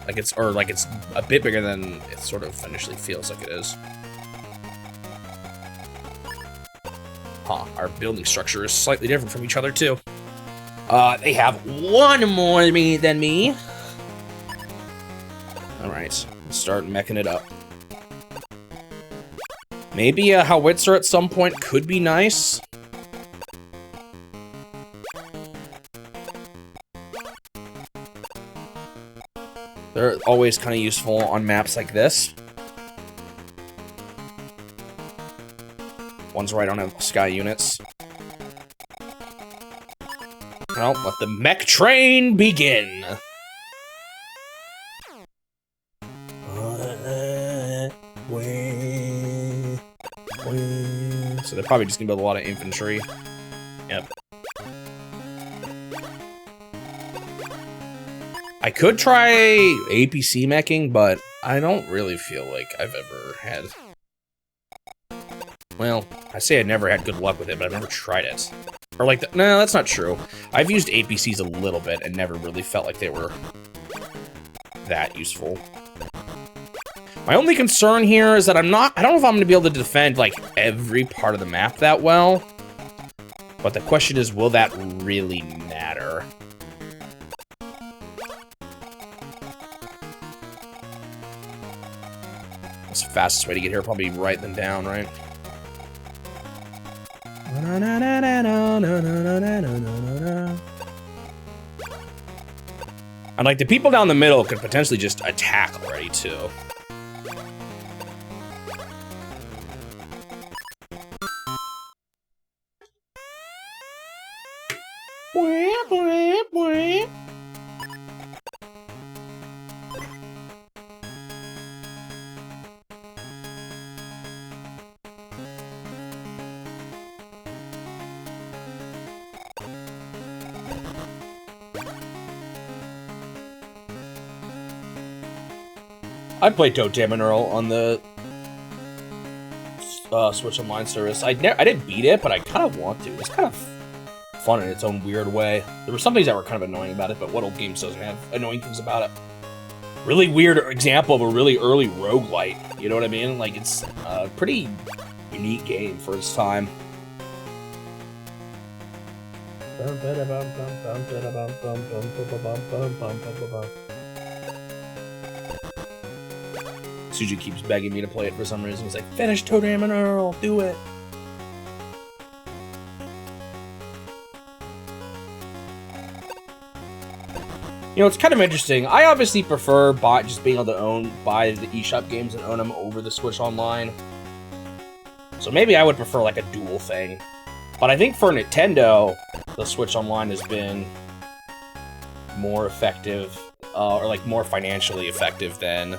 A: Like it's a bit bigger than it sort of initially feels like it is. Huh, our building structure is slightly different from each other too. They have one more than me. All right, let's start meching it up. Maybe a howitzer at some point could be nice. They're always kind of useful on maps like this. Ones where I don't have sky units. Well, let the mech train begin. So they're probably just gonna build a lot of infantry. Yep. I could try APC meching, but I don't really feel like I've ever had... Well, I say I never had good luck with it, but I've never tried it. Or like, no, that's not true. I've used APCs a little bit and never really felt like they were that useful. My only concern here is that I don't know if I'm gonna be able to defend like every part of the map that well. But the question is, will that really matter? That's the fastest way to get here, probably write them down, right? And like the people down the middle could potentially just attack already too. I played Totem and Earl on the Switch Online service. I didn't beat it, but I kind of want to. It's kind of fun in its own weird way. There were some things that were kind of annoying about it, but what old games doesn't have annoying things about it? Really weird example of a really early roguelite. You know what I mean? Like, it's a pretty unique game for its time. Suji keeps begging me to play it for some reason. He's like, finish Totem and Earl, do it. You know, it's kind of interesting. I obviously prefer just being able to buy the eShop games and own them over the Switch Online. So maybe I would prefer like a dual thing. But I think for Nintendo, the Switch Online has been more effective, or like more financially effective than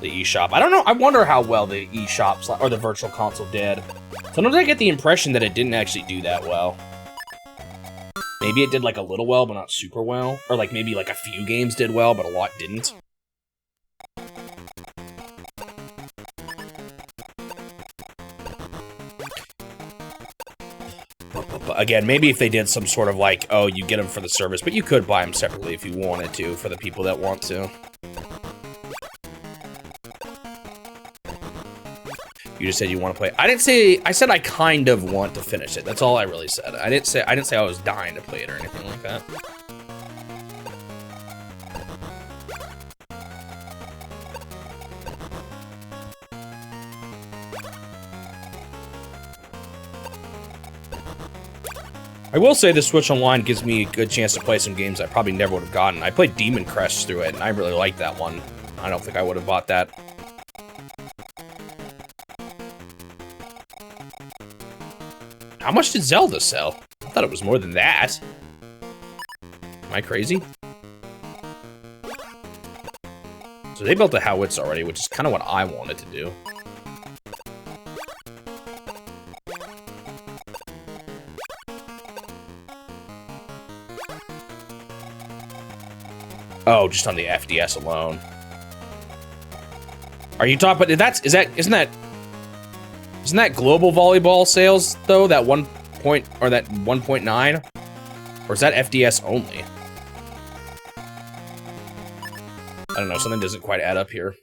A: the eShop. I don't know. I wonder how well the eShop or the Virtual Console did. Sometimes I get the impression that it didn't actually do that well. Maybe it did like a little well, but not super well. Or like maybe like a few games did well, but a lot didn't. But again, maybe if they did some sort of like, oh, you get them for the service, but you could buy them separately if you wanted to for the people that want to. You just said you want to play. I said I kind of want to finish it. That's all I really said. I didn't say I was dying to play it or anything like that. I will say the Switch Online gives me a good chance to play some games I probably never would have gotten. I played Demon Crest through it, and I really liked that one. I don't think I would have bought that. How much did Zelda sell? I thought it was more than that. Am I crazy? So they built a howitzer already, which is kind of what I wanted to do. Oh, just on the FDS alone. Are you talking about isn't that Isn't that global volleyball sales, though? That 1 point, or that 1.9? Or is that FDS only? I don't know, something doesn't quite add up here.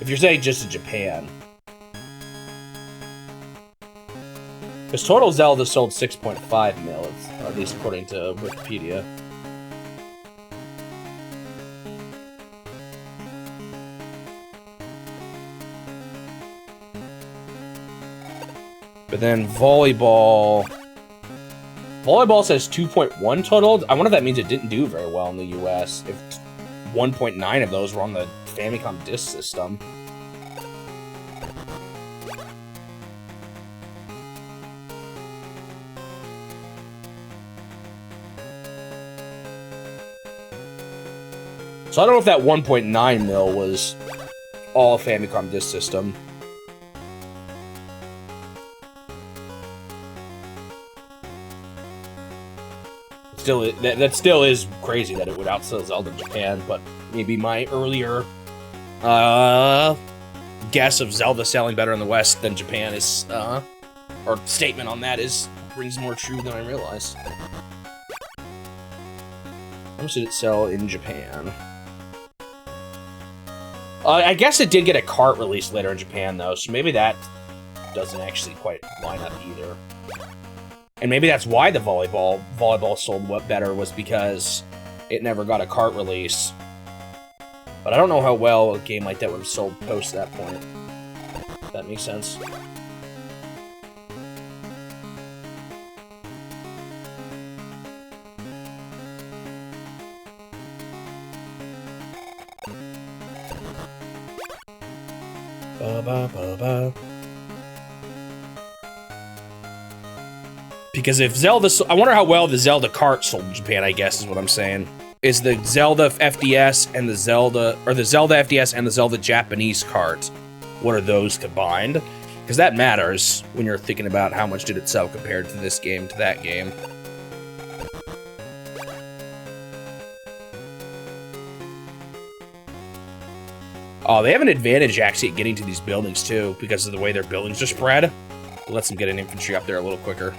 A: If you're saying just in Japan. Because total Zelda sold 6.5 mil, at least according to Wikipedia. But then volleyball says 2.1 total. I wonder if that means it didn't do very well in the US. If 1.9 of those were on the Famicom disk system. So I don't know if that 1.9 mil was all Famicom disk system. Still, that still is crazy that it would outsell Zelda in Japan, but maybe my earlier guess of Zelda selling better in the West than Japan is, or statement on that rings more true than I realized. How much did it sell in Japan? I guess it did get a cart release later in Japan, though, so maybe that doesn't actually quite line up either. And maybe that's why the volleyball sold better, was because it never got a cart release. But I don't know how well a game like that would have sold post that point. If that makes sense. Because if Zelda... I wonder how well the Zelda cart sold in Japan, I guess, is what I'm saying. Is the Zelda FDS and the Zelda... Or the Zelda FDS and the Zelda Japanese cart, what are those combined? Because that matters when you're thinking about how much did it sell compared to this game to that game. Oh, they have an advantage, actually, at getting to these buildings, too, because of the way their buildings are spread. It lets them get an infantry up there a little quicker.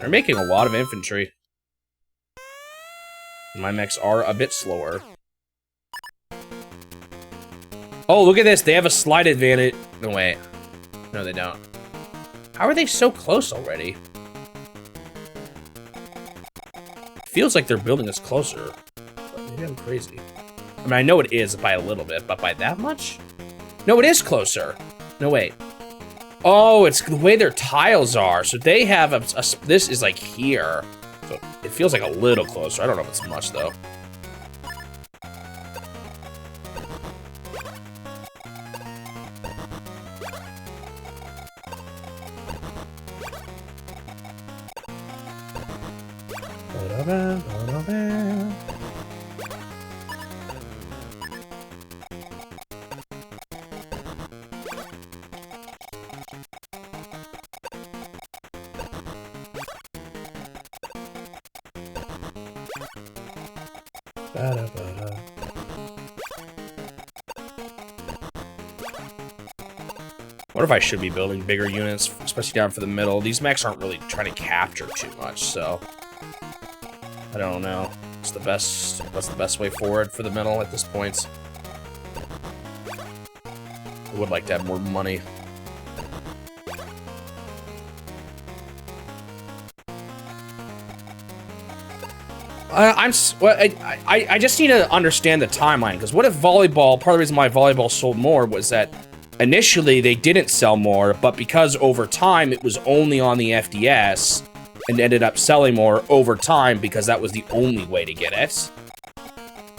A: They're making a lot of infantry. My mechs are a bit slower. Oh, look at this. They have a slight advantage. No, wait. No, they don't. How are they so close already? Feels like their building is closer. But maybe I'm crazy. I mean, I know it is by a little bit, but by that much? No, it is closer. No, wait. Oh, it's the way their tiles are. So they have this is like here. So it feels like a little closer. I don't know if it's much, though. What if I should be building bigger units, especially down for the middle? These mechs aren't really trying to capture too much, so I don't know. It's the best. That's the best way forward for the middle at this point. I would like to have more money. I just need to understand the timeline, because what if volleyball, part of the reason why volleyball sold more was that initially they didn't sell more, but because over time it was only on the FDS and ended up selling more over time because that was the only way to get it.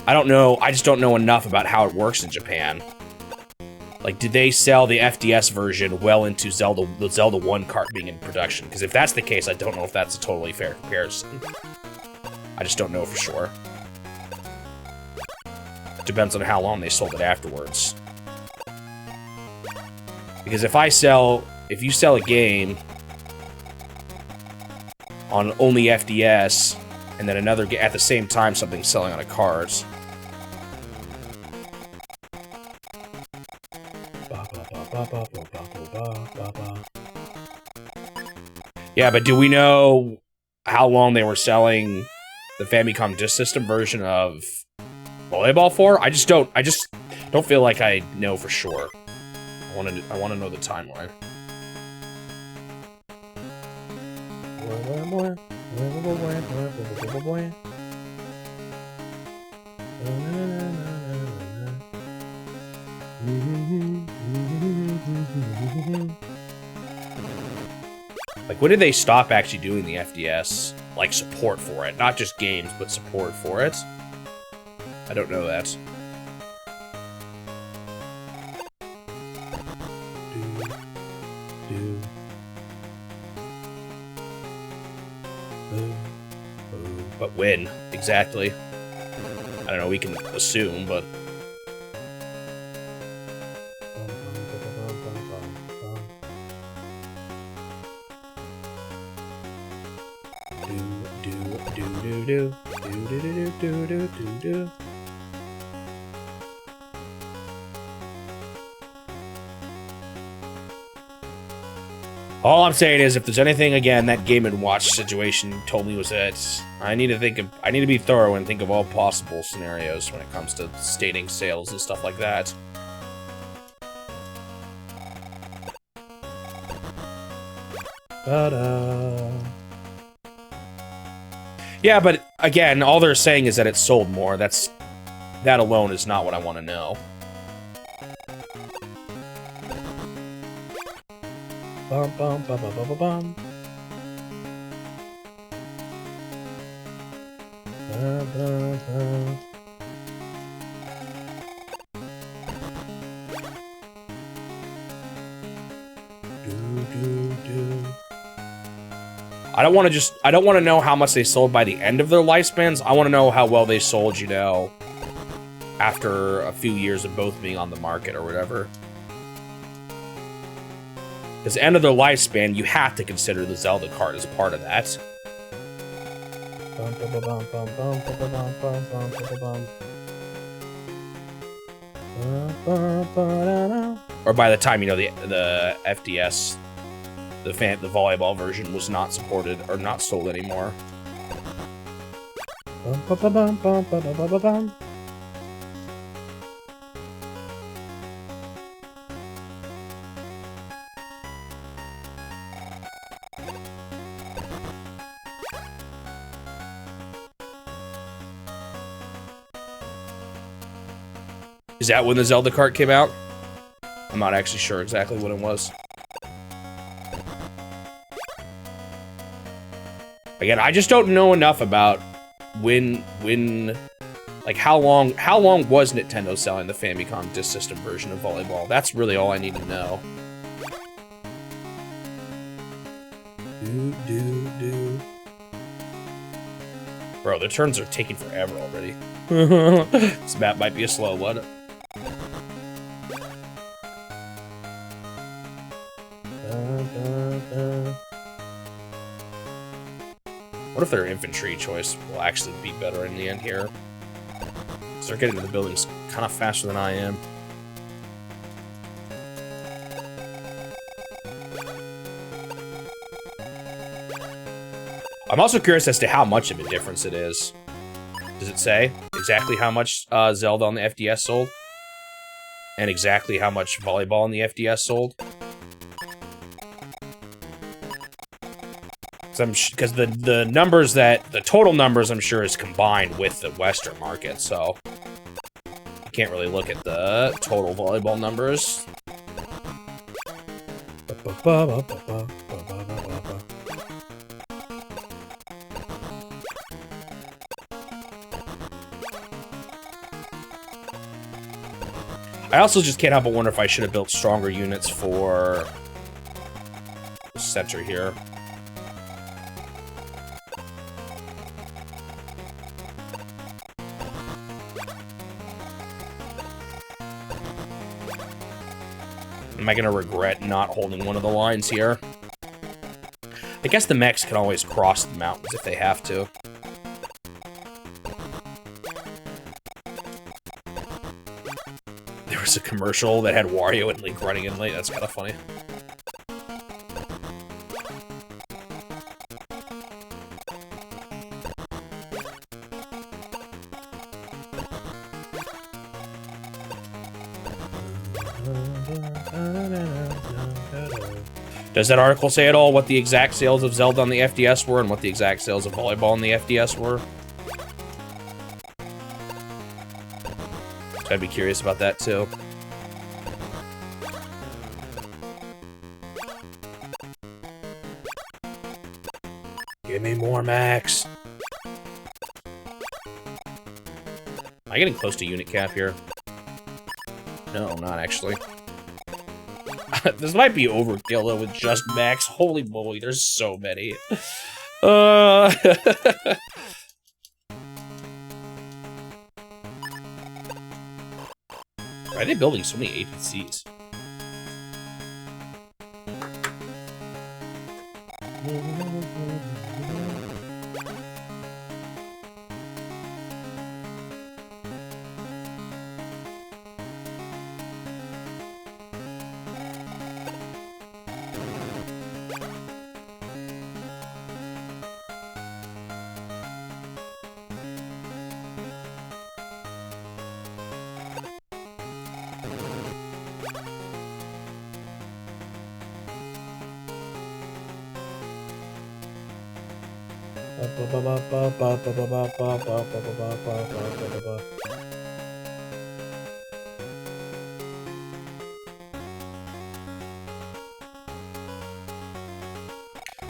A: I don't know, I just don't know enough about how it works in Japan. Like, did they sell the FDS version well into the Zelda 1 cart being in production? Because if that's the case, I don't know if that's a totally fair comparison. I just don't know for sure. Depends on how long they sold it afterwards. Because if you sell a game on only FDS, and then another at the same time something's selling on a card. Yeah, but do we know how long they were selling the Famicom Disk System version of Volleyball for? I just don't feel like I know for sure. I want to know the timeline. Like, when did they stop actually doing the FDS, like, support for it? Not just games, but support for it? I don't know that. But when, exactly? I don't know, we can assume, but... All I'm saying is, if there's anything, again, that Game & Watch situation told me was that I need to be thorough and think of all possible scenarios when it comes to stating sales and stuff like that. Yeah, but again, all they're saying is that it sold more. That alone is not what I want to know. Bum bum bum bum bum bum. I don't want to know how much they sold by the end of their lifespans. I want to know how well they sold, you know, after a few years of both being on the market or whatever. Because end of their lifespan, you have to consider the Zelda card as a part of that. Or by the time, you know, the FDS, the volleyball version was not supported or not sold anymore. Is that when the Zelda cart came out? I'm not actually sure exactly when it was. Again, I just don't know enough about when, like, how long was Nintendo selling the Famicom Disk System version of Volleyball? That's really all I need to know. Bro, the turns are taking forever already. This map might be a slow one. What if their infantry choice will actually be better in the end here? Because they're getting to the buildings kind of faster than I am. I'm also curious as to how much of a difference it is. Does it say exactly how much Zelda on the FDS sold? And exactly how much Volleyball on the FDS sold? Because the numbers the total numbers I'm sure is combined with the Western market, so I can't really look at the total Volleyball numbers. I also just can't help but wonder if I should have built stronger units for the center here. am I gonna regret not holding one of the lines here? I guess the mechs can always cross the mountains if they have to. There was a commercial that had Wario and Link running in late. That's kind of funny. Does that article say at all what the exact sales of Zelda on the FDS were and what the exact sales of Volleyball on the FDS were? So I'd be curious about that too. Give me more Max. Am I getting close to unit cap here? No, I'm not actually. This might be overkill though with just Max. Holy moly, there's so many. Why are they building so many APCs?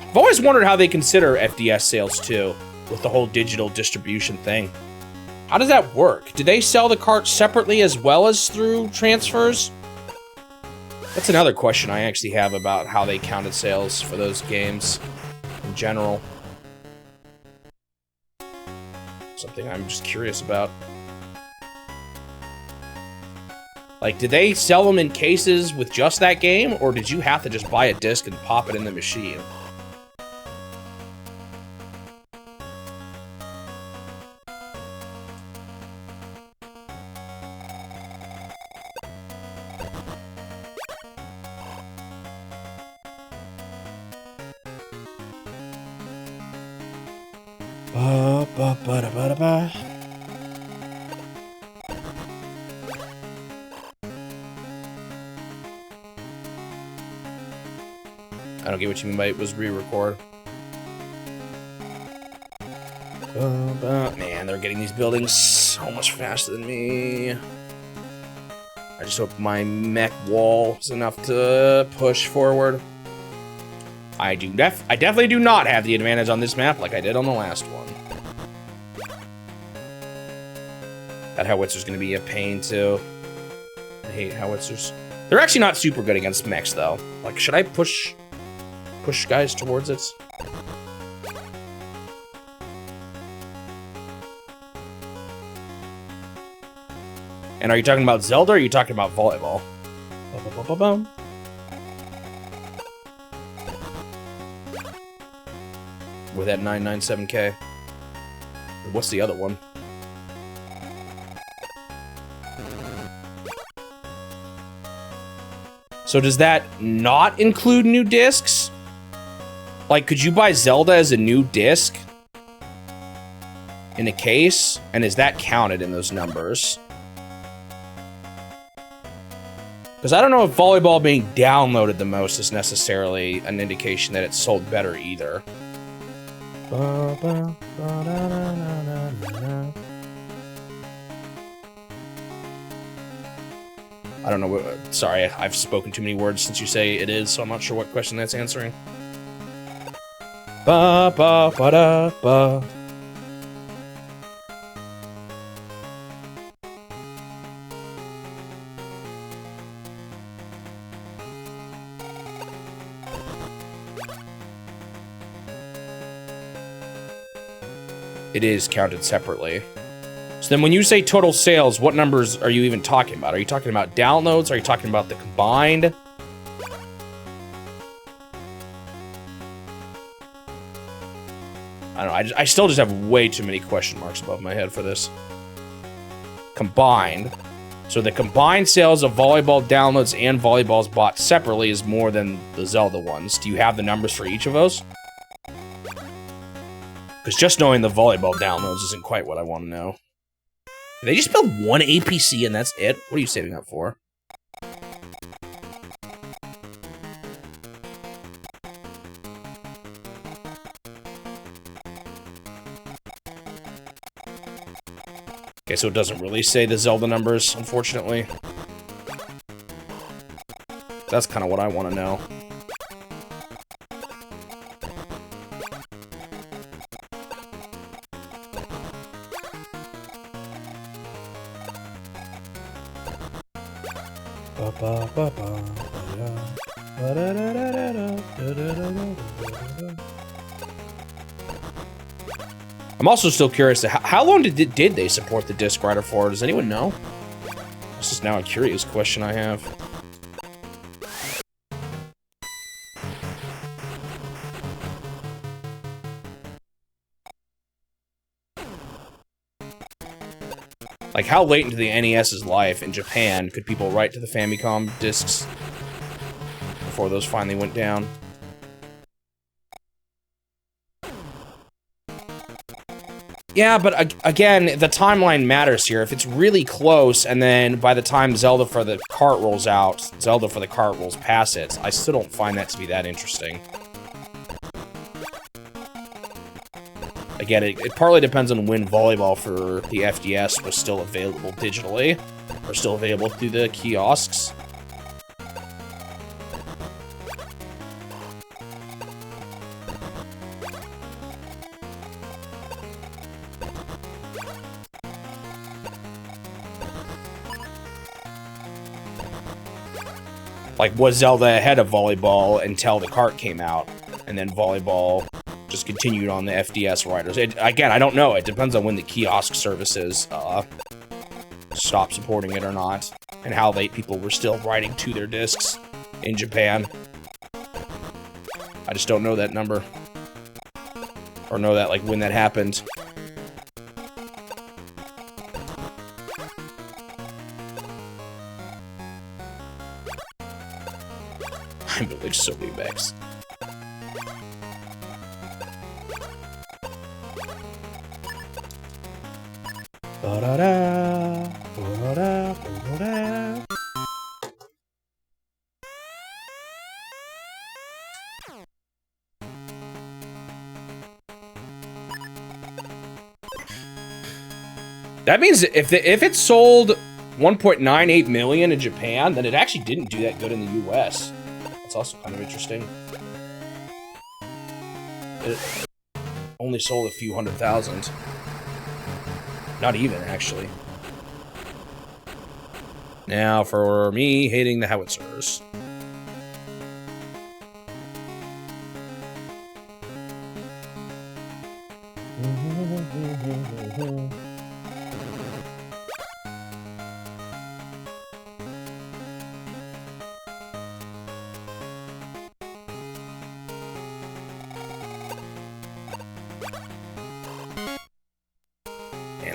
A: I've always wondered how they consider FDS sales too, with the whole digital distribution thing. How does that work? Do they sell the carts separately as well as through transfers? That's another question I actually have about how they counted sales for those games in general. Something I'm just curious about. Like, did they sell them in cases with just that game, or did you have to just buy a disc and pop it in the machine? I don't get what you mean by it was re-record. Man, they're getting these buildings so much faster than me. I just hope my mech wall is enough to push forward. I definitely do not have the advantage on this map like I did on the last one. That howitzer's gonna be a pain too. I hate howitzers. They're actually not super good against mechs though. Like, should I push guys towards it? And are you talking about Zelda or are you talking about volleyball? With that 997K. What's the other one? So does that not include new discs? Like, could you buy Zelda as a new disc in a case? And is that counted in those numbers? Because I don't know if volleyball being downloaded the most is necessarily an indication that it's sold better either. I don't know. Sorry, I've spoken too many words since you say it is, so I'm not sure what question that's answering. Ba ba ba da ba. It is counted separately. So then when you say total sales, what numbers are you even talking about? Are you talking about downloads? Are you talking about the combined I don't know. I still just have way too many question marks above my head for this. Combined. So the combined sales of volleyball downloads and volleyballs bought separately is more than the Zelda ones. Do you have the numbers for each of those? Because just knowing the volleyball downloads isn't quite what I want to know. They just build one APC and that's it? What are you saving up for? Okay, so it doesn't really say the Zelda numbers, unfortunately. That's kind of what I want to know. I'm also still curious to how long did they support the disk writer for? Does anyone know? This is now a curious question I have. Like, how late into the NES's life in Japan could people write to the Famicom discs before those finally went down? Yeah, but again, the timeline matters here. If it's really close, and then by the time Zelda for the Cart rolls out, Zelda for the Cart rolls past it, I still don't find that to be that interesting. Again, it partly depends on when volleyball for the FDS was still available digitally, or still available through the kiosks. Like, was Zelda ahead of volleyball until the Cart came out, and then volleyball just continued on the FDS writers? Again, I don't know. It depends on when the kiosk services stopped supporting it or not, and how late people were still writing to their discs in Japan. I just don't know that number, or know that, like, when that happened. I'm building so many mechs. That means if it sold 1.98 million in Japan, then it actually didn't do that good in the US. That's also kind of interesting. It only sold a few 100,000. Not even, actually. Now, for me hating the howitzers.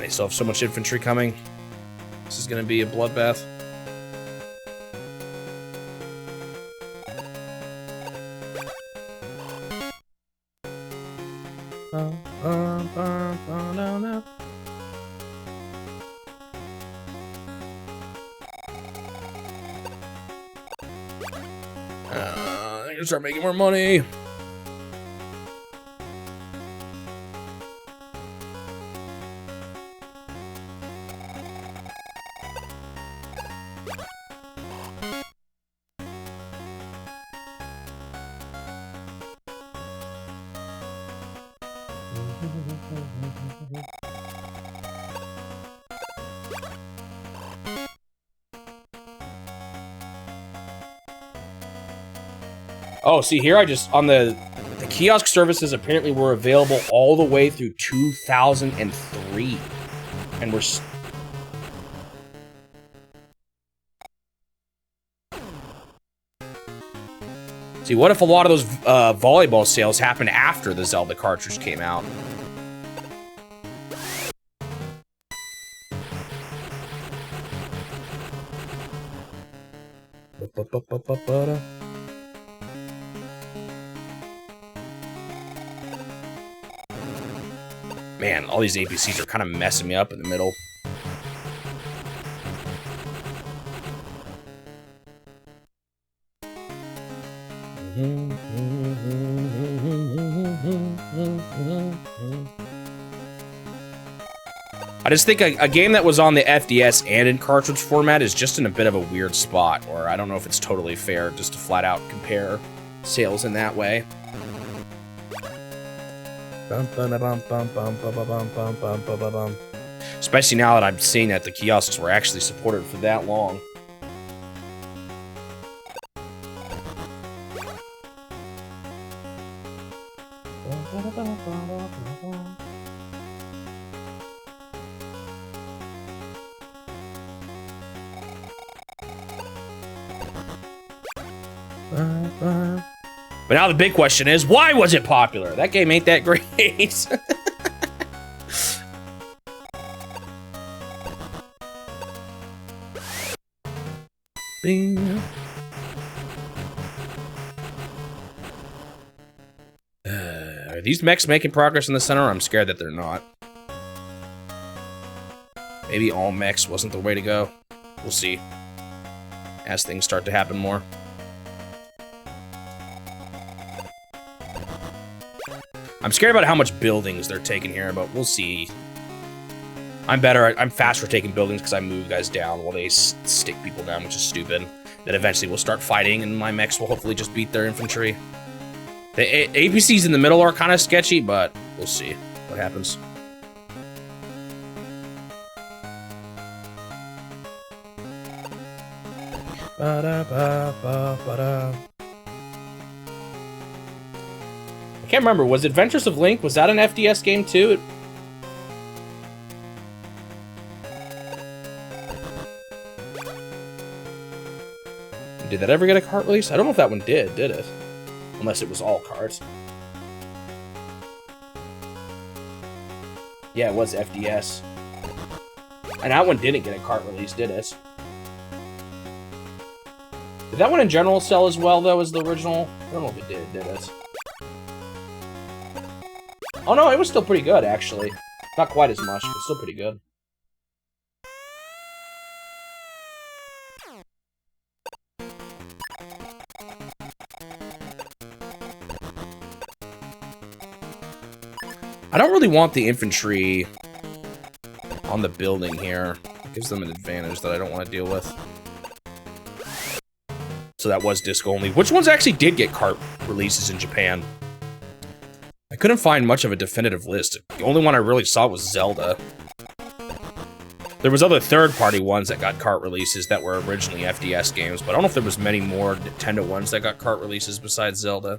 A: They still have so much infantry coming. This is gonna be a bloodbath. I'm gonna start making more money. Oh, see here, I just, on the kiosk services apparently were available all the way through 2003. And we're... See, what if a lot of those volleyball sales happened after the Zelda cartridge came out? Man, all these APCs are kind of messing me up in the middle. I just think a game that was on the FDS and in cartridge format is just in a bit of a weird spot, or I don't know if it's totally fair just to flat out compare sales in that way. Especially now that I'm seeing that the kiosks were actually supported for that long. But now the big question is, why was it popular? That game ain't that great. Bing. Are these mechs making progress in the center? I'm scared that they're not. Maybe all mechs wasn't the way to go. We'll see as things start to happen more. I'm scared about how much buildings they're taking here, but we'll see. I'm faster at taking buildings because I move guys down while they stick people down, which is stupid. Then eventually we'll start fighting and my mechs will hopefully just beat their infantry. The APCs in the middle are kind of sketchy, but we'll see what happens. I can't remember, was Adventures of Link, was that an FDS game too? Did that ever get a cart release? I don't know if that one did it? Unless it was all carts. Yeah, it was FDS. And that one didn't get a cart release, did it? Did that one in general sell as well, though, as the original? I don't know if it did it? Oh no, it was still pretty good, actually. Not quite as much, but still pretty good. I don't really want the infantry on the building here. It gives them an advantage that I don't want to deal with. So that was disc only. Which ones actually did get cart releases in Japan? I couldn't find much of a definitive list. The only one I really saw was Zelda. There was other third-party ones that got cart releases that were originally FDS games, but I don't know if there was many more Nintendo ones that got cart releases besides Zelda.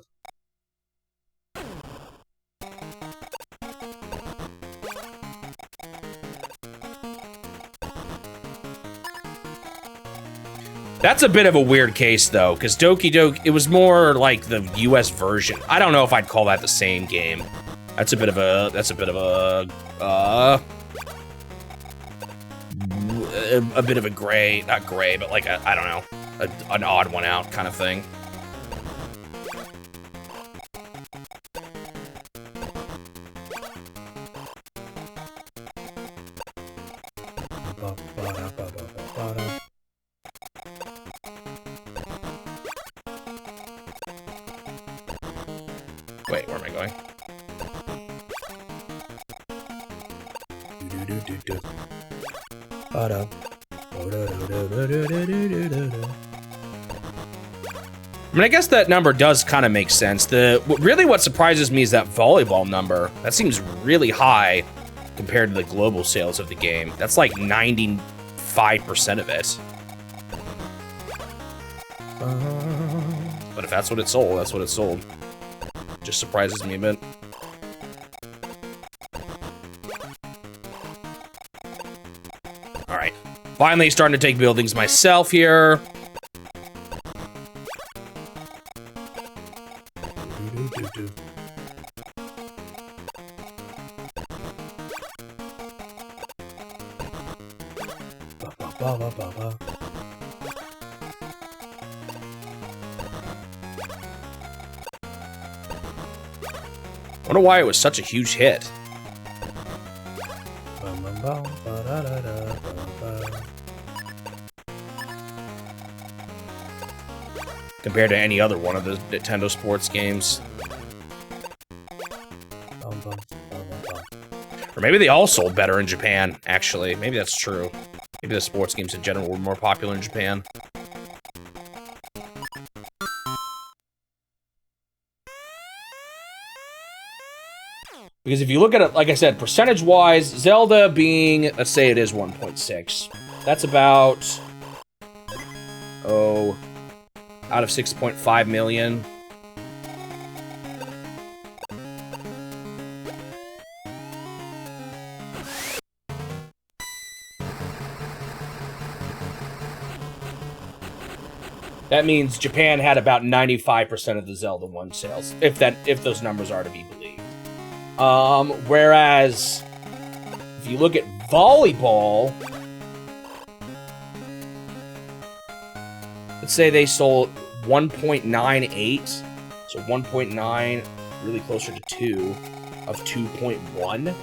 A: That's a bit of a weird case, though, because Doki Doki, it was more like the US version. I don't know if I'd call that the same game. That's a bit of a bit of a gray, not gray, but like I don't know, an odd one out kind of thing. Wait, where am I going? I mean, I guess that number does kind of make sense. Really what surprises me is that volleyball number. That seems really high compared to the global sales of the game. That's like 95% of it. But if that's what it sold, that's what it sold. Just surprises me a bit. Alright. Finally starting to take buildings myself here. I wonder why it was such a huge hit. Compared to any other one of the Nintendo sports games. Or maybe they all sold better in Japan, actually. Maybe that's true. Maybe the sports games in general were more popular in Japan. Because if you look at it, like I said, percentage-wise, Zelda being, let's say it is 1.6. That's about, oh, out of 6.5 million. That means Japan had about 95% of the Zelda 1 sales, if those numbers are to be believed. Whereas, if you look at volleyball, let's say they sold 1.98, so 1.9, really closer to 2, of 2.1.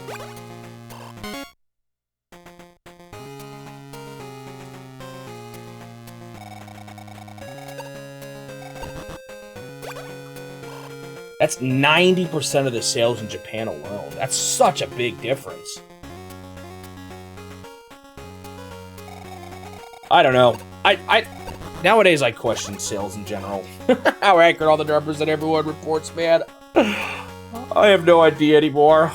A: That's 90% of the sales in Japan alone. That's such a big difference. I don't know. Nowadays I question sales in general. How accurate all the numbers that everyone reports, man. I have no idea anymore.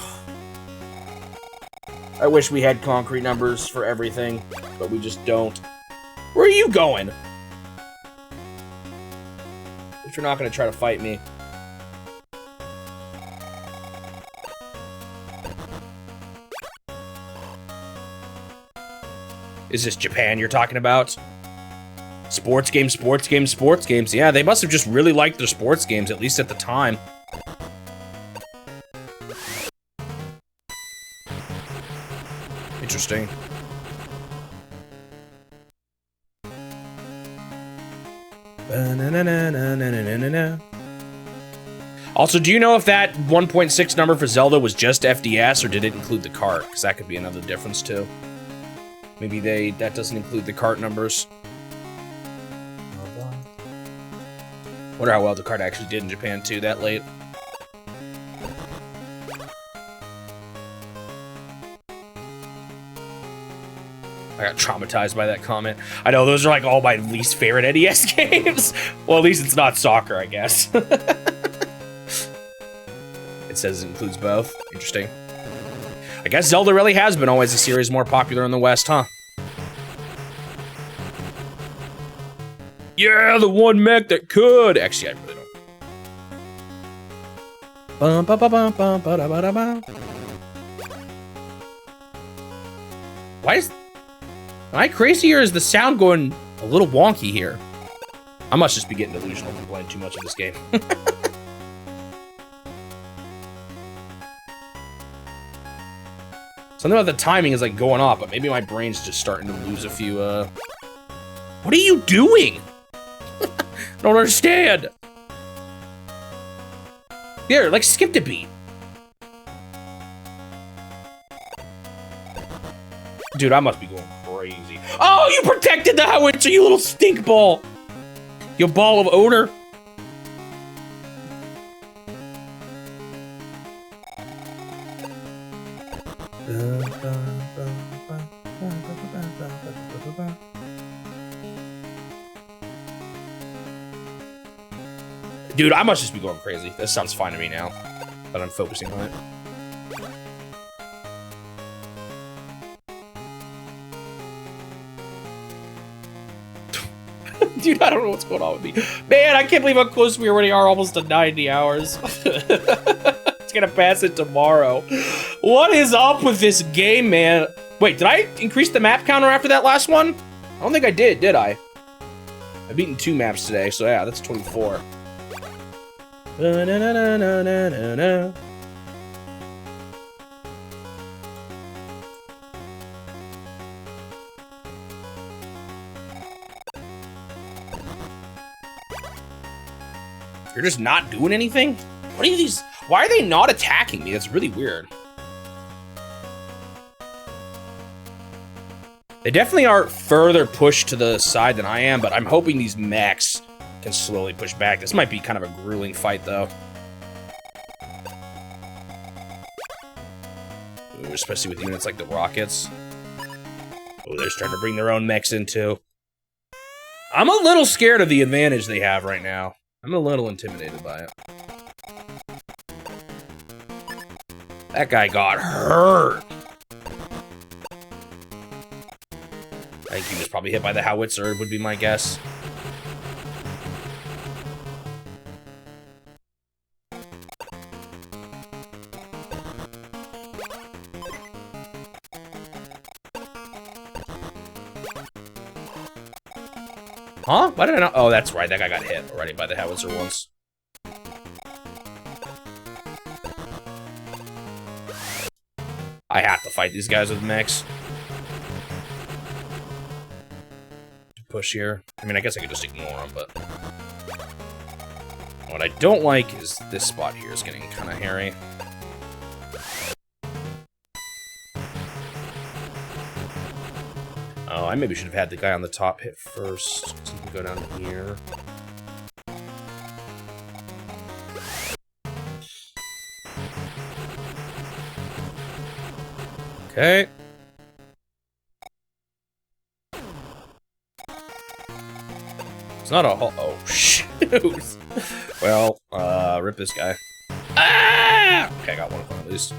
A: I wish we had concrete numbers for everything, but we just don't. Where are you going? If you're not gonna try to fight me. Is this Japan you're talking about? Sports games, sports games, sports games. Yeah, they must have just really liked their sports games, at least at the time. Interesting. Also, do you know if that 1.6 number for Zelda was just FDS, or did it include the cart? Because that could be another difference, too. Maybe that doesn't include the cart numbers. Wonder how well the cart actually did in Japan, too, that late. I got traumatized by that comment. I know, those are like all my least favorite NES games. Well, at least it's not soccer, I guess. It says it includes both. Interesting. I guess Zelda really has been always a series more popular in the West, huh? Yeah, the one mech that could. Actually, I really don't. Why is... Am I crazy, or is the sound going a little wonky here? I must just be getting delusional from playing too much of this game. Something about the timing is like going off, but maybe my brain's just starting to lose a few, What are you doing? I don't understand. Here, like, skip the beat. Dude, I must be going crazy. Oh, you protected the howitzer, you little stink ball. You ball of odor. Dude, I must just be going crazy. This sounds fine to me now, but I'm focusing on it. Dude, I don't know what's going on with me. Man, I can't believe how close we already are, almost to 90 hours. It's gonna pass it tomorrow. What is up with this game, man? Wait, did I increase the map counter after that last one? I don't think I did I? I've beaten 2 maps today, so yeah, that's 24. Ba-na-na-na-na-na-na. You're just not doing anything? What are these? Why are they not attacking me? That's really weird. They definitely are further pushed to the side than I am, but I'm hoping these mechs can slowly push back. This might be kind of a grueling fight, though. Ooh, especially with units like the rockets. Oh, they're starting to bring their own mechs in, too. I'm a little scared of the advantage they have right now. I'm a little intimidated by it. That guy got hurt. I think he was probably hit by the howitzer, would be my guess. Huh? Why did I not? Oh, that's right. That guy got hit already by the howitzer once. I have to fight these guys with mechs. Push here. I mean, I guess I could just ignore them, but... What I don't like is this spot here is getting kind of hairy. Oh, I maybe should have had the guy on the top hit first. So we can go down here. Okay. It's not a whole... Oh, shoot. Well, rip this guy. Ah! Okay, I got one of them at least.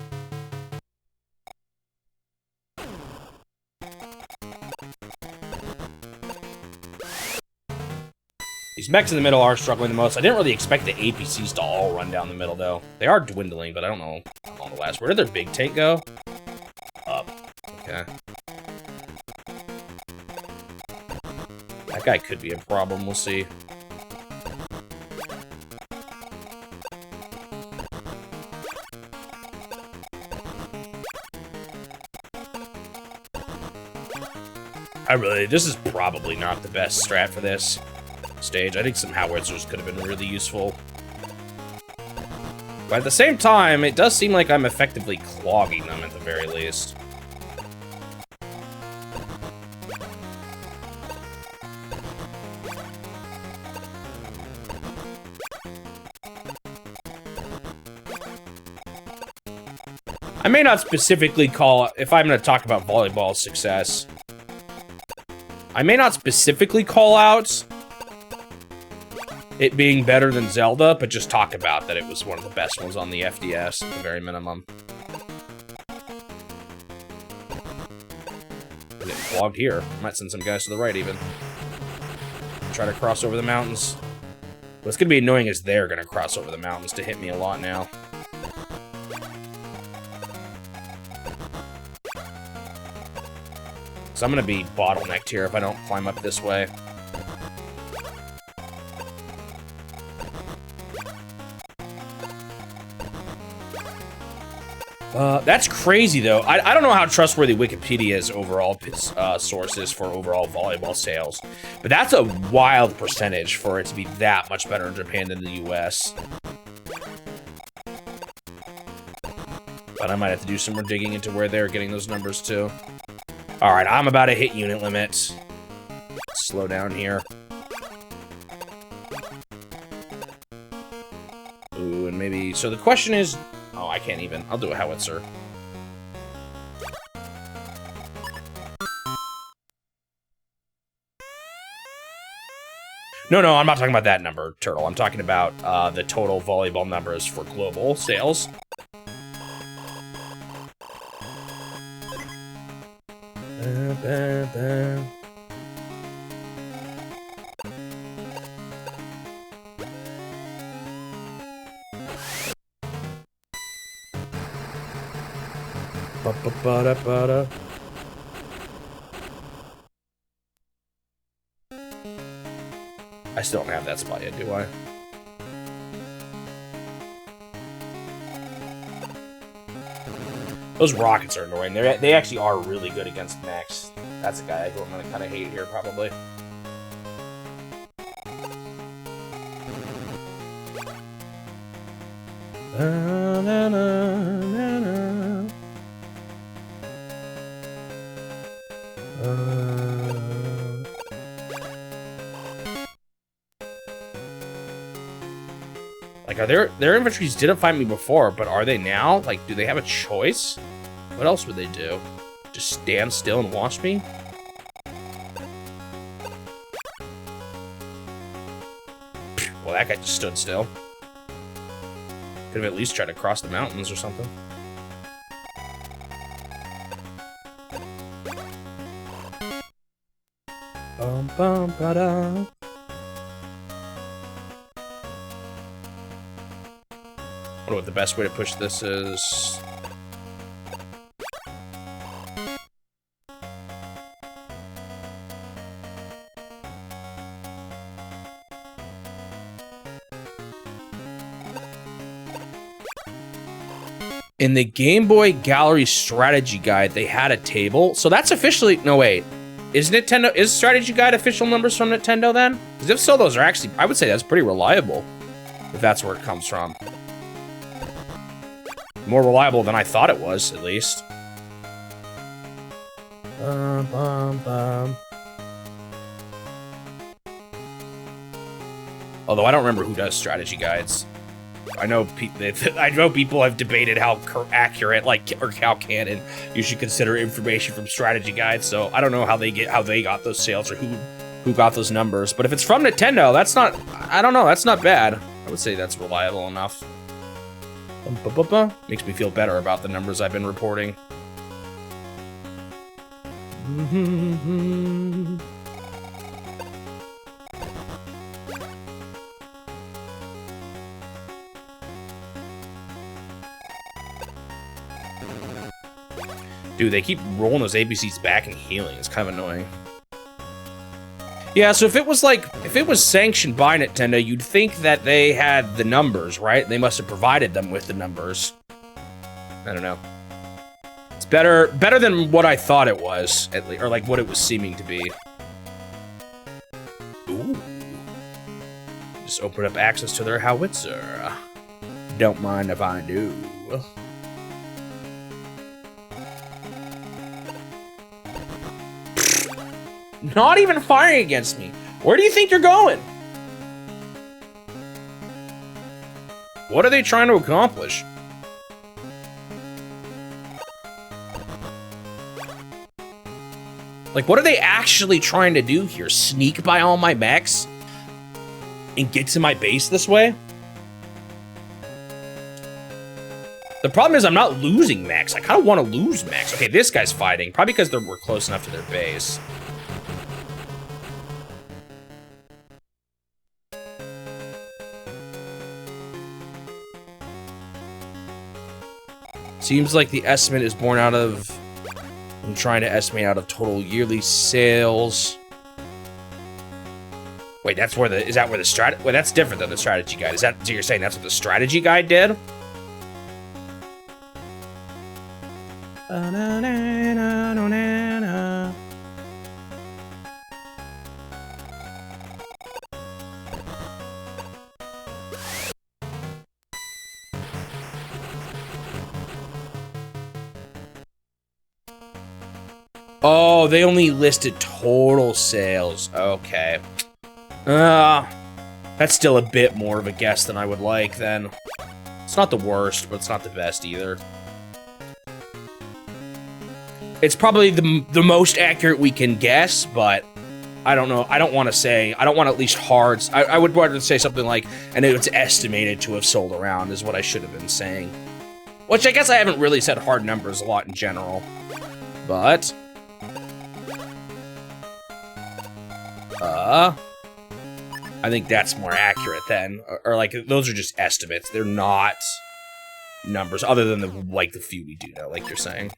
A: These mechs in the middle are struggling the most. I didn't really expect the APCs to all run down the middle, though. They are dwindling, but I don't know how long they'll last. Where did their big tank go? Up. Okay. That guy could be a problem. We'll see. This is probably not the best strat for this stage. I think some howitzers could have been really useful. But at the same time, it does seem like I'm effectively clogging them at the very least. I may not specifically call, if I'm going to talk about volleyball success, I may not specifically call out it being better than Zelda, but just talk about that it was one of the best ones on the FDS at the very minimum. I'm getting clogged here. Might send some guys to the right even. Try to cross over the mountains. What's going to be annoying is they're going to cross over the mountains to hit me a lot now. So I'm going to be bottlenecked here if I don't climb up this way. That's crazy, though. I don't know how trustworthy Wikipedia's overall source is for overall volleyball sales, but that's a wild percentage for it to be that much better in Japan than the US. But I might have to do some more digging into where they're getting those numbers, too. Alright, I'm about to hit unit limit. Slow down here. Ooh, and maybe... So the question is... Oh, I can't even. I'll do a howitzer. No, I'm not talking about that number, Turtle. I'm talking about the total volleyball numbers for global sales. I still don't have that spot yet, do I? Those rockets are annoying. They actually are really good against mechs. That's a guy who I'm gonna kind of hate here, probably. Like, are their infantries didn't find me before, but are they now? Like, do they have a choice? What else would they do? Just stand still and watch me? Well, that guy just stood still. Could have at least tried to cross the mountains or something. Bum, bum, ba-da. I wonder what the best way to push this is. In the Game Boy Gallery strategy guide, they had a table. So that's officially, no wait. Is strategy guide official numbers from Nintendo then? Because if so, those are actually, I would say that's pretty reliable. If that's where it comes from. More reliable than I thought it was, at least. Although I don't remember who does strategy guides. I know people have debated how accurate, like, or how canon you should consider information from strategy guides. So I don't know how they got those sales or who got those numbers. But if it's from Nintendo, that's not. I don't know. That's not bad. I would say that's reliable enough. Makes me feel better about the numbers I've been reporting. Dude, they keep rolling those ABCs back and healing. It's kind of annoying. Yeah, so if it was sanctioned by Nintendo, you'd think that they had the numbers, right? They must have provided them with the numbers. I don't know. It's better than what I thought it was, at least, or like what it was seeming to be. Ooh. Just open up access to their howitzer. Don't mind if I do. Not even firing against me. Where do you think you're going? What are they trying to accomplish? Like, what are they actually trying to do here? Sneak by all my mechs? And get to my base this way? The problem is I'm not losing mechs. I kind of want to lose mechs. Okay, this guy's fighting. Probably because we're close enough to their base. Seems like the estimate is born out of... I'm trying to estimate out of total yearly sales. Wait, that's where the... Is that where the strat... Wait, that's different than the strategy guide. Is that... So you're saying that's what the strategy guide did? Oh, they only listed total sales. Okay. That's still a bit more of a guess than I would like, then. It's not the worst, but it's not the best either. It's probably the most accurate we can guess, but I don't know. I don't want to say... I don't want at least hards. I would rather say something like, and it's estimated to have sold around, is what I should have been saying. Which I guess I haven't really said hard numbers a lot in general. But... I think that's more accurate then. Or like, those are just estimates. They're not numbers, other than the few we do know, like you're saying.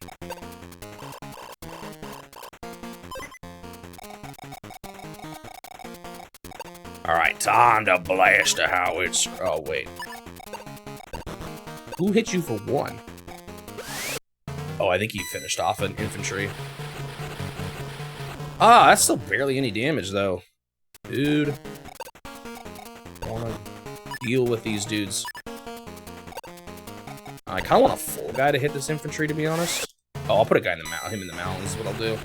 A: Alright, time to blast the howitzer. Oh, wait. Who hit you for one? Oh, I think he finished off an infantry. Ah, that's still barely any damage, though. Dude. I want to deal with these dudes. I kind of want a full guy to hit this infantry, to be honest. Oh, I'll put a guy in the him in the mountains is what I'll do.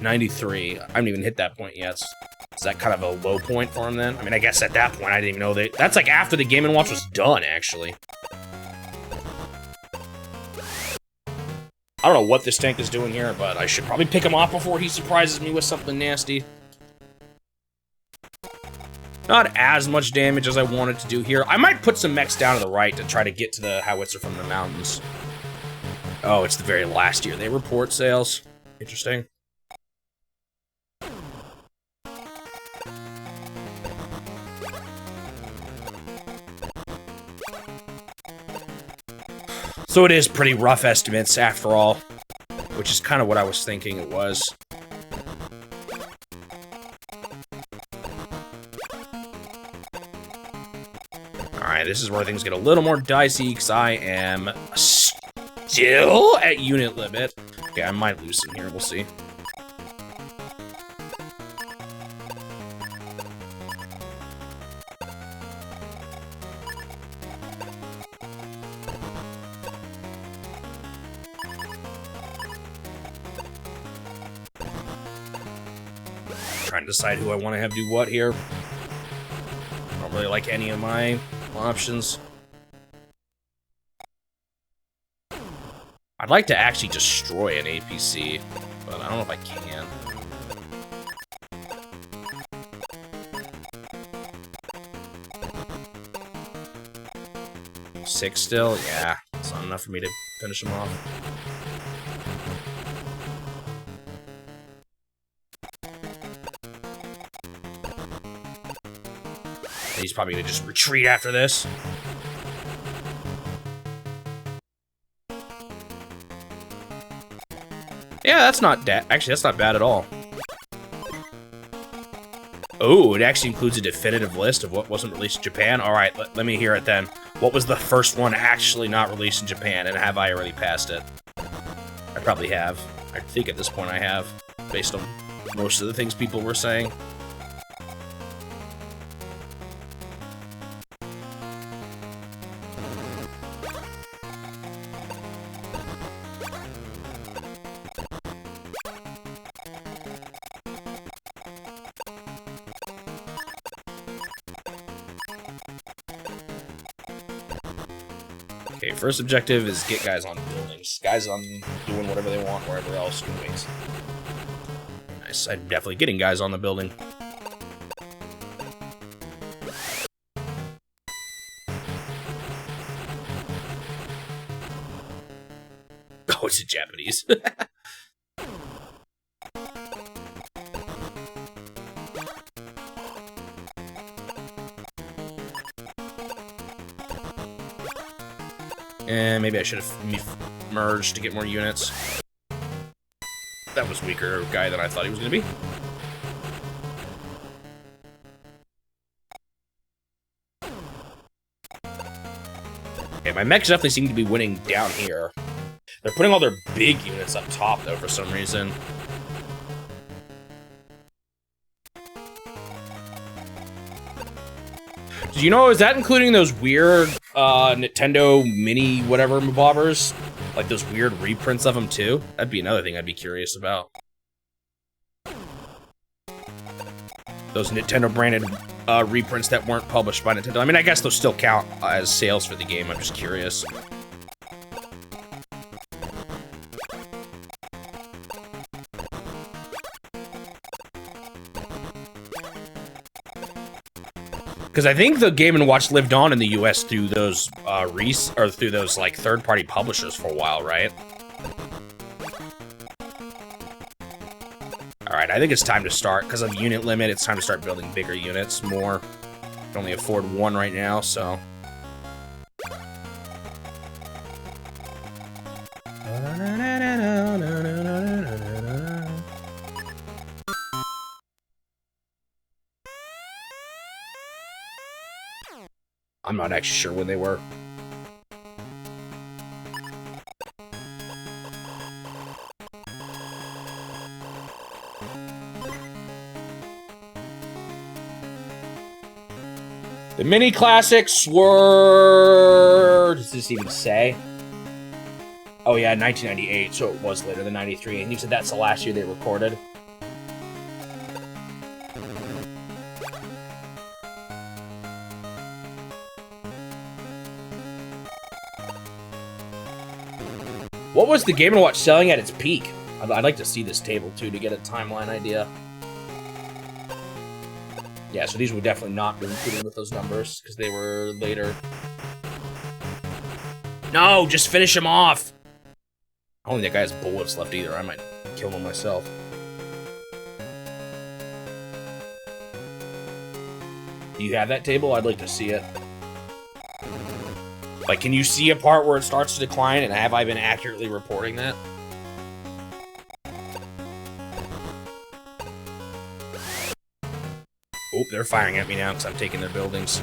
A: $93. I haven't even hit that point yet. Is that kind of a low point for him then? I mean, I guess at that point I didn't even know that. That's like after the Game & Watch was done, actually. I don't know what this tank is doing here, but I should probably pick him off before he surprises me with something nasty. Not as much damage as I wanted to do here. I might put some mechs down to the right to try to get to the howitzer from the mountains. Oh, it's the very last year. They report sales. Interesting. So it is pretty rough estimates after all, which is kind of what I was thinking it was. Alright, this is where things get a little more dicey, because I am still at unit limit. Okay, I might lose some here, we'll see. Trying to decide who I want to have do what here. I don't really like any of my options. I'd like to actually destroy an APC, but I don't know if I can. Six still? Yeah, it's not enough for me to finish him off. He's probably gonna just retreat after this. Yeah, that's not actually, that's not bad at all. Oh, it actually includes a definitive list of what wasn't released in Japan. All right, let me hear it then. What was the first one actually not released in Japan, and have I already passed it? I probably have. I think at this point I have, based on most of the things people were saying. Okay, first objective is get guys on buildings. Guys on doing whatever they want wherever else can wait. Nice, I'm definitely getting guys on the building. Oh, it's a Japanese. And maybe I should have merged to get more units. That was weaker guy than I thought he was going to be. Okay, my mechs definitely seem to be winning down here. They're putting all their big units up top, though, for some reason. Did you know, is that including those weird Nintendo mini whatever bobbers? Like those weird reprints of them, too? That'd be another thing I'd be curious about. Those Nintendo branded reprints that weren't published by Nintendo. I mean, I guess those still count as sales for the game. I'm just curious. Because I think the Game & Watch lived on in the US through those through those like third-party publishers for a while, right? All right, I think it's time to start because of unit limit. It's time to start building bigger units, more. I can only afford one right now, so. I'm not actually sure when they were. The mini classics were... Does this even say? Oh yeah, 1998, so it was later than 93, and you said that's the last year they recorded. What was the Game & Watch selling at its peak? I'd like to see this table, too, to get a timeline idea. Yeah, so these would definitely not be included with those numbers, because they were later. No, just finish him off! I don't think that guy has bullets left either. I might kill him myself. Do you have that table? I'd like to see it. Like, can you see a part where it starts to decline, and have I been accurately reporting that? Oh, they're firing at me now because I'm taking their buildings.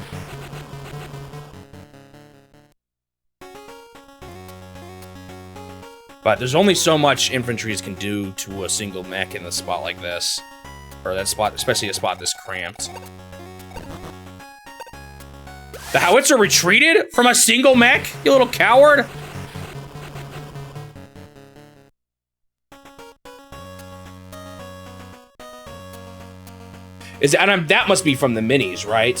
A: But there's only so much infantries can do to a single mech in a spot like this. Or that spot, especially a spot this cramped. The howitzer retreated from a single mech? You little coward! That must be from the minis, right?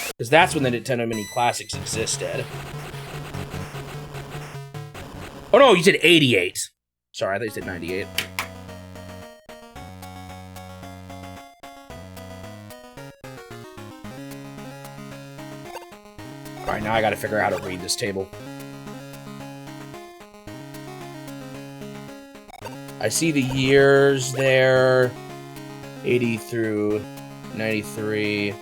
A: Because that's when the Nintendo Mini Classics existed. Oh no, you said 88. Sorry, I thought you said 98. Alright, now I gotta figure out how to read this table. I see the years there. 80 through 93.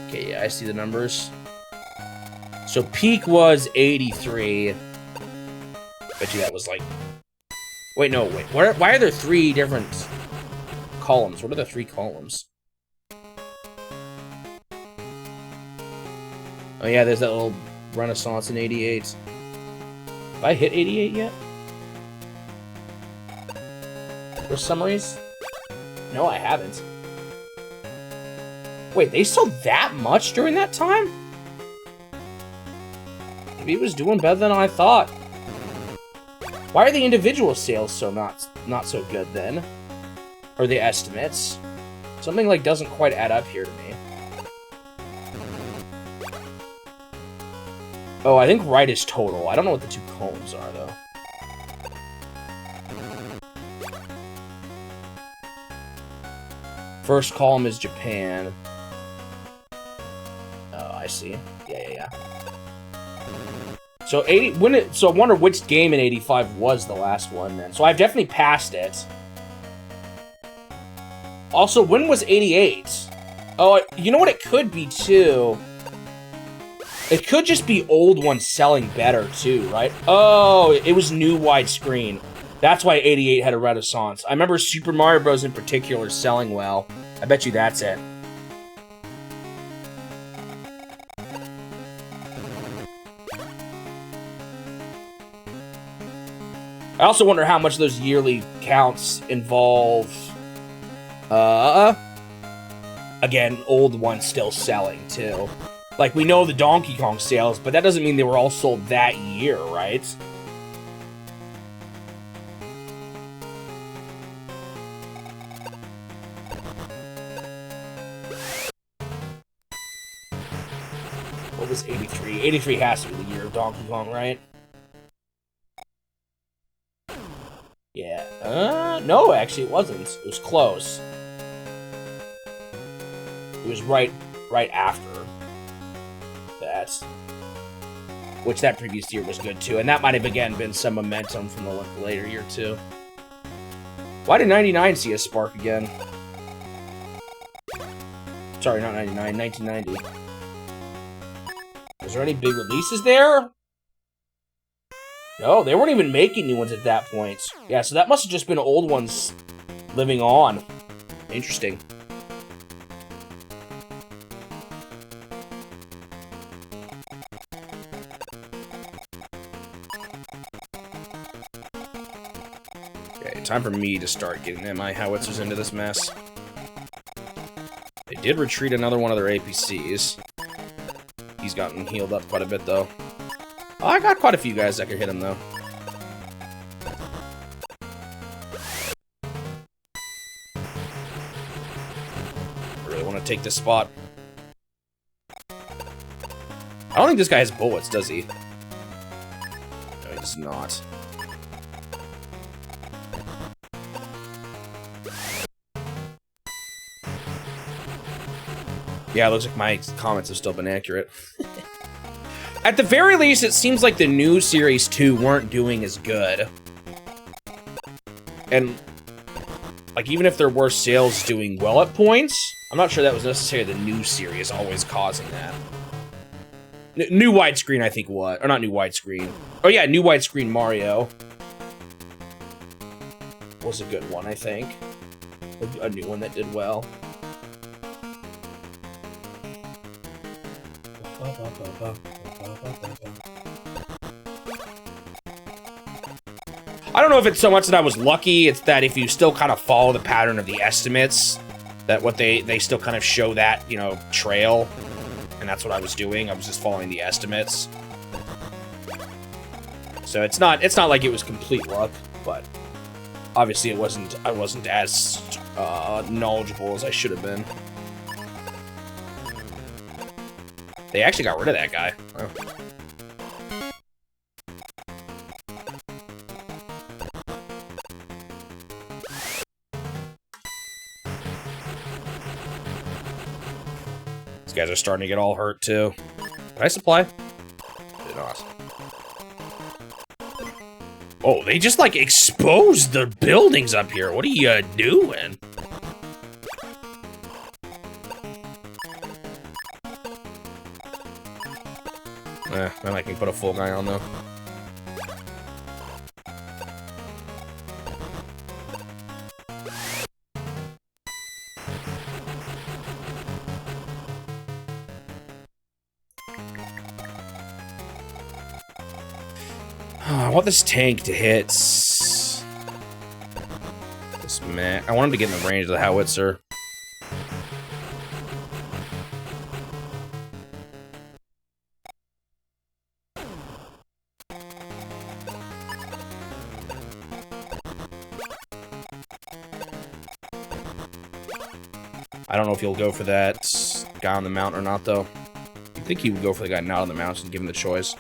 A: Okay, yeah, I see the numbers. So peak was 83. Bet you that was like... Wait, no, wait. Why are there 3 different columns? What are the 3 columns? Oh yeah, there's that little Renaissance in 88. Have I hit 88 yet? For summaries? No, I haven't. Wait, they sold that much during that time? Maybe it was doing better than I thought. Why are the individual sales so not so good then? Or the estimates? Something like doesn't quite add up here to me. Oh, I think right is total. I don't know what the 2 columns are though. First column is Japan. Oh, I see. Yeah. So so I wonder which game in 85 was the last one then. So I've definitely passed it. Also, when was 88? Oh, you know what it could be too? It could just be old ones selling better too, right? Oh, it was new widescreen. That's why 88 had a renaissance. I remember Super Mario Bros. In particular selling well. I bet you that's it. I also wonder how much those yearly counts involve, again, old ones still selling too. Like, we know the Donkey Kong sales, but that doesn't mean they were all sold that year, right? What was 83? 83 has to be the year of Donkey Kong, right? Yeah. No, actually, it wasn't. It was close. It was right after that. Which that previous year was good, too. And that might have, again, been some momentum from the later year, too. Why did 99 see a spark again? Sorry, not 99, 1990. Was there any big releases there? No, they weren't even making new ones at that point. Yeah, so that must have just been old ones living on. Interesting. Okay, time for me to start getting my howitzers into this mess. They did retreat another one of their APCs. He's gotten healed up quite a bit, though. Oh, I got quite a few guys that could hit him, though. I really want to take this spot. I don't think this guy has bullets, does he? No, he does not. Yeah, it looks like my comments have still been accurate. At the very least, it seems like the new Series 2 weren't doing as good. And, like, even if there were sales doing well at points, I'm not sure that was necessarily the new series always causing that. New widescreen, I think, what? Or not new widescreen. Oh, yeah, new widescreen Mario was a good one, I think. A new one that did well. I don't know if it's so much that I was lucky, it's that if you still kind of follow the pattern of the estimates, that what they still kind of show that, you know, trail. And that's what I was doing. I was just following the estimates. So it's not like it was complete luck, but obviously I wasn't as knowledgeable as I should have been. They actually got rid of that guy. Oh. These guys are starting to get all hurt too. Did I supply? Did not. Oh, they just like exposed the buildings up here. What are you doing? Then I can put a full guy on though. I want this tank to hit this man. I want him to get in the range of the howitzer. I don't know if he'll go for that guy on the mount or not, though. I think he would go for the guy not on the mount and give him the choice.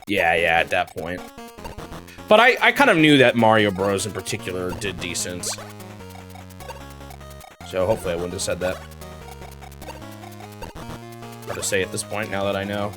A: Yeah, at that point. But I kind of knew that Mario Bros. In particular did decent. So hopefully I wouldn't have said that. Hard to say at this point, now that I know.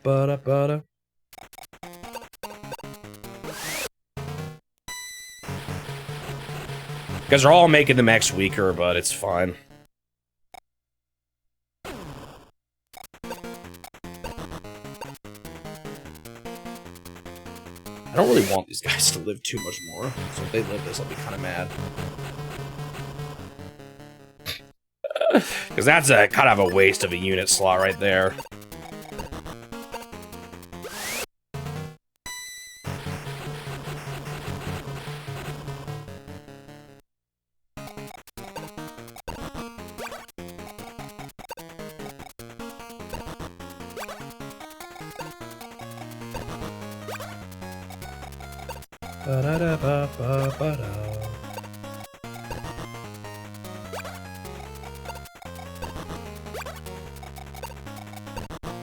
A: Ba-da-ba-da. Guys are all making the mechs weaker, but it's fine. I don't really want these guys to live too much more, so if they live this, I'll be kind of mad. Because that's a kind of a waste of a unit slot right there.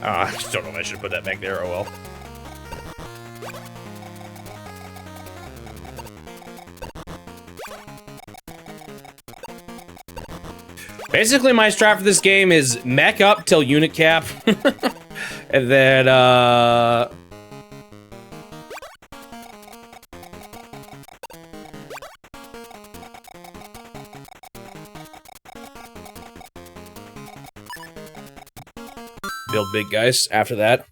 A: I just don't know if I should put that back there, oh well. Basically, my strat for this game is mech up till unit cap. And then, build big guys after that.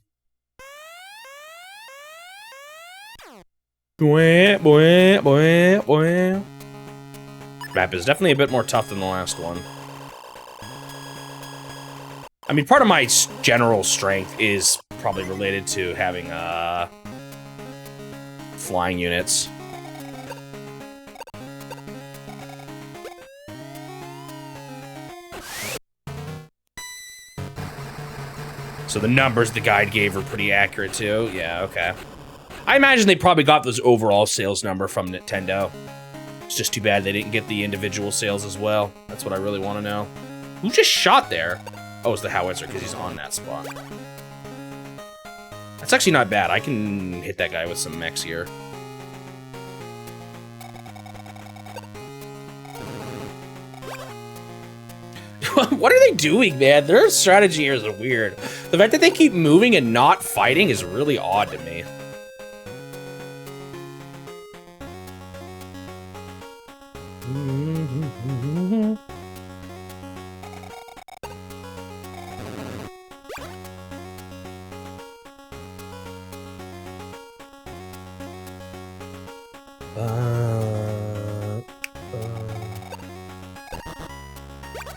A: Map is definitely a bit more tough than the last one. I mean, part of my general strength is probably related to having, flying units. So the numbers the guide gave were pretty accurate, too. Yeah, okay. I imagine they probably got those overall sales number from Nintendo. It's just too bad they didn't get the individual sales as well. That's what I really want to know. Who just shot there? Oh, it's the howitzer, because he's on that spot. That's actually not bad. I can hit that guy with some mechs here. What are they doing, man? Their strategy here is weird. The fact that they keep moving and not fighting is really odd to me.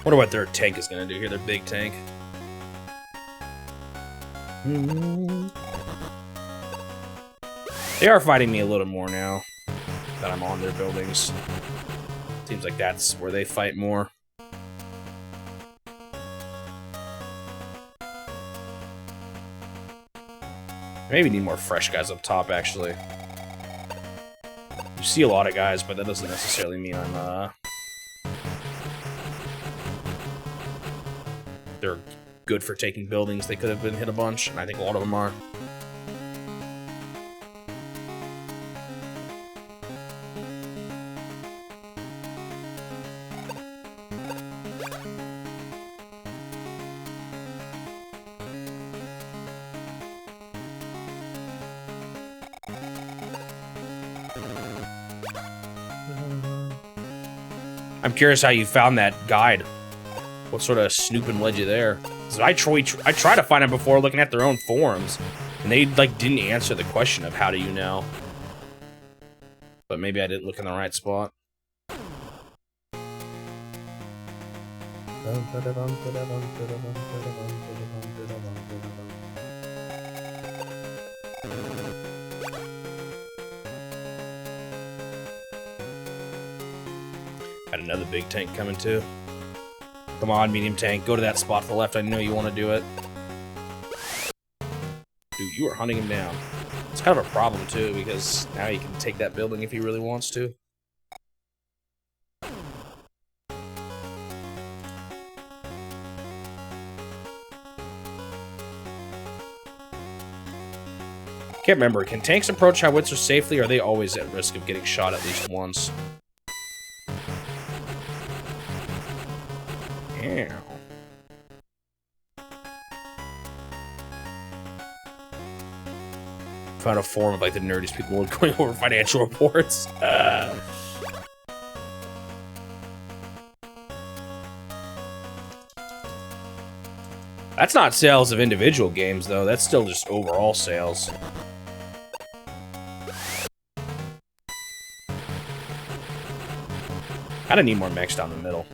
A: Wonder what their tank is gonna do here, their big tank. They are fighting me a little more now that I'm on their buildings. Seems like that's where they fight more. Maybe need more fresh guys up top, actually. You see a lot of guys, but that doesn't necessarily mean I'm, they're good for taking buildings. They could have been hit a bunch, and I think a lot of them are. I'm curious how you found that guide. What sort of snooping led you there? So I tried to find it before looking at their own forums, and they like didn't answer the question of how do you know. But maybe I didn't look in the right spot. Got another big tank coming too. Come on, medium tank. Go to that spot to the left. I know you want to do it. Dude, you are hunting him down. It's kind of a problem, too, because now he can take that building if he really wants to. Can't remember. Can tanks approach howitzers safely, or are they always at risk of getting shot at least once? Yeah. Found a forum of like the nerdiest people going over financial reports. That's not sales of individual games, though. That's still just overall sales. Kinda need more mechs down the middle.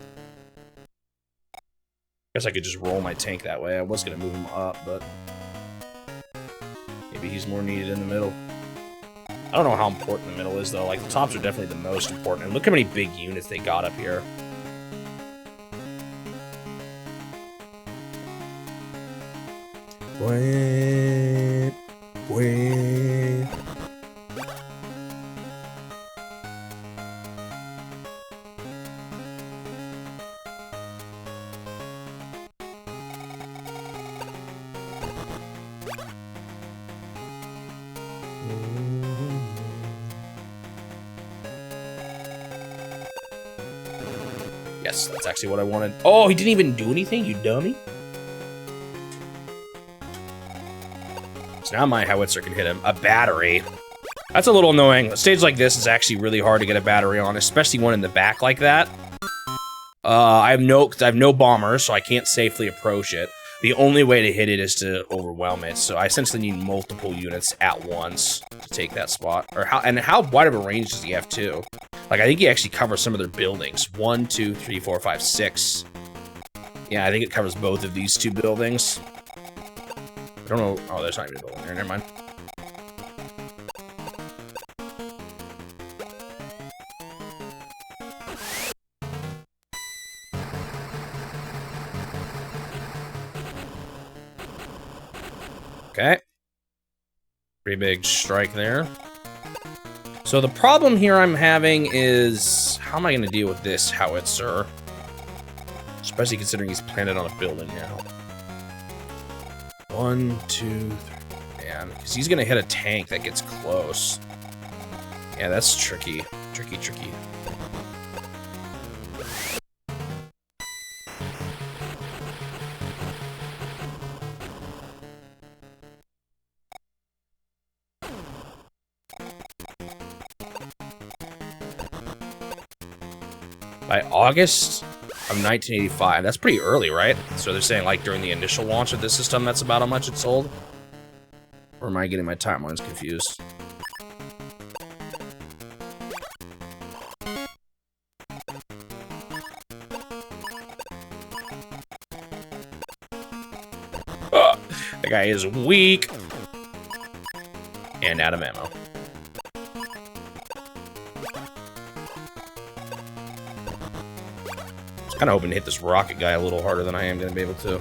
A: Guess I could just roll my tank that way. I was gonna move him up, but maybe he's more needed in the middle. I don't know how important the middle is, though. Like, the tops are definitely the most important. And look how many big units they got up here. Wait. Yes, that's actually what I wanted. Oh, he didn't even do anything, you dummy. So now my howitzer can hit him. A battery. That's a little annoying. A stage like this is actually really hard to get a battery on, especially one in the back like that. I have no bombers, so I can't safely approach it. The only way to hit it is to overwhelm it, so I essentially need multiple units at once to take that spot. How wide of a range does he have, too? Like, I think he actually covers some of their buildings. 1, 2, 3, 4, 5, 6. Yeah, I think it covers both of these 2 buildings. I don't know. Oh, there's not even a building there. Never mind. Okay. Pretty big strike there. So the problem here I'm having is, how am I going to deal with this howitzer? Especially considering he's planted on a building now. 1, 2, 3. Man, because he's going to hit a tank that gets close. Yeah, that's tricky. Tricky. By August of 1985. That's pretty early, right? So they're saying, like, during the initial launch of this system, that's about how much it sold? Or am I getting my timelines confused? The guy is weak. And out of ammo. Kind of hoping to hit this rocket guy a little harder than I am going to be able to.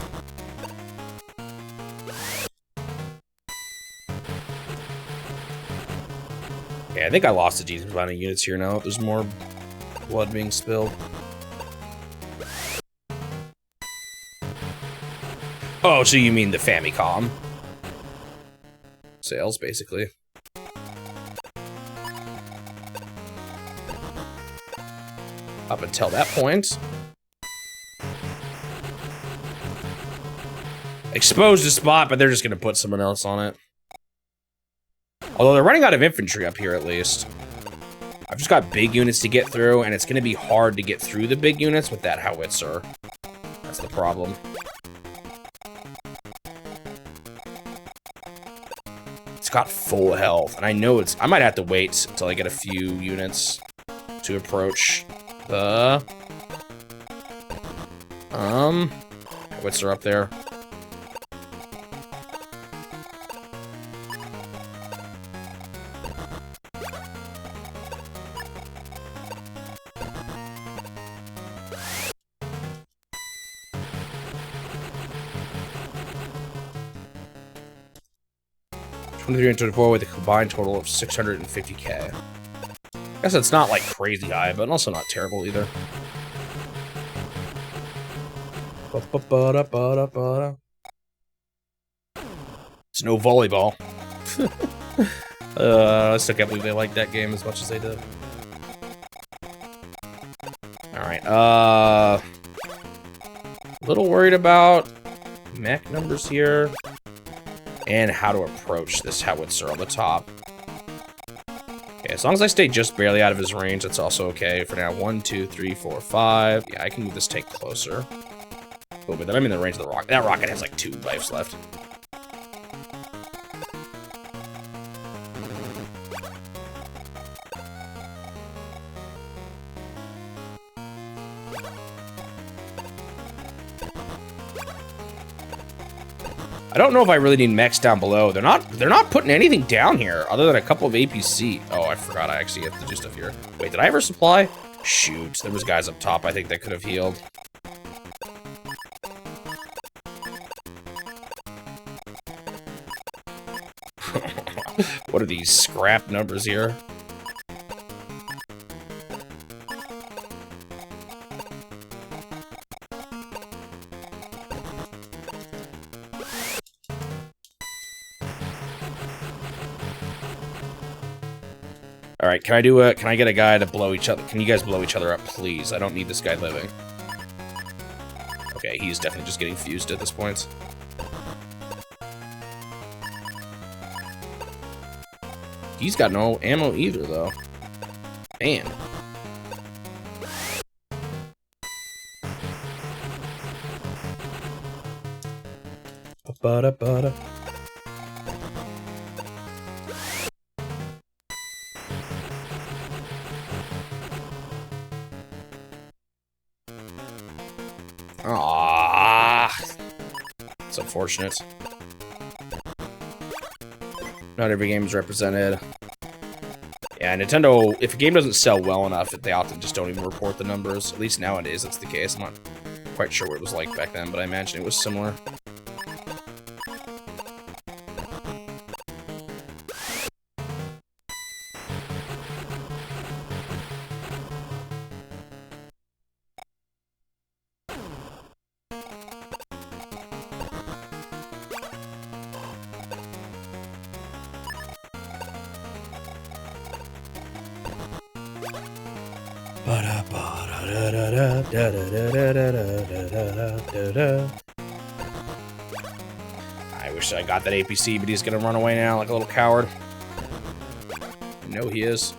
A: Yeah, I think I lost a decent amount of units here now. There's more blood being spilled. Oh, so you mean the Famicom? Sales, basically. Up until that point. Exposed a spot, but they're just going to put someone else on it. Although they're running out of infantry up here, at least. I've just got big units to get through, and it's going to be hard to get through the big units with that howitzer. That's the problem. It's got full health, and I know it's... I might have to wait until I get a few units to approach the... howitzer up there. And 24 with a combined total of 650k. I guess it's not like crazy high, but also not terrible either. It's no volleyball. I still can't believe they liked that game as much as they did. Alright, a little worried about mech numbers here. And how to approach this howitzer on the top. Okay, as long as I stay just barely out of his range, that's also okay for now. 1, 2, 3, 4, 5. Yeah, I can move this tank closer. A little bit. Then I'm in the range of the rocket. That rocket has like 2 lives left. I don't know if I really need mechs down below. They're not putting anything down here other than a couple of APC. Oh, I forgot I actually have to do stuff here. Wait, did I ever supply? Shoot, there was guys up top I think that could have healed. What are these scrap numbers here? All right, can I get a guy to blow each other? Can you guys blow each other up, please? I don't need this guy living. Okay, he's definitely just getting fused at this point. He's got no ammo either, though. Man. Ba-da-ba-da. Aww. It's unfortunate. Not every game is represented. Yeah, Nintendo, if a game doesn't sell well enough, they often just don't even report the numbers. At least nowadays, that's the case. I'm not quite sure what it was like back then, but I imagine it was similar. I wish I got that APC, but he's gonna run away now like a little coward. I know he is.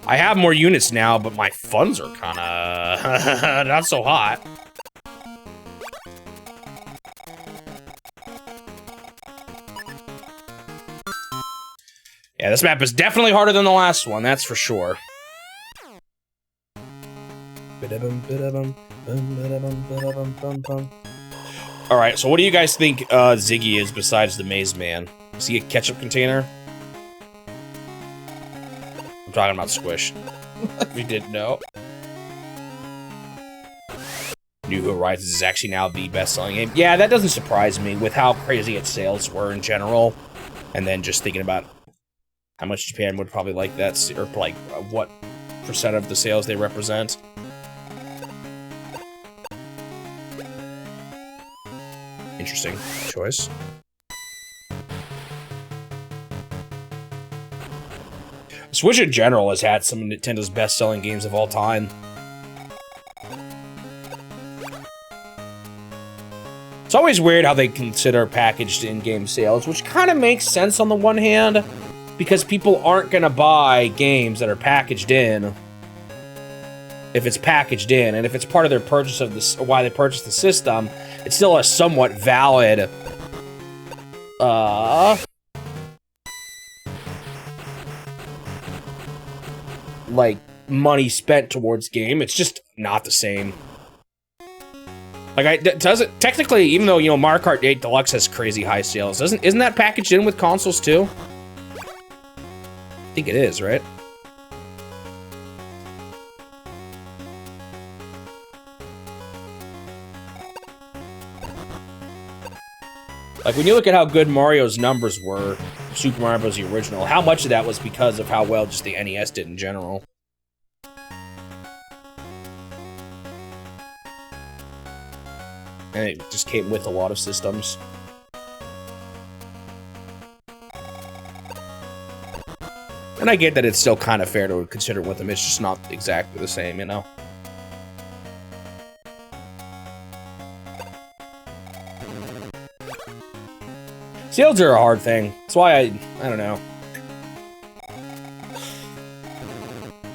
A: I have more units now, but my funds are kind of not so hot. Yeah, this map is definitely harder than the last one, that's for sure. Alright, so what do you guys think Ziggy is besides the Maze Man? Is he a ketchup container? I'm talking about Squish. If you didn't know. New Horizons is actually now the best-selling game. Yeah, that doesn't surprise me with how crazy its sales were in general. And then just thinking about how much Japan would probably like that, or like what percent of the sales they represent. Interesting choice. Switch in general has had some of Nintendo's best-selling games of all time. It's always weird how they consider packaged in-game sales, which kind of makes sense on the one hand, because people aren't gonna buy games that are packaged in if it's packaged in, and if it's part of their purchase of this, or why they purchased the system, it's still a somewhat valid, like, money spent towards game. It's just not the same. Like, technically, even though, you know, Mario Kart 8 Deluxe has crazy high sales, isn't that packaged in with consoles too? I think it is, right? Like, when you look at how good Mario's numbers were, Super Mario Bros. The original, how much of that was because of how well just the NES did in general? And it just came with a lot of systems. And I get that it's still kind of fair to consider with them, it's just not exactly the same, you know? Sales are a hard thing. That's why I don't know.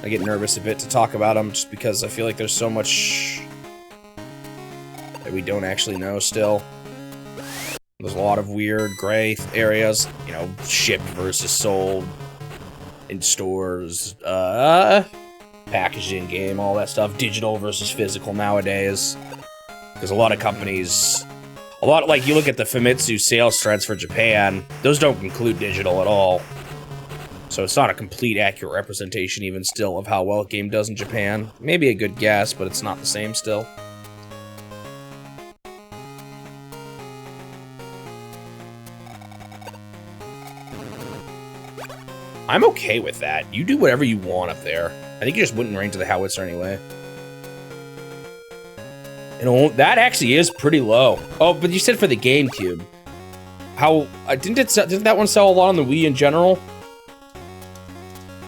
A: I get nervous a bit to talk about them just because I feel like there's so much that we don't actually know still. There's a lot of weird gray areas, you know, shipped versus sold in stores, packaged in game, all that stuff, digital versus physical nowadays. There's a lot of companies. Like, you look at the Famitsu sales trends for Japan, those don't include digital at all. So it's not a complete accurate representation even still of how well a game does in Japan. Maybe a good guess, but it's not the same still. I'm okay with that. You do whatever you want up there. I think you just wouldn't range to the howitzer anyway. You know, that actually is pretty low. Oh, but you said for the GameCube. How didn't that one sell a lot on the Wii in general?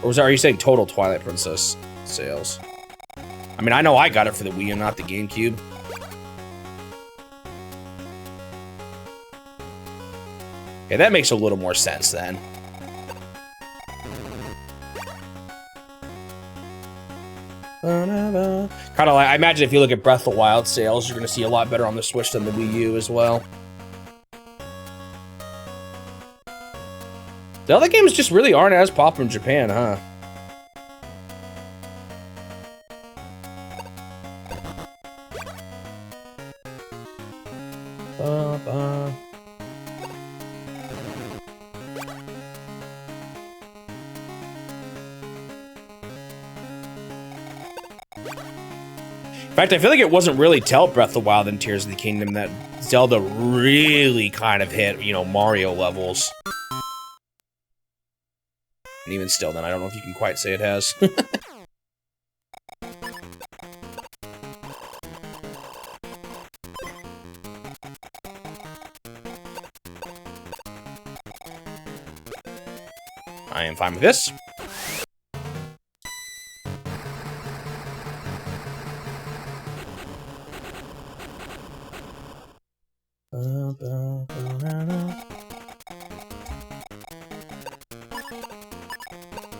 A: Or are you saying total Twilight Princess sales? I mean, I know I got it for the Wii and not the GameCube. Okay, that makes a little more sense then. Kind of like, I imagine if you look at Breath of the Wild sales, you're going to see a lot better on the Switch than the Wii U as well. The other games just really aren't as popular in Japan, huh? In fact, I feel like it wasn't really till Breath of the Wild and Tears of the Kingdom that Zelda really kind of hit, you know, Mario levels. And even still, then, I don't know if you can quite say it has. I am fine with this.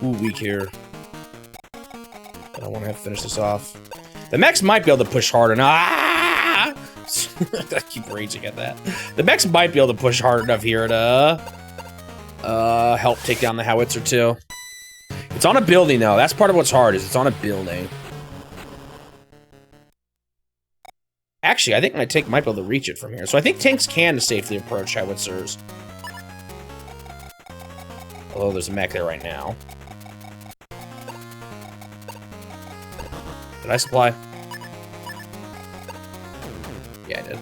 A: Ooh, weak here. But I want to have to finish this off. The mechs might be able to push hard enough. Ah! I keep raging at that. The mechs might be able to push hard enough here to help take down the howitzer too. It's on a building though. That's part of what's hard, is it's on a building. Actually, I think my tank might be able to reach it from here. So I think tanks can safely approach howitzers. Although there's a mech there right now. Did I supply? Yeah, I did.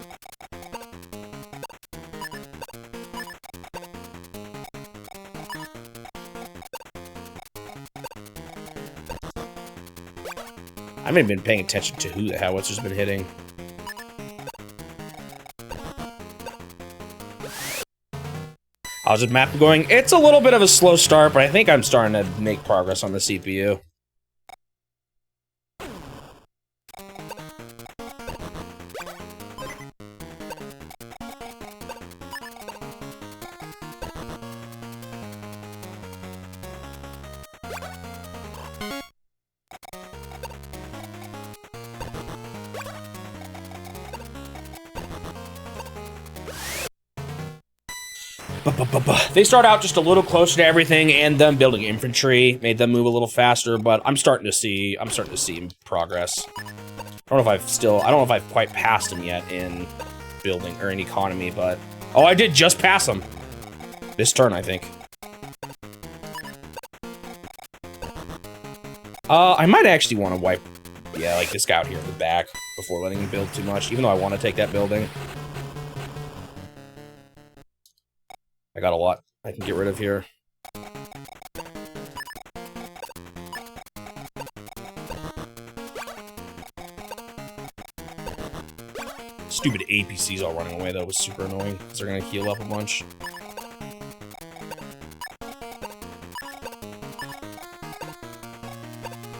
A: I haven't been paying attention to who the howitzer's been hitting. I was just mapping going, it's a little bit of a slow start, but I think I'm starting to make progress on the CPU. They start out just a little closer to everything, and them building infantry made them move a little faster, but I'm starting to see progress. I don't know if I've quite passed them yet in building or in economy, but oh, I did just pass them this turn, I think. I might actually want to wipe, yeah, like this guy out here in the back before letting him build too much, even though I want to take that building. I got a lot I can get rid of here. Stupid APCs all running away, though, was super annoying, because they're going to heal up a bunch.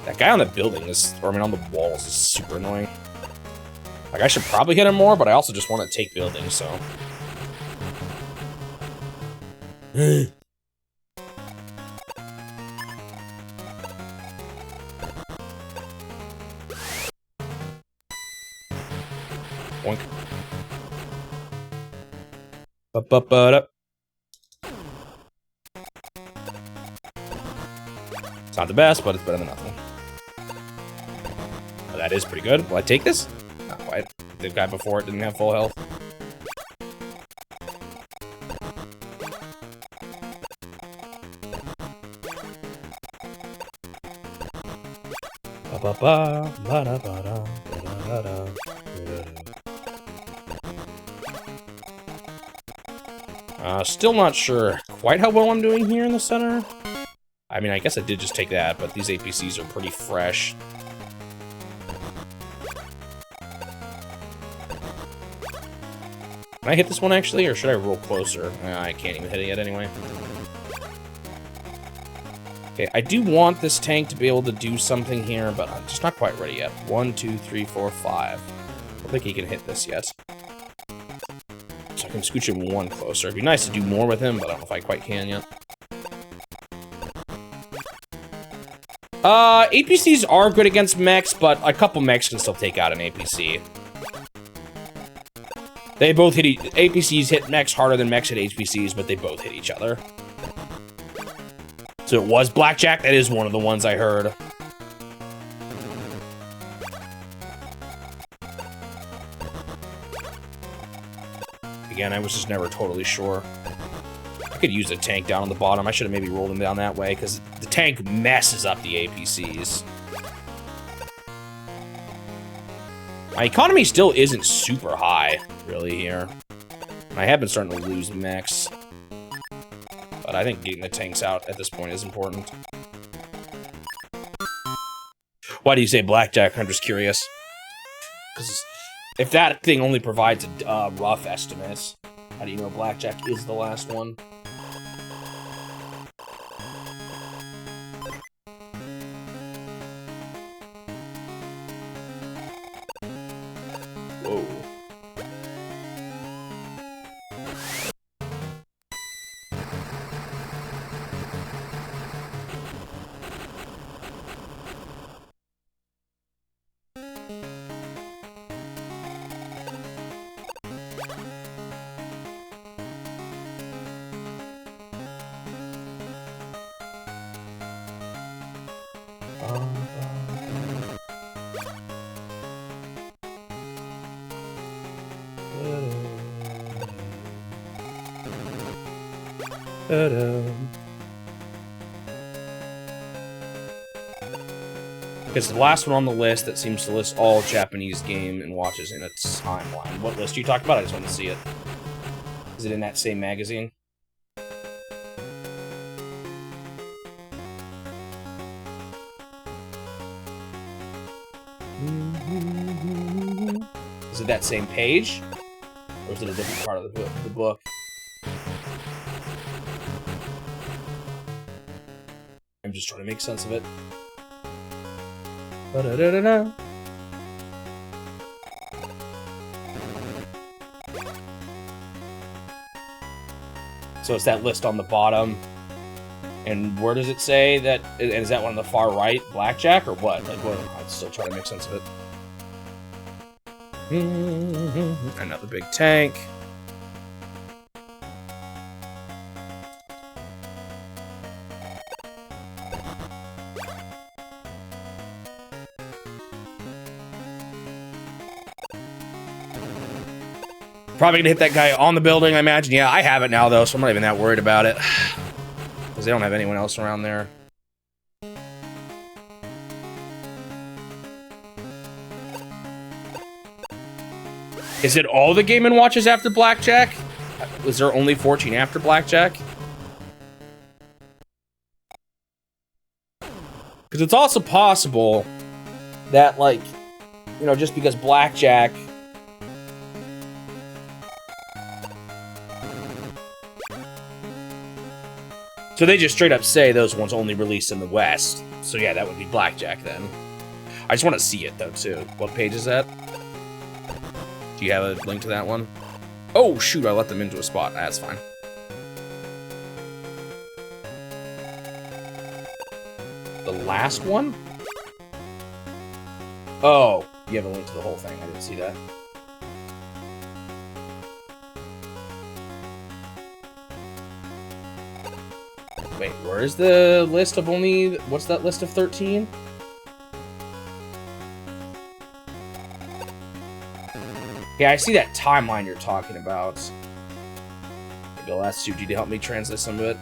A: That guy on the building is, or I mean on the walls, is super annoying. Like, I should probably hit him more, but I also just want to take buildings, so... Boink. Ba-ba-ba-da. It's not the best, but it's better than nothing. Oh, that is pretty good. Will I take this? Not quite. The guy before it didn't have full health. Still not sure quite how well I'm doing here in the center. I mean, I guess I did just take that, but these APCs are pretty fresh. Can I hit this one, actually, or should I roll closer? I can't even hit it yet, anyway. Okay, I do want this tank to be able to do something here, but I'm just not quite ready yet. 1, 2, 3, 4, 5. I don't think he can hit this yet. So I can scooch him one closer. It'd be nice to do more with him, but I don't know if I quite can yet. APCs are good against mechs, but a couple mechs can still take out an APC. They both hit... APCs hit mechs harder than mechs hit APCs, but they both hit each other. So it was Blackjack. That is one of the ones I heard. Again, I was just never totally sure. I could use a tank down on the bottom. I should have maybe rolled him down that way, because the tank messes up the APCs. My economy still isn't super high, really, here. I have been starting to lose mechs. But I think getting the tanks out at this point is important. Why do you say Blackjack? I'm just curious. Because if that thing only provides a rough estimate, how do you know Blackjack is the last one? Whoa. It's the last one on the list that seems to list all Japanese game and watches in its timeline. What list are you talking about? I just want to see it. Is it in that same magazine? Is it that same page? Or is it a different part of the book? I'm just trying to make sense of it. Ba-da-da-da-da. So it's that list on the bottom. And where does it say that? Is that one on the far right? Blackjack or what? Like, what? I'm still trying to make sense of it. Another big tank. Probably gonna hit that guy on the building, I imagine. Yeah, I have it now, though, so I'm not even that worried about it. Because they don't have anyone else around there. Is it all the Game & Watches after Blackjack? Was there only 14 after Blackjack? Because it's also possible that, like, you know, just because Blackjack... So they just straight up say those ones only released in the West. So yeah, that would be Blackjack then. I just want to see it though too. What page is that? Do you have a link to that one? Oh shoot, I let them into a spot. That's fine. The last one? Oh, you have a link to the whole thing. I didn't see that. Wait, where's the list of only... What's that list of 13? Yeah, I see that timeline you're talking about. Maybe I'll ask Suji to help me translate some of it.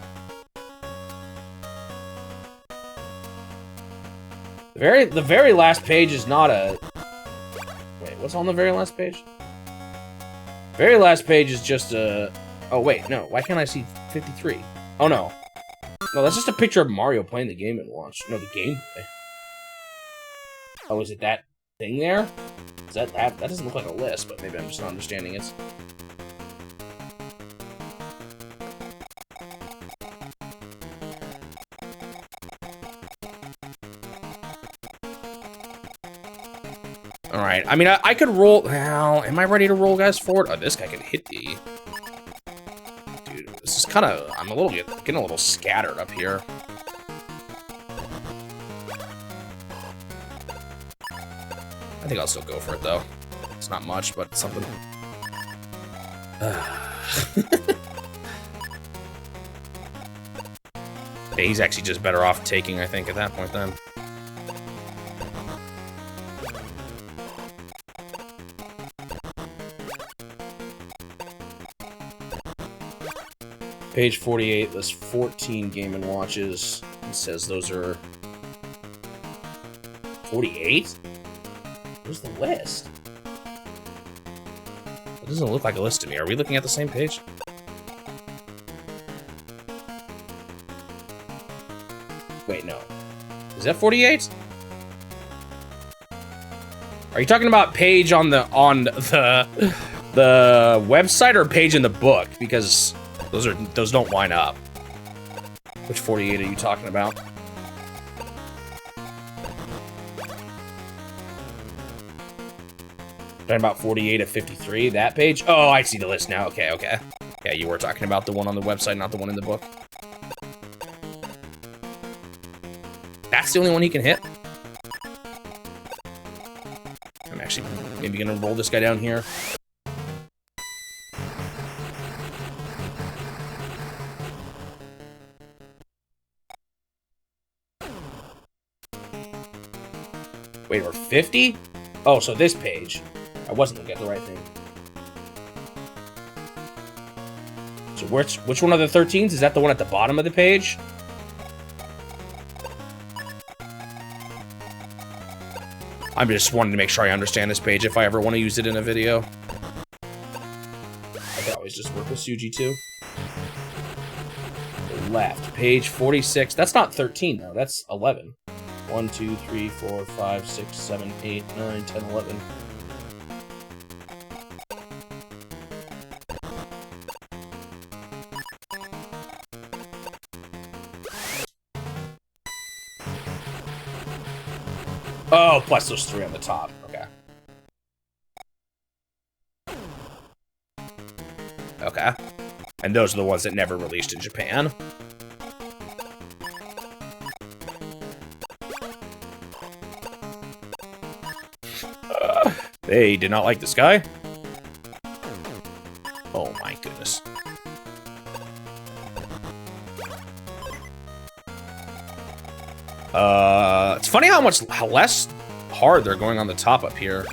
A: The very last page is not a... Wait, what's on the very last page? Very last page is just a... Oh, wait, no. Why can't I see 53? Oh, no. No, that's just a picture of Mario playing the game and launch. No, the gameplay. Oh, is it that thing there? Is that? That doesn't look like a list, but maybe I'm just not understanding it. All right. I mean, I could roll. Well, am I ready to roll guys forward? Oh, this guy can hit the. Dude, this is kind of. I'm a little getting a little scattered up here. I think I'll still go for it though. It's not much, but it's something. Yeah, he's actually just better off taking, I think, at that point then. Page 48 lists 14 Game & Watches. It says those are 48? Where's the list? It doesn't look like a list to me. Are we looking at the same page? Wait, no. Is that 48? Are you talking about page on the website or page in the book? Because those don't line up. Which 48 are you talking about? Talking about 48 of 53, that page? Oh, I see the list now. Okay, okay. Yeah, you were talking about the one on the website, not the one in the book. That's the only one he can hit? I'm actually maybe gonna roll this guy down here. Wait, we're 50? Oh, so this page. I wasn't looking at the right thing. So which one of the 13s? Is that the one at the bottom of the page? I'm just wanting to make sure I understand this page if I ever want to use it in a video. I can always just work with Suji too. The left, page 46. That's not 13 though, that's 11. 1, 2, 3, 4, 5, 6, 7, 8, 9, 10, 11. Oh, plus those 3 on the top. Okay. Okay. And those are the ones that never released in Japan. They did not like this guy. Oh my goodness. It's funny how less hard they're going on the top up here.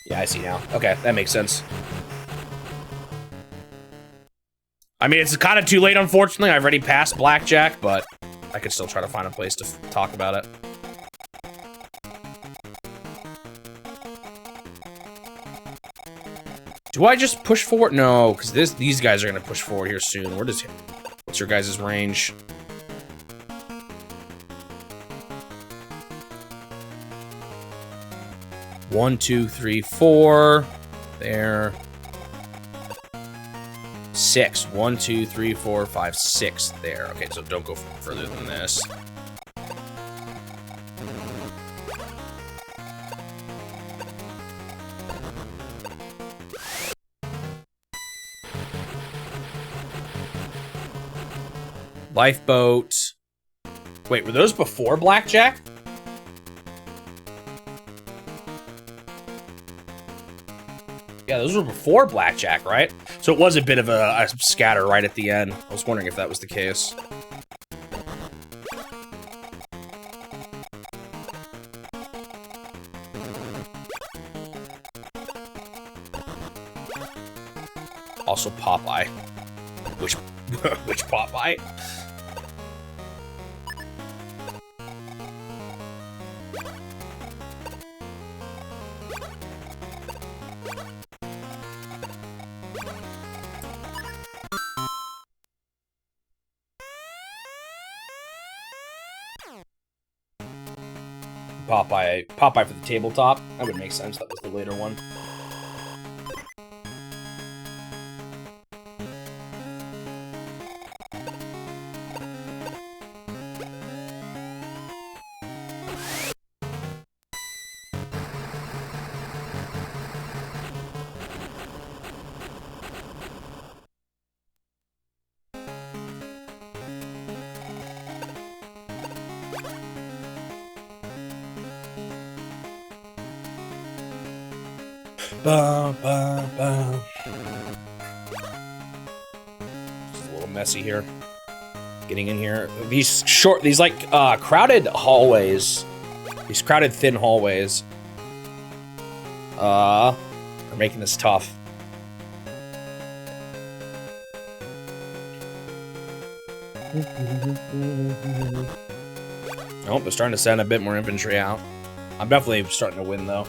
A: Yeah, I see now. Okay, that makes sense. I mean, it's kind of too late, unfortunately. I've already passed blackjack, but I could still try to find a place to talk about it. Do I just push forward? No, because these guys are going to push forward here soon. What's your guys' range? One, 2, 3, 4. There. 6. 1, 2, 3, 4, 5, 6. There. Okay, so don't go further than this. Lifeboat. Wait, were those before blackjack? Yeah, those were before blackjack, right? So it was a bit of a scatter right at the end. I was wondering if that was the case. Also Popeye. Which Popeye? Popeye for the tabletop. That would make sense. That was the later one. Just a little messy here. Getting in here. These like crowded hallways. These crowded thin hallways. Are making this tough. Oh, they're starting to send a bit more infantry out. I'm definitely starting to win though.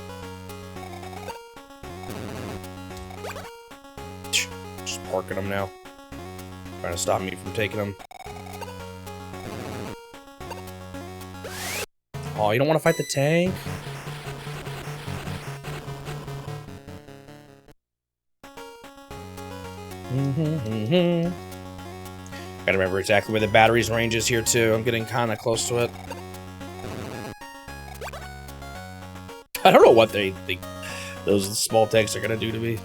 A: Just parking them now. Trying to stop me from taking them. Oh, you don't want to fight the tank? Gotta remember exactly where the battery's range is here too. I'm getting kind of close to it. I don't know what they think those small tanks are gonna do to me.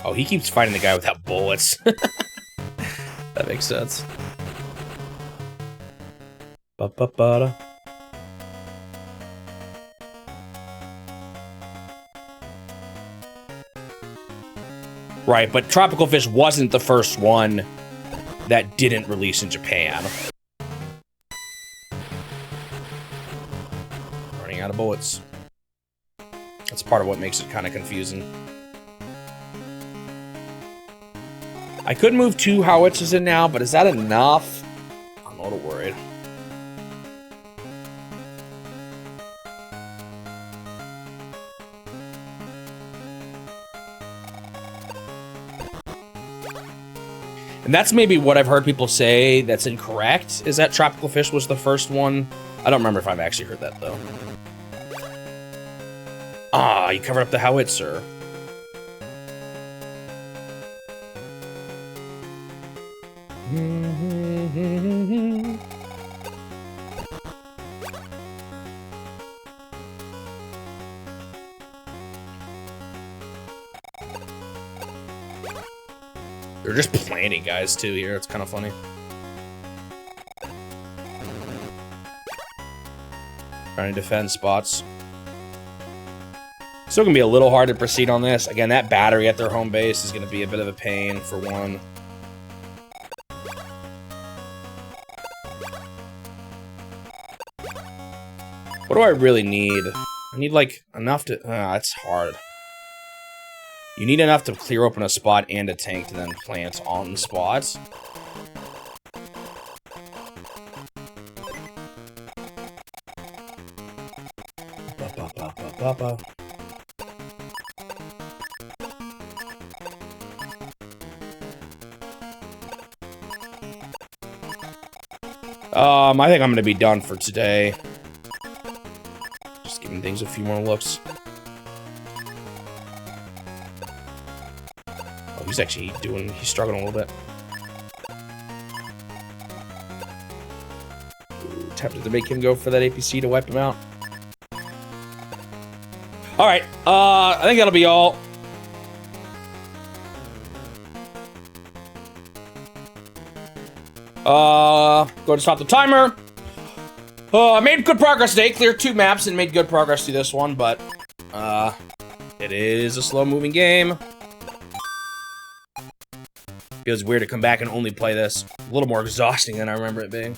A: Oh, he keeps fighting the guy without bullets. That makes sense. Ba-ba-ba-da. Right, but Tropical Fish wasn't the first one that didn't release in Japan. Running out of bullets. That's part of what makes it kind of confusing. I could move 2 howitzers in now, but is that enough? I'm a little worried. And that's maybe what I've heard people say that's incorrect, is that Tropical Fish was the first one. I don't remember if I've actually heard that, though. Ah, you covered up the howitzer. They're just planting guys too here. It's kind of funny. Trying to defend spots. Still gonna be a little hard to proceed on this. Again, that battery at their home base is gonna be a bit of a pain for one. What do I really need? I need like enough to. That's hard. You need enough to clear open a spot and a tank to then plant on the spots. I think I'm gonna be done for today. Just giving things a few more looks. He's actually he's struggling a little bit. Ooh, tempted to make him go for that APC to wipe him out. Alright, I think that'll be all. Go to stop the timer. I made good progress today. Cleared 2 maps and made good progress through this one, but it is a slow-moving game. Feels weird to come back and only play this. A little more exhausting than I remember it being.